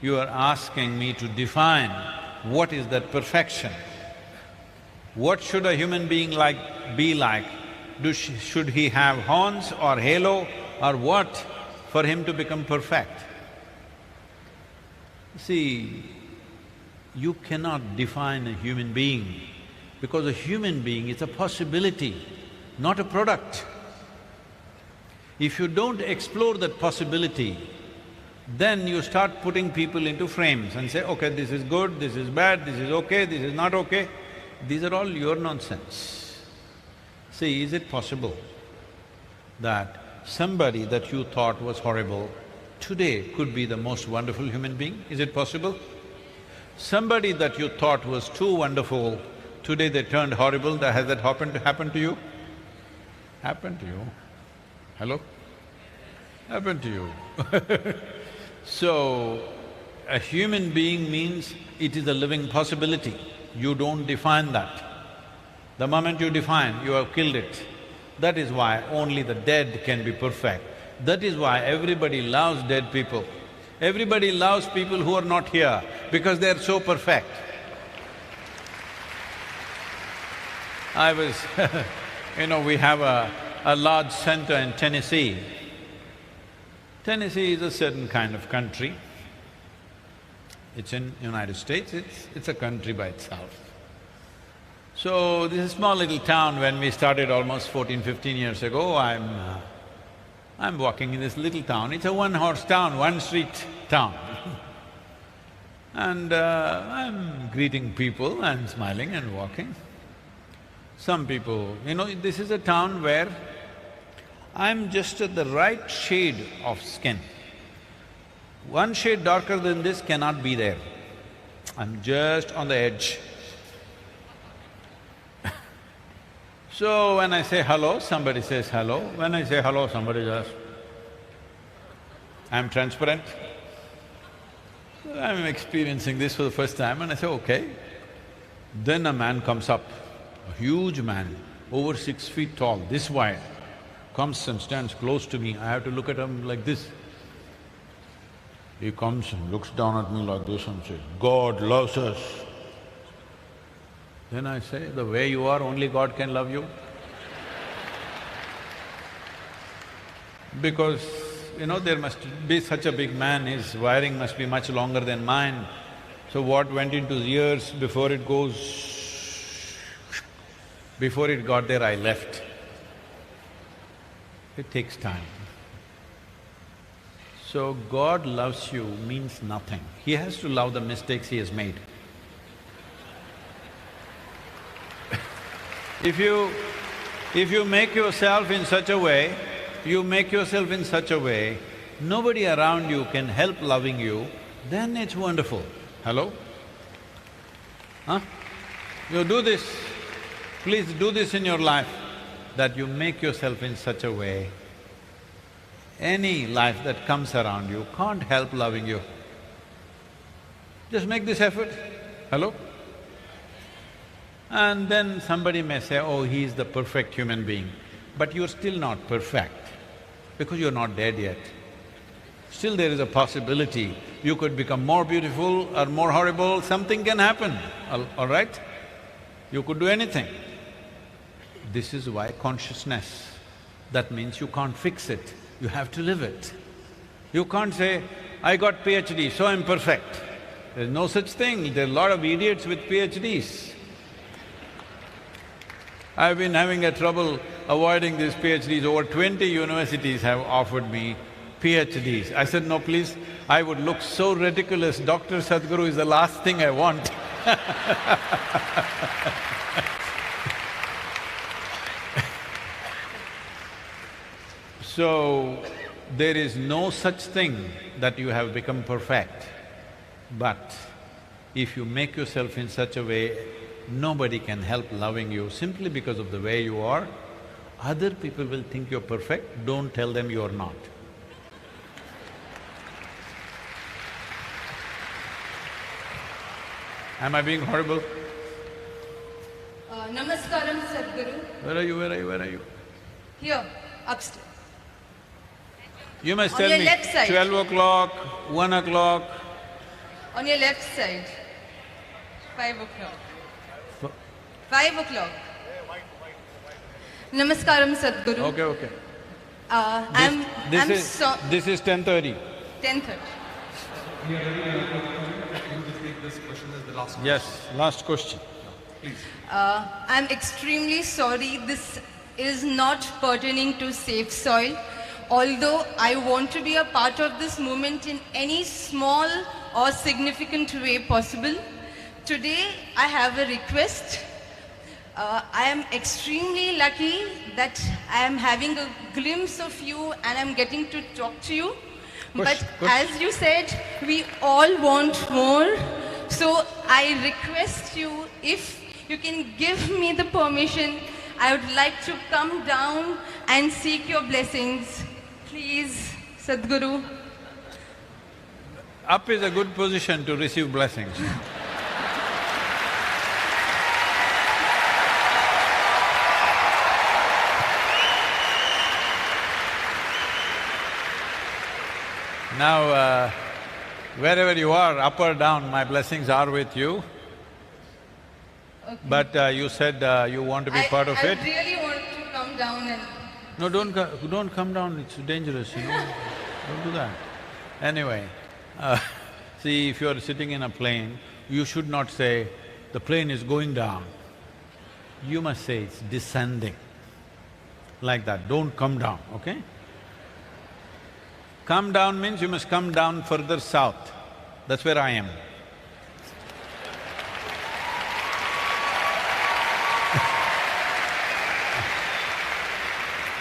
you are asking me to define what is that perfection. What should a human being be like? Should he have horns or halo or what for him to become perfect? See, you cannot define a human being because a human being is a possibility, not a product. If you don't explore that possibility, then you start putting people into frames and say, okay, this is good, this is bad, this is okay, this is not okay. These are all your nonsense. See, is it possible that somebody that you thought was horrible today could be the most wonderful human being? Is it possible? Somebody that you thought was too wonderful, today they turned horrible. Has that happened to you? Happened to you? Hello? Happened to you. So, a human being means it is a living possibility. You don't define that. The moment you define, you have killed it. That is why only the dead can be perfect. That is why everybody loves dead people. Everybody loves people who are not here because they are so perfect. I was we have a large center in Tennessee. Tennessee is a certain kind of country. It's in United States, it's a country by itself. So, this is a small little town. When we started almost 15 years ago, I'm walking in this little town. It's a one-horse town, one-street town. And I'm greeting people and smiling and walking. Some people… this is a town where I'm just at the right shade of skin. One shade darker than this cannot be there. I'm just on the edge. So when I say hello, somebody says hello. When I say hello, somebody says, I'm transparent. I'm experiencing this for the first time and I say, okay. Then a man comes up, a huge man, over 6 feet tall, this wide, comes and stands close to me. I have to look at him like this. He comes and looks down at me like this and says, God loves us. Then I say, the way you are, only God can love you. Because, there must be such a big man, his wiring must be much longer than mine. So what went into his ears before it got there, I left. It takes time. So, God loves you means nothing. He has to love the mistakes he has made. If you make yourself in such a way, nobody around you can help loving you, then it's wonderful. Hello? Huh? You do this, please do this in your life, that you make yourself in such a way, any life that comes around you can't help loving you. Just make this effort. Hello? And then somebody may say, oh, he is the perfect human being. But you're still not perfect because you're not dead yet. Still there is a possibility you could become more beautiful or more horrible, something can happen, all right? You could do anything. This is why consciousness, that means you can't fix it, you have to live it. You can't say, I got PhD, so I'm perfect. There's no such thing, there are a lot of idiots with PhDs. I've been having a trouble avoiding these PhDs. Over 20 universities have offered me PhDs. I said, no, please, I would look so ridiculous, Dr. Sadhguru is the last thing I want. So, there is no such thing that you have become perfect. But if you make yourself in such a way, nobody can help loving you simply because of the way you are. Other people will think you're perfect, don't tell them you're not. Am I being horrible? Namaskaram, Sadhguru. Where are you, where are you, where are you? Here, upstairs. You must On tell your me, left side. 12 o'clock, 1 o'clock. On your left side. 5 o'clock. 5 o'clock. Namaskaram, Sadhguru. Okay, okay. This is 10:30. 10:30. Yes, last question. Please. I'm extremely sorry, this is not pertaining to Safe Soil. Although I want to be a part of this movement in any small or significant way possible, today I have a request. I am extremely lucky that I am having a glimpse of you and I'm getting to talk to you. But as you said, we all want more. So I request you, if you can give me the permission, I would like to come down and seek your blessings. Please, Sadhguru. Up is a good position to receive blessings. Now, wherever you are, up or down, my blessings are with you. Okay. But you said you want to be part of it. I really want to come down and… No, don't come down, it's dangerous, you know, don't do that. Anyway, see, if you're sitting in a plane, you should not say, the plane is going down. You must say it's descending, like that, don't come down, okay? Come down means you must come down further south, that's where I am.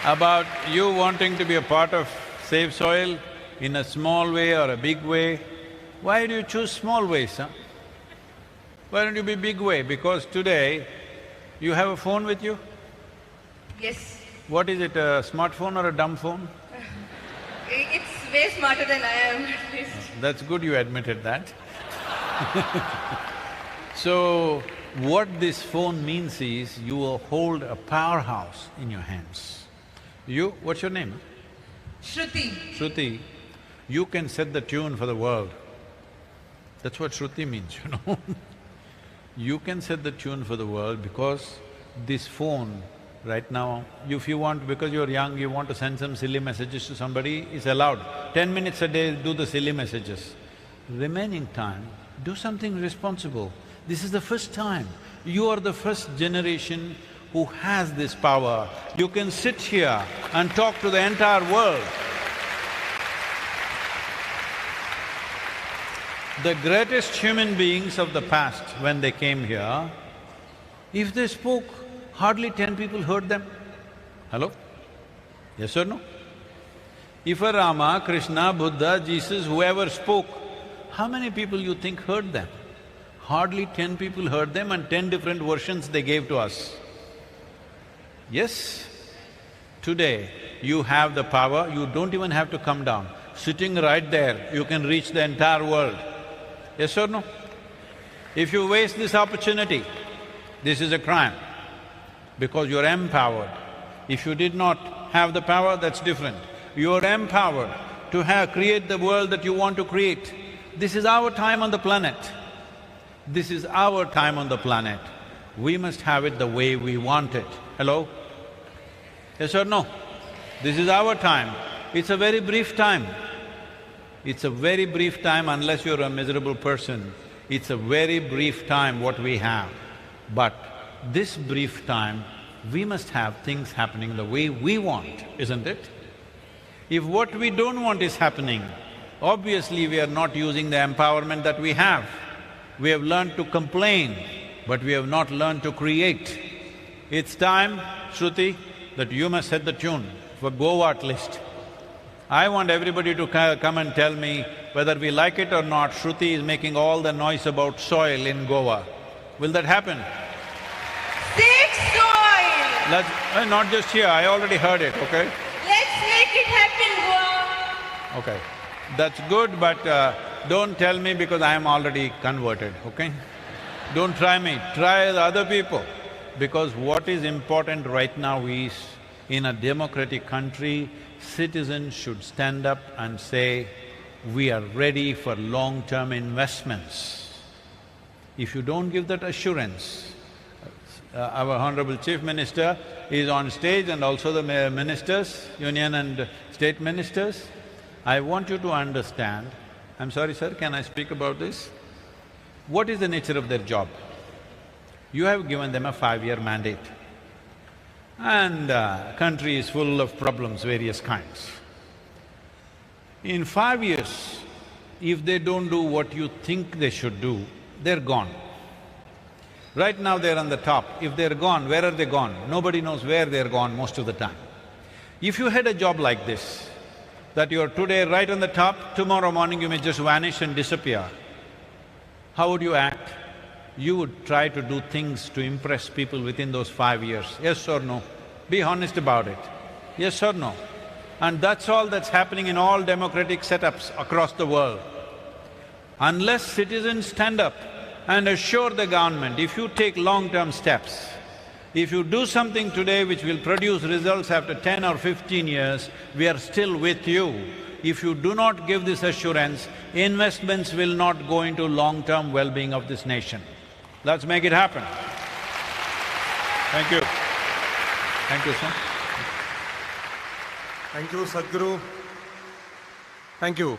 About you wanting to be a part of Safe Soil in a small way or a big way, why do you choose small ways, huh? Why don't you be big way? Because today, you have a phone with you? Yes. What is it, a smartphone or a dumb phone? It's way smarter than I am, at least. That's good you admitted that. So, what this phone means is, you will hold a powerhouse in your hands. You… what's your name? Shruti. Shruti, you can set the tune for the world. That's what Shruti means, you know. You can set the tune for the world because this phone, right now, if you want… because you're young, you want to send some silly messages to somebody, it's allowed. 10 minutes a day, do the silly messages. Remaining time, do something responsible. This is the first time. You are the first generation who has this power. You can sit here and talk to the entire world. The greatest human beings of the past, when they came here, if they spoke, hardly 10 people heard them. Hello? Yes or no? If a Rama, Krishna, Buddha, Jesus, whoever spoke, how many people you think heard them? Hardly 10 people heard them and 10 different versions they gave to us. Yes, today you have the power, you don't even have to come down. Sitting right there, you can reach the entire world. Yes or no? If you waste this opportunity, this is a crime, because you're empowered. If you did not have the power, that's different. You're empowered to create the world that you want to create. This is our time on the planet. This is our time on the planet. We must have it the way we want it. Hello? Yes or no? This is our time. It's a very brief time. It's a very brief time unless you're a miserable person. It's a very brief time what we have. But this brief time, we must have things happening the way we want, isn't it? If what we don't want is happening, obviously we are not using the empowerment that we have. We have learned to complain, but we have not learned to create. It's time, Shruti, that you must set the tune for Goa at least. I want everybody to come and tell me whether we like it or not, Shruti is making all the noise about soil in Goa. Will that happen? Save soil! Not just here, I already heard it, okay? Let's make it happen, Goa! Okay, that's good, but don't tell me because I am already converted, okay? Don't try me, try the other people. Because what is important right now is, in a democratic country, citizens should stand up and say, we are ready for long-term investments. If you don't give that assurance, our Honorable Chief Minister is on stage and also the ministers, union and state ministers. I want you to understand, I'm sorry sir, can I speak about this? What is the nature of their job? You have given them a 5-year mandate and country is full of problems, various kinds. In 5 years, if they don't do what you think they should do, they're gone. Right now they're on the top. If they're gone, where are they gone? Nobody knows where they're gone most of the time. If you had a job like this, that you're today right on the top, tomorrow morning you may just vanish and disappear, how would you act? You would try to do things to impress people within those 5 years, yes or no? Be honest about it, yes or no? And that's all that's happening in all democratic setups across the world. Unless citizens stand up and assure the government, if you take long-term steps, if you do something today which will produce results after 10 or 15 years, we are still with you. If you do not give this assurance, investments will not go into long-term well-being of this nation. Let's make it happen. Thank you. Thank you, sir. Thank you, Sadhguru. Thank you.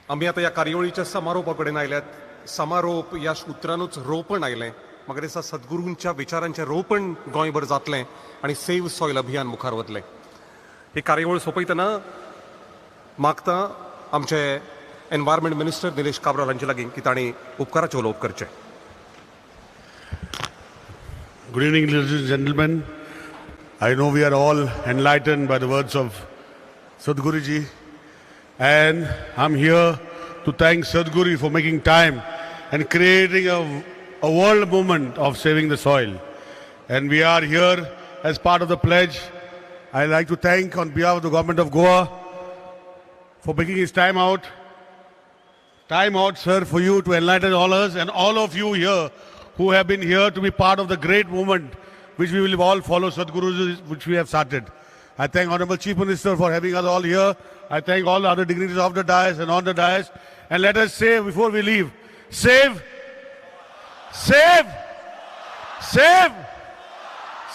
आम्ही आता या कार्यावळीच्या समारोपाकडेन आयल्यात. समारोप या सूत्रानूच रोपण आयलें. म्हाका दिसता सद्गुरूंच्या विचारांचें रोपण गोंयभर जातलें आनी सेव सॉयल अभियान मुखार वतलें. ही कार्यावळ सोंपयतना मागता आमचे एनवायरमेंट मिनिस्टर निलेश काब्राल हांचे लागीं की तांणी उपकाराचें उलोवप करचें. Good evening, ladies and gentlemen. I know we are all enlightened by the words of Sadhguruji, and I'm here to thank Sadhguru for making time and creating a world movement of saving the soil. And we are here as part of the pledge. I'd like to thank on behalf of the government of Goa for making his time out. Time out, sir, for you to enlighten all us and all of you here who have been here to be part of the great movement which we will all follow, Sadhguru, which we have started. I thank Honorable Chief Minister for having us all here. I thank all the other dignitaries of the dais and on the dais. And let us say before we leave, save, save, save,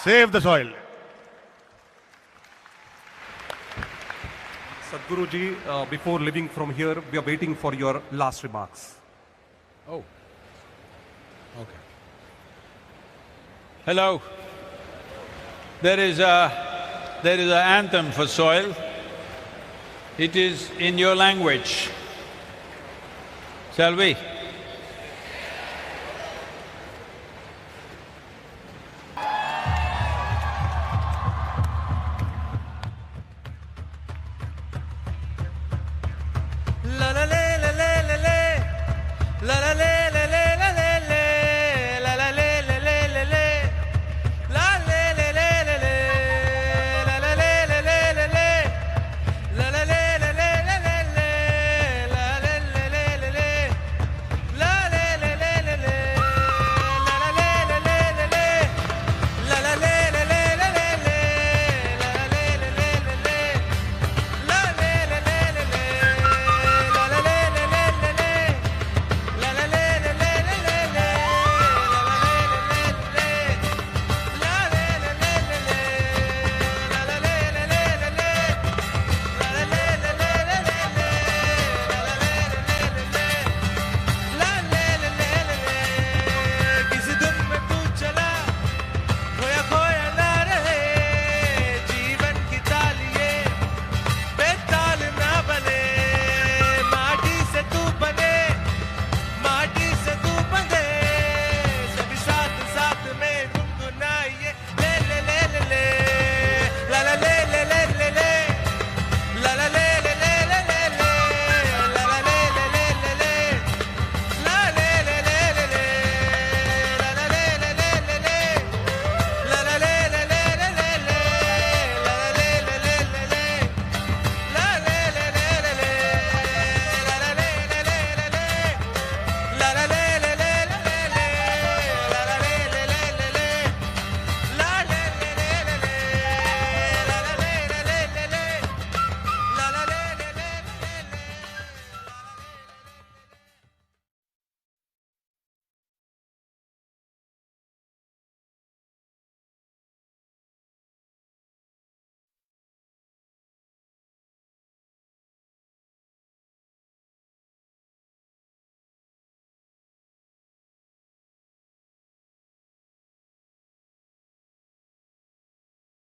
save the soil. Sadhguruji, before leaving from here, we are waiting for your last remarks. Oh, okay. Hello. There is an anthem for soil. It is in your language. Shall we?